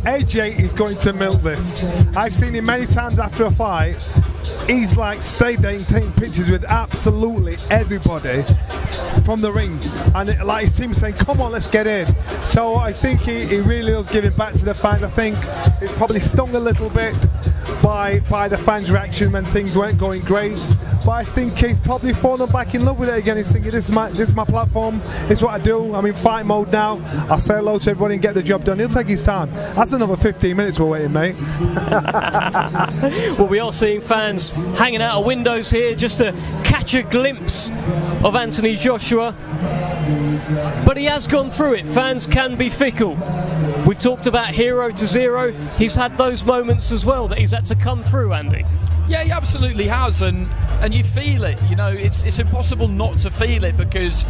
AJ is going to milk this. I've seen him many times after a fight. He's like stayed there and taking pictures with absolutely everybody from the ring, and like his team saying, come on, let's get in. So I think he really was giving back to the fans. I think it's probably stung a little bit by the fans' reaction when things weren't going great, but I think he's probably fallen back in love with it again. He's thinking, this is my platform, this is what I do. I'm in fight mode now. I'll say hello to everybody and get the job done. He'll take his time. That's another 15 minutes we're waiting, mate. Well, we are seeing fans hanging out of windows here just to catch a glimpse of Anthony Joshua, but he has gone through it. Fans can be fickle. We've talked about hero to zero. He's had those moments as well that he's had to come through, Andy. Yeah, he absolutely has, and you feel it. You know, it's impossible not to feel it, because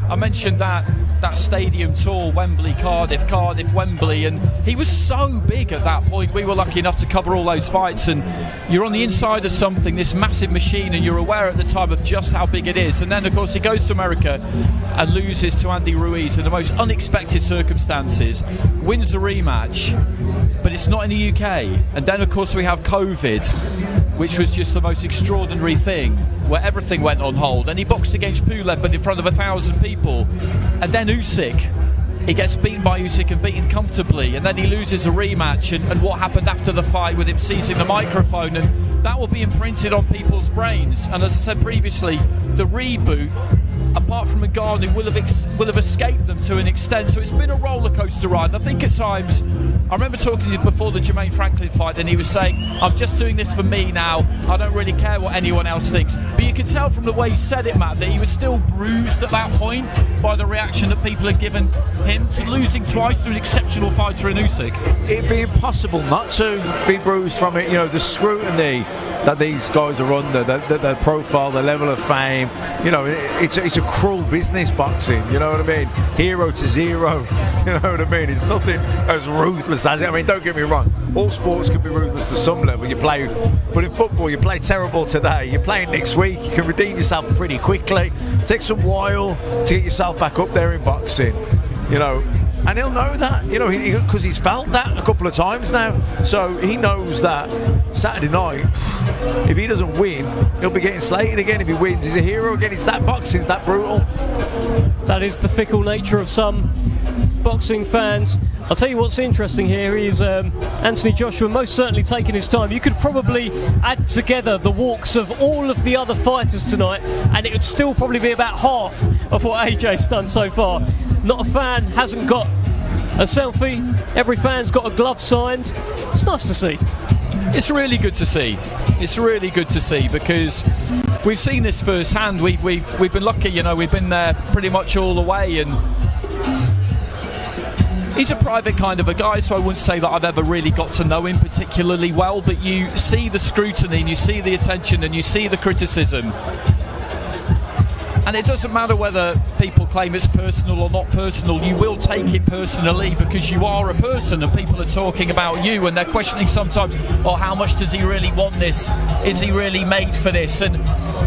I mentioned that stadium tour, Wembley, Cardiff, Wembley, and he was so big at that point. We were lucky enough to cover all those fights, and you're on the inside of something, this massive machine, and you're aware at the time of just how big it is. And then, of course, he goes to America and loses to Andy Ruiz in the most unexpected circumstances, wins the rematch, but it's not in the UK. And then, of course, we have COVID, which was just the most extraordinary thing, where everything went on hold. And he boxed against Pulev, but in front of 1,000 people. And then Usyk, he gets beaten by Usyk and beaten comfortably. And then he loses a rematch. And what happened after the fight with him seizing the microphone, and that will be imprinted on people's brains. And as I said previously, the reboot, apart from Ngannou, will have escaped them to an extent. So it's been a roller coaster ride. I think at times, I remember talking to him before the Jermaine Franklin fight, and he was saying, I'm just doing this for me now. I don't really care what anyone else thinks. But you could tell from the way he said it, Matt, that he was still bruised at that point by the reaction that people had given him to losing twice to an exceptional fighter in Usyk. It'd be impossible not to be bruised from it. You know, the scrutiny that these guys are under, their profile, the level of fame. You know, it's a cruel business, boxing. You know what I mean? Hero to zero. You know what I mean? It's nothing as ruthless as it. I mean, don't get me wrong. All sports can be ruthless to some level. But in football, you play terrible today. You're playing next week. You can redeem yourself pretty quickly. It takes a while to get yourself back up there in boxing. You know. And he'll know that, you know, because he's felt that a couple of times now. So he knows that Saturday night, if he doesn't win, he'll be getting slated again. If he wins, he's a hero again. It's that boxing, it's that brutal. That is the fickle nature of some boxing fans. I'll tell you what's interesting here is Anthony Joshua most certainly taking his time. You could probably add together the walks of all of the other fighters tonight, and it would still probably be about half of what AJ's done so far. Not a fan hasn't got a selfie. Every fan's got a glove signed. It's nice to see. It's really good to see. It's really good to see, because we've seen this firsthand. We've been lucky, you know. We've been there pretty much all the way, and he's a private kind of a guy, so I wouldn't say that I've ever really got to know him particularly well, but you see the scrutiny and you see the attention and you see the criticism. And it doesn't matter whether people claim it's personal or not personal, you will take it personally because you are a person and people are talking about you and they're questioning sometimes, oh, how much does he really want this? Is he really made for this? And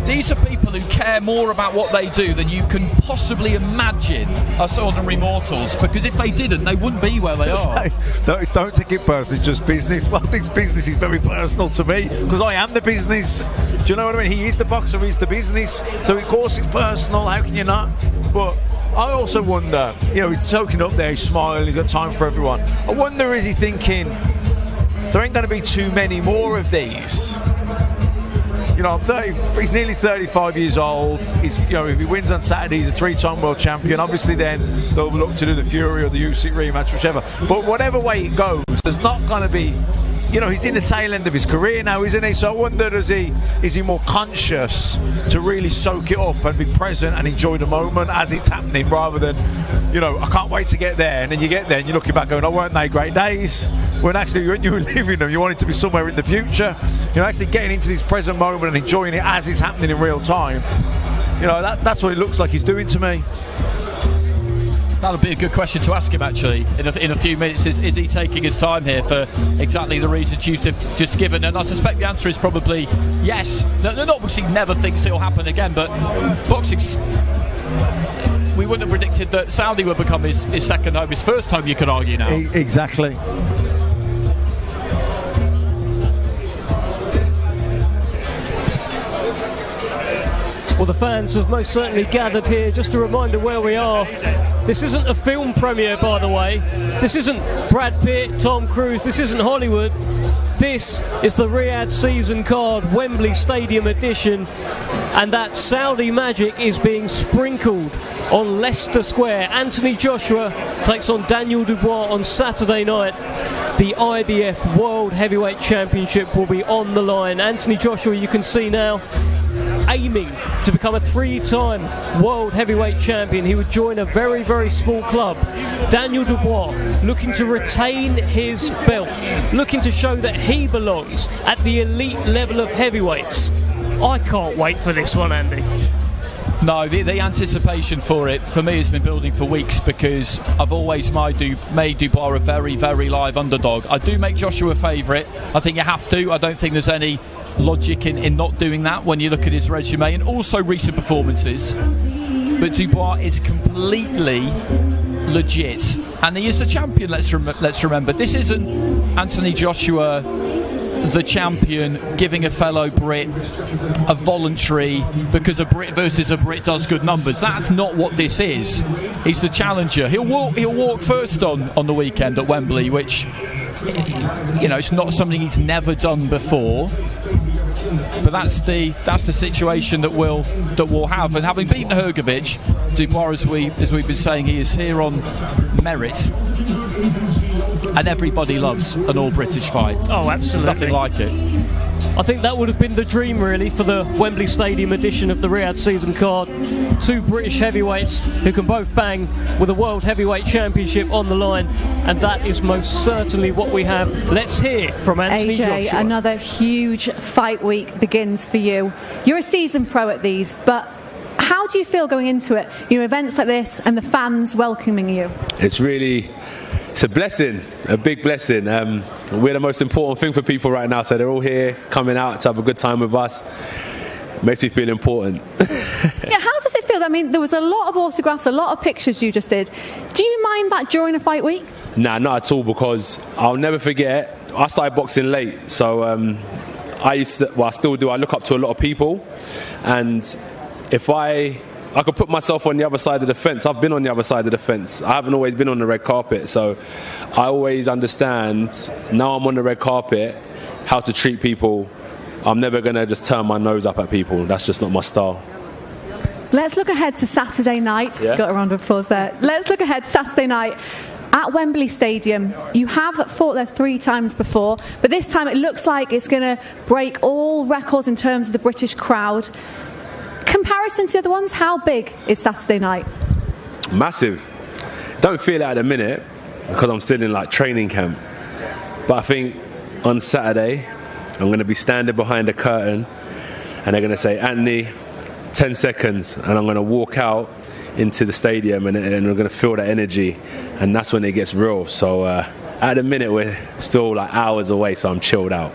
these are people who care more about what they do than you can possibly imagine us ordinary mortals, because if they didn't, they wouldn't be where they are. Don't take it personally, it's just business. Well, this business is very personal to me because I am the business. Do you know what I mean? He is the boxer, he's the business. So of course it's personal, how can you not? But I also wonder, you know, he's soaking up there, he's smiling, he's got time for everyone. I wonder, is he thinking, there ain't going to be too many more of these? You know, he's nearly 35 years old. He's, you know, if he wins on Saturday, he's a 3-time world champion. Obviously, then they'll look to do the Fury or the Usyk rematch, whichever. But whatever way it goes, there's not going to be. You know, he's in the tail end of his career now, isn't he? So I wonder, is he more conscious to really soak it up and be present and enjoy the moment as it's happening, rather than, you know, I can't wait to get there, and then you get there and you're looking back going, oh, weren't they great days? When actually you were living them, you wanted to be somewhere in the future. You know, actually getting into this present moment and enjoying it as it's happening in real time. You know, that's what it looks like he's doing to me. That'll be a good question to ask him, actually, in a few minutes. Is he taking his time here for exactly the reasons you've just given? And I suspect the answer is probably yes. No, not because he never thinks it'll happen again, but boxing, we wouldn't have predicted that Saudi would become his second home, his first home, you could argue now. Exactly. Well, the fans have most certainly gathered here. Just a reminder where we are. This isn't a film premiere, by the way. This isn't Brad Pitt, Tom Cruise. This isn't Hollywood. This is the Riyadh season card, Wembley Stadium edition. And that Saudi magic is being sprinkled on Leicester Square. Anthony Joshua takes on Daniel Dubois on Saturday night. The IBF World Heavyweight Championship will be on the line. Anthony Joshua, you can see now, aiming to become a 3-time world heavyweight champion. He would join a very, very small club. Daniel Dubois looking to retain his belt, looking to show that he belongs at the elite level of heavyweights. I can't wait for this one, Andy. No, the anticipation for it, for me, has been building for weeks, because I've always made Dubois a very, very live underdog. I do make Joshua a favourite. I think you have to. I don't think there's any logic in not doing that when you look at his resume and also recent performances. But Dubois is completely legit, and he is the champion. Let's remember, this isn't Anthony Joshua, the champion, giving a fellow Brit a voluntary because a Brit versus a Brit does good numbers. That's not what this is. He's the challenger. He'll walk first on the weekend at Wembley, which, you know, it's not something he's never done before. But that's the situation that we'll have. And having beaten Hrgovic, Dubois, as we've been saying, he is here on merit. And everybody loves an all-British fight. Oh, absolutely. Nothing like it. I think that would have been the dream, really, for the Wembley Stadium edition of the Riyadh season card. 2 British heavyweights who can both bang with a World Heavyweight Championship on the line, and that is most certainly what we have. Let's hear from Anthony Joshua. Another huge fight week begins for you. You're a seasoned pro at these, but how do you feel going into it? You know, events like this and the fans welcoming you. It's a blessing, a big blessing. We're the most important thing for people right now, so they're all here coming out to have a good time with us. Makes me feel important. Yeah, how does it feel? I mean, there was a lot of autographs, a lot of pictures you just did. Do you mind that during a fight week? Nah, not at all, because I'll never forget, I started boxing late, so I still do. I look up to a lot of people, and if I could put myself on the other side of the fence. I've been on the other side of the fence. I haven't always been on the red carpet, so I always understand, now I'm on the red carpet, how to treat people. I'm never going to just turn my nose up at people. That's just not my style. Let's look ahead to Saturday night. Yeah. Got a round of applause there. Let's look ahead to Saturday night at Wembley Stadium. You have fought there 3 times before, but this time it looks like it's going to break all records in terms of the British crowd. Comparison to the other ones, how big is Saturday night? Massive. Don't feel it at the minute because I'm still in like training camp. But I think on Saturday, I'm going to be standing behind the curtain and they're going to say, Anthony, 10 seconds, and I'm going to walk out into the stadium and we're going to feel that energy, and that's when it gets real. So at the minute we're still like hours away, so I'm chilled out.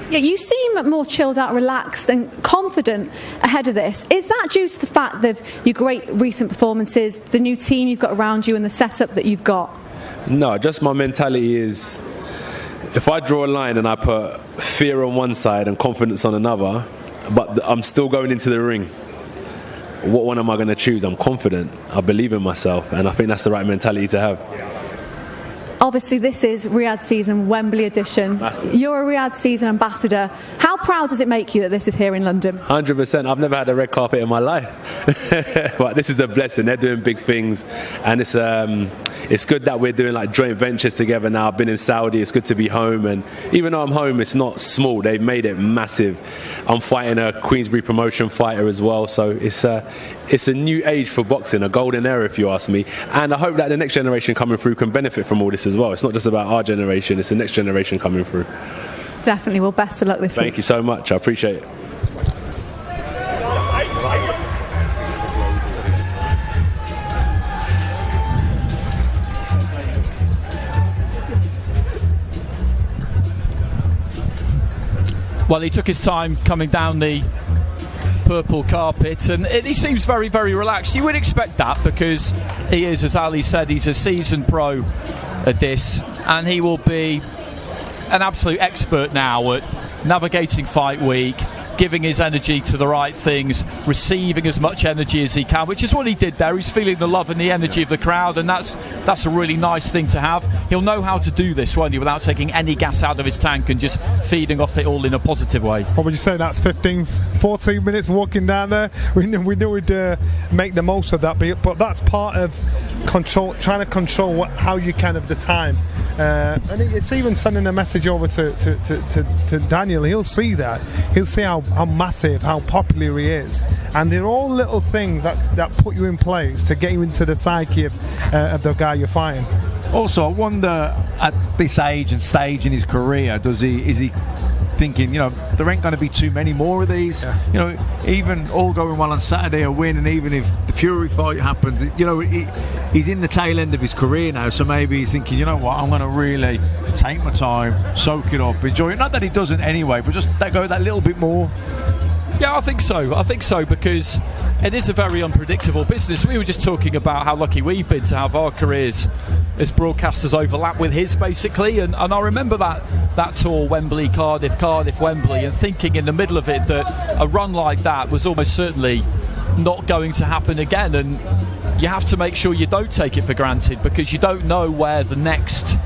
Yeah, you seem more chilled out, relaxed and confident ahead of this. Is that due to the fact of your great recent performances, the new team you've got around you and the setup that you've got? No, just my mentality is, if I draw a line and I put fear on one side and confidence on another, but I'm still going into the ring, what one am I going to choose? I'm confident, I believe in myself, and I think that's the right mentality to have. Obviously, this is Riyadh season, Wembley edition. Massive. You're a Riyadh season ambassador. How proud does it make you that this is here in London? 100%. I've never had a red carpet in my life. But this is a blessing. They're doing big things. And it's good that we're doing like joint ventures together now. I've been in Saudi. It's good to be home. And even though I'm home, it's not small. They've made it massive. I'm fighting a Queensberry promotion fighter as well. So it's a new age for boxing, a golden era, if you ask me. And I hope that the next generation coming through can benefit from all this as well. It's not just about our generation, it's the next generation coming through. Definitely. Well, best of luck this week. Thank you so much. I appreciate it. Well, he took his time coming down the purple carpet, and he seems very, very relaxed. You would expect that because he is, as Ali said, he's a seasoned pro at this, and he will be an absolute expert now at navigating fight week, giving his energy to the right things, receiving as much energy as he can, which is what he did there. He's feeling the love and the energy of the crowd, and that's a really nice thing to have. He'll know how to do this, won't he, without taking any gas out of his tank and just feeding off it all in a positive way. What would you say? That's 14 minutes walking down there. We knew we'd make the most of that, but that's part of control, trying to control how you can of the time. And it's even sending a message over to Daniel. He'll see that. He'll see how massive, how popular he is. And they're all little things that put you in place to get you into the psyche of the guy you're fighting. Also, I wonder, at this age and stage in his career, is he thinking, there ain't going to be too many more of these? Yeah. Even all going well on Saturday, a win, and even if the Fury fight happens, he's in the tail end of his career now, so maybe he's thinking, I'm going to really take my time, soak it up, enjoy it. Not that he doesn't anyway, but just go that little bit more. Yeah, I think so, because it is a very unpredictable business. We were just talking about how lucky we've been to have our careers as broadcasters overlap with his, basically, and I remember that tour, Wembley, Cardiff, Wembley, and thinking in the middle of it that a run like that was almost certainly not going to happen again, and you have to make sure you don't take it for granted, because you don't know where the next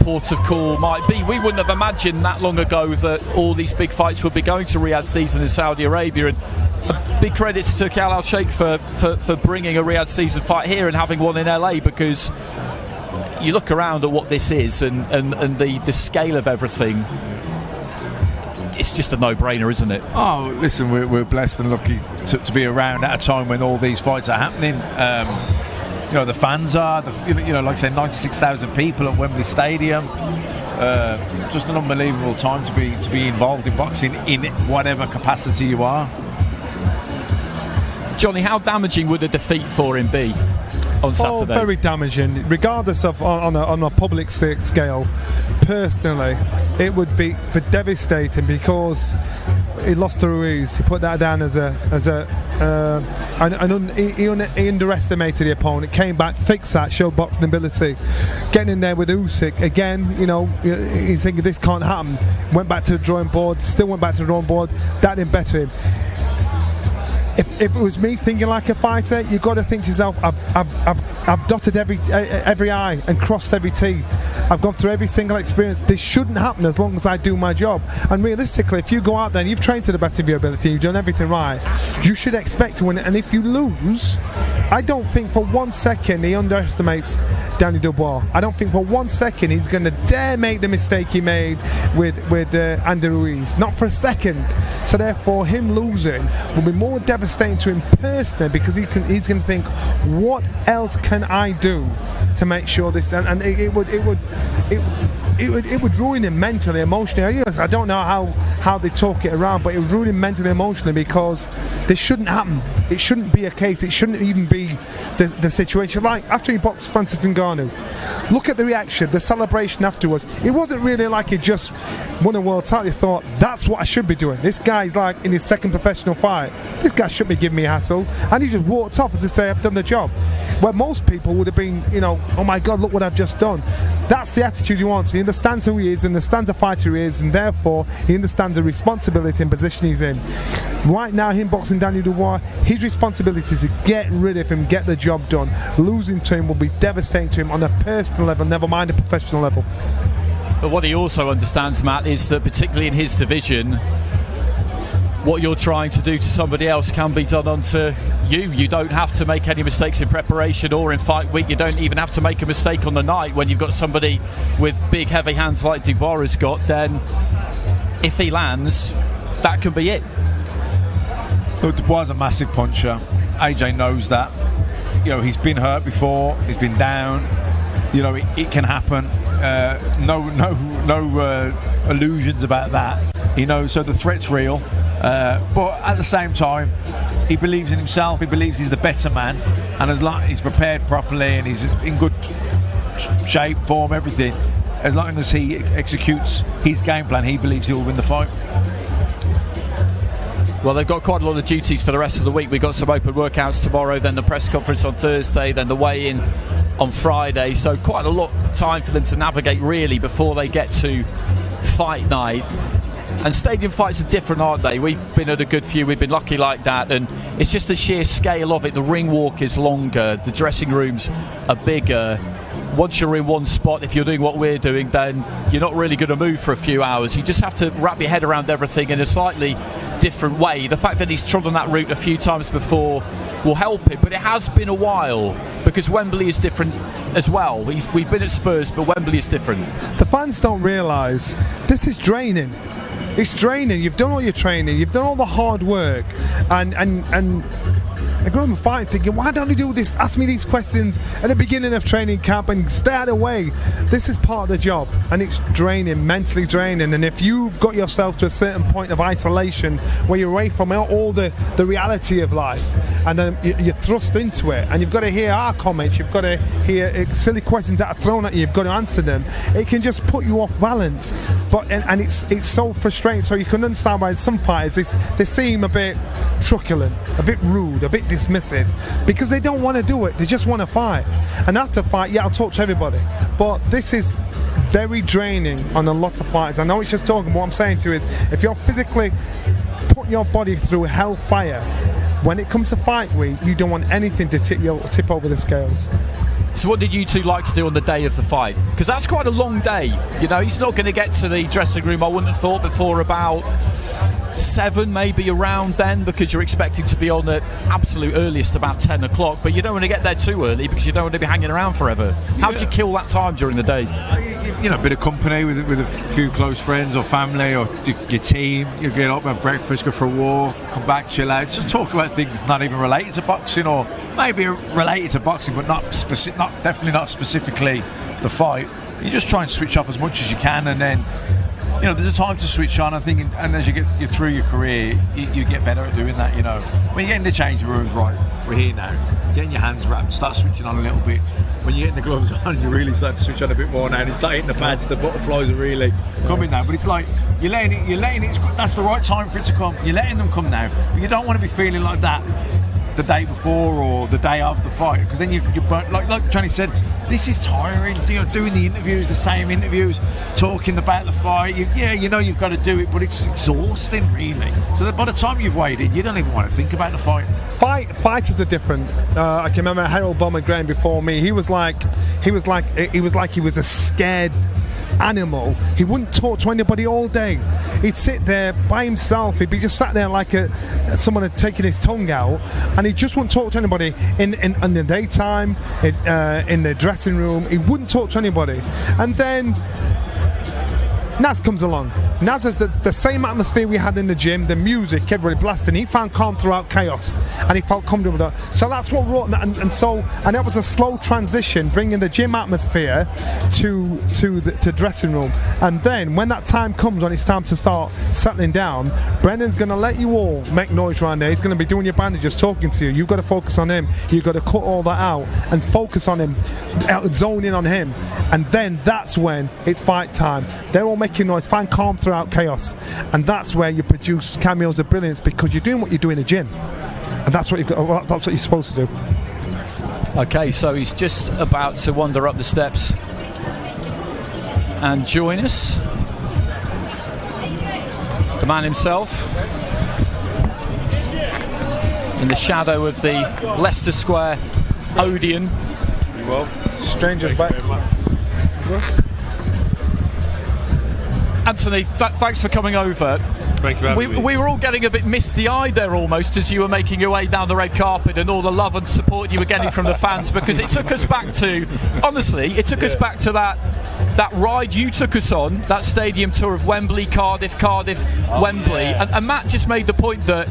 port of call might be. We wouldn't have imagined that long ago that all these big fights would be going to Riyadh season in Saudi Arabia, and a big credit to Turki Al Sheikh for bringing a Riyadh season fight here and having one in LA, because you look around at what this is and the scale of everything, it's just a no-brainer, isn't it? Oh, listen, we're blessed and lucky to be around at a time when all these fights are happening. The fans are, like I said, 96,000 people at Wembley Stadium. Just an unbelievable time to be involved in boxing in whatever capacity you are. Johnny, how damaging would a defeat for him be on Saturday? Very damaging, regardless of on a public scale. Personally, it would be devastating, because he lost to Ruiz. He put that down he underestimated the opponent. Came back, fixed that, showed boxing ability. Getting in there with Usyk again, he's thinking this can't happen. Went back to the drawing board. Still went back to the drawing board. That didn't better him. If it was me thinking like a fighter, you've got to think to yourself, I've dotted every I and crossed every T. I've gone through every single experience. This shouldn't happen as long as I do my job. And realistically, if you go out there and you've trained to the best of your ability, you've done everything right, you should expect to win it. And if you lose, I don't think for 1 second he underestimates Danny Dubois. I don't think for 1 second he's going to dare make the mistake he made with Andy Ruiz. Not for a second. So therefore, him losing will be more devastating devastating to him personally, because he's going to think, what else can I do to make sure this, and it would ruin him mentally, emotionally. I don't know how they talk it around, but it would ruin him mentally, emotionally, because this shouldn't happen. It shouldn't be a case. It shouldn't even be the situation. Like after he boxed Francis Ngannou, look at the reaction, the celebration afterwards. It wasn't really like he just won a world title. He thought, that's what I should be doing. This guy's like in his second professional fight. This guy shouldn't be giving me a hassle. And he just walked off as to say, I've done the job. Where most people would have been, oh my God, look what I've just done. That's the attitude he wants. He understands who he is, understands the fighter he is, and therefore he understands the responsibility and position he's in. Right now, him boxing Daniel Dubois, his responsibility is to get rid of him, get the job done. Losing to him will be devastating to him on a personal level, never mind a professional level. But what he also understands, Matt, is that particularly in his division, what you're trying to do to somebody else can be done onto you. You don't have to make any mistakes in preparation or in fight week. You don't even have to make a mistake on the night. When you've got somebody with big, heavy hands like Dubois has got, then if he lands, that can be it. Look, Dubois is a massive puncher. AJ knows that. He's been hurt before. He's been down. It can happen. No illusions about that. So the threat's real. But at the same time, he believes in himself. He believes he's the better man, and as long as he's prepared properly and he's in good shape, form, everything, as long as he executes his game plan, he believes he'll win the fight. Well, they've got quite a lot of duties for the rest of the week. We've got some open workouts tomorrow, then the press conference on Thursday, then the weigh-in on Friday. So quite a lot of time for them to navigate, really, before they get to fight night. And stadium fights are different, aren't they? We've been at a good few. We've been lucky like that. And it's just the sheer scale of it. The ring walk is longer. The dressing rooms are bigger. Once you're in one spot, if you're doing what we're doing, then you're not really going to move for a few hours. You just have to wrap your head around everything in a slightly different way. The fact that he's trodden that route a few times before will help him, but it has been a while, because Wembley is different as well. We've been at Spurs, but Wembley is different. The fans don't realise this is draining. It's draining. You've done all your training, you've done all the hard work, and I go and fight thinking, why don't you do this? Ask me these questions at the beginning of training camp and stay out of the way. This is part of the job, and it's draining, mentally draining. And if you've got yourself to a certain point of isolation where you're away from all the reality of life, and then you're thrust into it, and you've got to hear our comments, you've got to hear silly questions that are thrown at you, you've got to answer them, it can just put you off balance. But and it's so frustrating. So you can understand why some fighters, they seem a bit truculent, a bit rude, a bit dismissive, because they don't want to do it. They just want to fight. And after fight, I'll talk to everybody. But this is very draining on a lot of fighters. I know it's just talking, but what I'm saying to you is, if you're physically putting your body through hellfire, when it comes to fight week, you don't want anything to tip over the scales. So what did you two like to do on the day of the fight? Because that's quite a long day. He's not going to get to the dressing room, I wouldn't have thought, before about 7, maybe around then, because you're expecting to be on at absolute earliest about 10 o'clock, but you don't want to get there too early because you don't want to be hanging around forever. How do you kill that time during the day? A bit of company with a few close friends or family or your team. You get up, have breakfast, go for a walk, come back, chill out, just talk about things not even related to boxing, or maybe related to boxing but definitely not specifically the fight. You just try and switch off as much as you can, and then there's a time to switch on, I think, and as you get through your career, you get better at doing that. When you get in the changing rooms, right, we're here now, getting your hands wrapped, start switching on a little bit. When you're getting the gloves on, you really start to switch on a bit more now, and you start hitting the pads, the butterflies are really coming now. But it's like you're letting it. That's the right time for it to come. You're letting them come now, but you don't want to be feeling like that the day before or the day of the fight, because then you're burnt. Like Johnny said, this is tiring. Doing the interviews, the same interviews, talking about the fight. You've got to do it, but it's exhausting, really. So that by the time you've weighed in, you don't even want to think about the fight. Fighters are different. I can remember Harold Bowman Graham before me. He was like he was a scared animal. He wouldn't talk to anybody all day. He'd sit there by himself. He'd be just sat there like someone had taken his tongue out, and he just wouldn't talk to anybody in the daytime, in the dressing room. He wouldn't talk to anybody. And then Naz comes along. Naz has the same atmosphere we had in the gym, the music, everybody blasting. He found calm throughout chaos, and he felt comfortable with that. So that's what wrote, and that was a slow transition, bringing the gym atmosphere to the dressing room. And then when that time comes, when it's time to start settling down, Brendan's going to let you all make noise around there. He's going to be doing your bandages, talking to you. You've got to focus on him. You've got to cut all that out and focus on him, zone in on him. And then that's when it's fight time. They're all making noise, find calm throughout chaos. And that's where you produce cameos of brilliance, because you're doing what you do in the gym. And that's what you're supposed to do. Okay, so he's just about to wander up the steps and join us. The man himself, in the shadow of the Leicester Square Odeon. Well, stranger's back. Anthony, thanks for coming over. Thank you for having me. We were all getting a bit misty-eyed there almost as you were making your way down the red carpet, and all the love and support you were getting from the fans, because it took us back to, honestly, us back to that ride you took us on, that stadium tour of Wembley, Cardiff, Wembley. Yeah. And Matt just made the point that,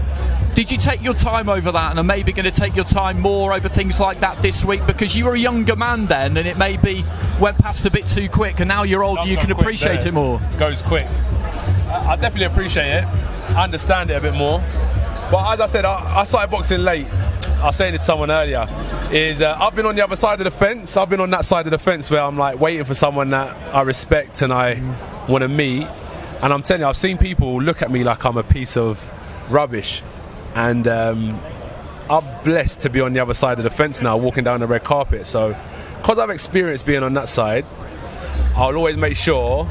did you take your time over that, and are maybe going to take your time more over things like that this week, because you were a younger man then and it maybe went past a bit too quick, and now you're older, you can appreciate it more. Goes quick. I definitely appreciate it. I understand it a bit more. But as I said, I started boxing late. I was saying it to someone earlier. I've been on the other side of the fence. I've been on that side of the fence where I'm like waiting for someone that I respect and I want to meet. And I'm telling you, I've seen people look at me like I'm a piece of rubbish. And I'm blessed to be on the other side of the fence now, walking down the red carpet. So, because I've experienced being on that side, I'll always make sure,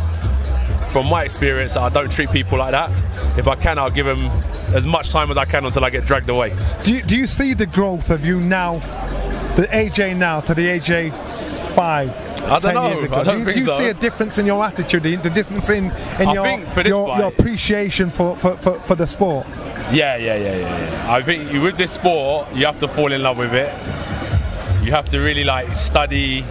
from my experience, I don't treat people like that. If I can, I'll give them as much time as I can until I get dragged away. Do you see the growth of you now, the AJ now to the AJ 5? I don't know. Years ago? I don't do think you so. see a difference in your attitude, the difference in your appreciation for the sport? Yeah. I think with this sport, you have to fall in love with it. You have to really study.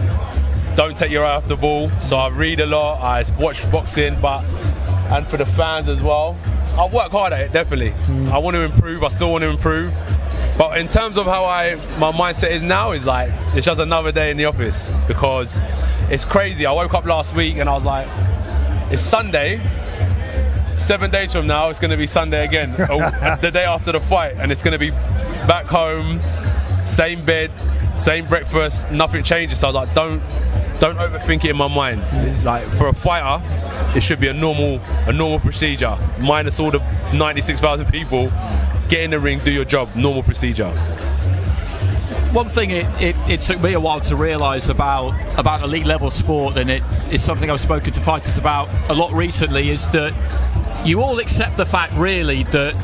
Don't take your eye off the ball. So I read a lot. I watch boxing, and for the fans as well. I work hard at it, definitely. I want to improve. I still want to improve. But in terms of how my mindset is now, is it's just another day in the office, because it's crazy. I woke up last week and I was like, it's Sunday. 7 days from now, it's going to be Sunday again. The day after the fight, and it's going to be back home, same bed, same breakfast, nothing changes. So I was like, don't overthink it in my mind. For a fighter, it should be a normal procedure, minus all the 96,000 people. Get in the ring, do your job, normal procedure. One thing it took me a while to realise about elite level sport, and it is something I've spoken to fighters about a lot recently, is that you all accept the fact really that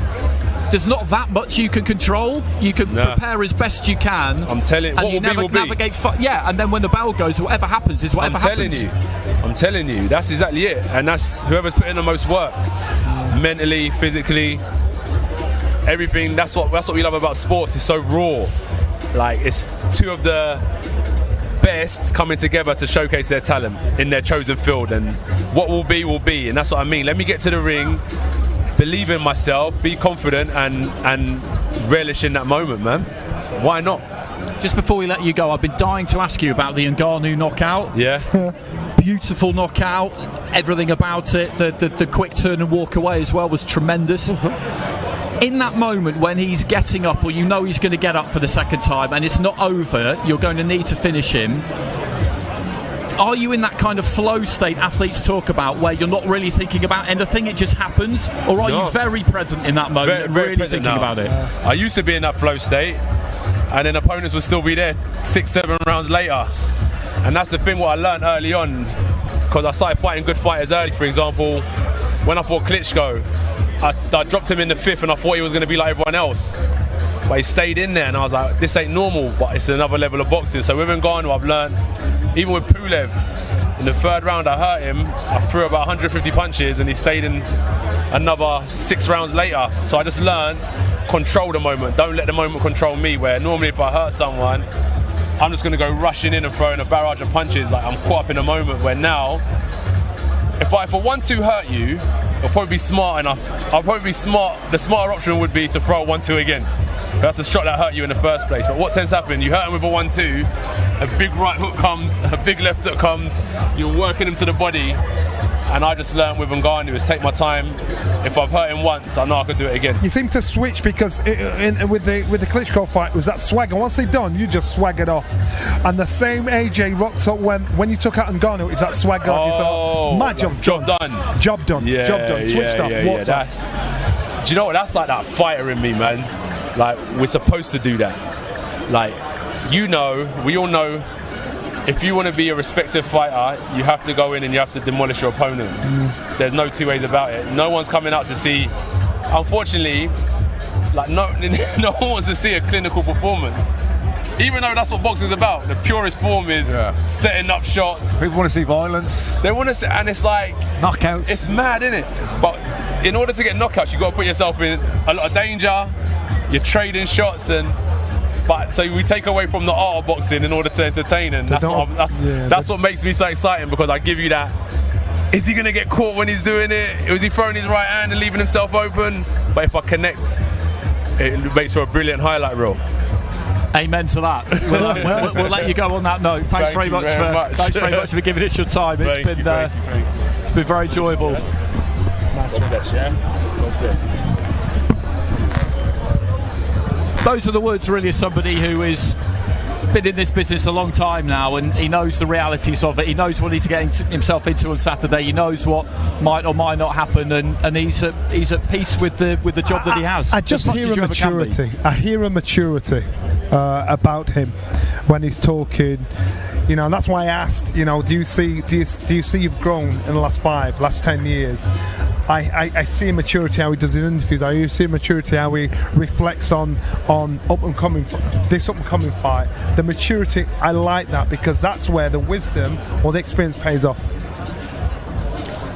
there's not that much you can control. You can prepare as best you can. I'm telling you, and what you will never be, will navigate. And then when the bell goes, whatever happens is whatever happens. I'm telling you, that's exactly it. And that's whoever's putting the most work, mentally, physically, everything. That's what we love about sports. It's so raw. It's two of the best coming together to showcase their talent in their chosen field, and what will be, and that's what I mean. Let me get to the ring, believe in myself, be confident, and relish in that moment, man. Why not? Just before we let you go, I've been dying to ask you about the Ngannou knockout. Yeah. Beautiful knockout, everything about it. The quick turn and walk away as well was tremendous. In that moment when he's getting up, or he's going to get up for the second time, and it's not over, you're going to need to finish him. Are you in that kind of flow state athletes talk about, where you're not really thinking about anything, it just happens? Or are you very present in that moment, very really thinking about it? I used to be in that flow state, and then opponents would still be there 6-7 rounds later. And that's the thing what I learned early on, because I started fighting good fighters early. For example, when I fought Klitschko, I dropped him in the 5th and I thought he was going to be like everyone else, but he stayed in there, and I was like, this ain't normal, but it's another level of boxing. So with Ngannou, I've learned, even with Pulev, in the 3rd round I hurt him, I threw about 150 punches and he stayed in another 6 rounds later. So I just learned, control the moment, don't let the moment control me, where normally if I hurt someone, I'm just going to go rushing in and throwing a barrage of punches, I'm caught up in the moment, where now if a 1-2 hurt you, it'll probably be smart enough. I'll probably be smart. The smarter option would be to throw a 1-2 again. That's a shot that hurt you in the first place. But what tends to happen, you hurt him with a 1-2, a big right hook comes, a big left hook comes, you're working him to the body. And I just learned with Ngannou is take my time. If I've hurt him once, I know I can do it again. You seem to switch because with the Klitschko fight, it was that swagger. Once they're done, you just swaggered off. And the same AJ rocked up when you took out Ngannou, is that swagger? You thought, my job's job done. Job done. Yeah, job done. Switched up. What's up? Do you know what? That's like that fighter in me, man. Like, we're supposed to do that. Like, we all know, if you want to be a respected fighter, you have to go in and you have to demolish your opponent. There's no two ways about it. No one's coming out to see. Unfortunately, like no one wants to see a clinical performance. Even though that's what boxing's about. The purest form is setting up shots. People want to see violence. They want to see, and it's like knockouts. It's mad, isn't it? But in order to get knockouts, you've got to put yourself in a lot of danger. You're trading shots But so we take away from the art of boxing in order to entertain, and that's what makes me so exciting, because I give you that. Is he going to get caught when he's doing it? Was he throwing his right hand and leaving himself open? But if I connect, it makes for a brilliant highlight reel. Amen to that. We'll let you go on that note. Thanks very much for giving us your time. It's been very enjoyable. Those are the words really of somebody who has been in this business a long time now, and he knows the realities of it. He knows what he's getting himself into on Saturday. He knows what might or might not happen, and he's at peace with the job that he has. I just hear a maturity. I hear a maturity about him when he's talking. You know, and that's why I asked. You know, do you see you've grown in the last 10 years? I see a maturity how he does in interviews. I see a maturity how he reflects on this up and coming fight. The maturity, I like that, because that's where the wisdom or the experience pays off.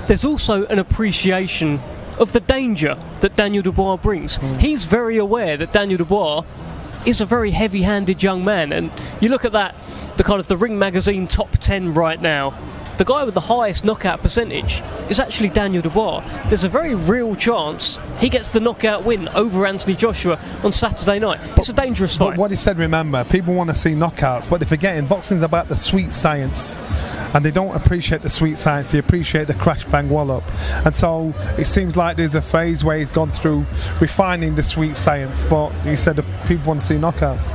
There's also an appreciation of the danger that Daniel Dubois brings. He's very aware that Daniel Dubois is a very heavy-handed young man, and you look at that, the Ring Magazine top 10 right now. The guy with the highest knockout percentage is actually Daniel Dubois. There's a very real chance he gets the knockout win over Anthony Joshua on Saturday night. It's a dangerous fight. But what he said, remember, people want to see knockouts, but they're forgetting boxing's about the sweet science. And they don't appreciate the sweet science, they appreciate the crash bang wallop. And so it seems like there's a phase where he's gone through refining the sweet science, but you said that people want to see knockouts.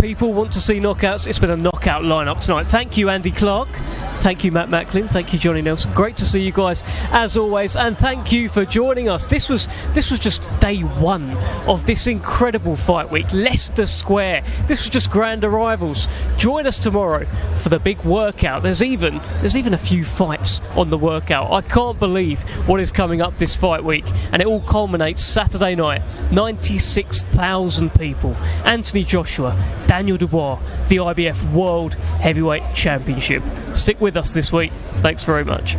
People want to see knockouts. It's been a knockout lineup tonight. Thank you, Andy Clark. Thank you, Matt Macklin. Thank you, Johnny Nelson. Great to see you guys as always, and thank you for joining us. This was just day one of this incredible fight week. Leicester Square. This was just grand arrivals. Join us tomorrow for the big workout. There's even a few fights on the workout. I can't believe what is coming up this fight week, and it all culminates Saturday night. 96,000 people. Anthony Joshua, Daniel Dubois, the IBF World Heavyweight Championship. Stick with us this week. Thanks very much.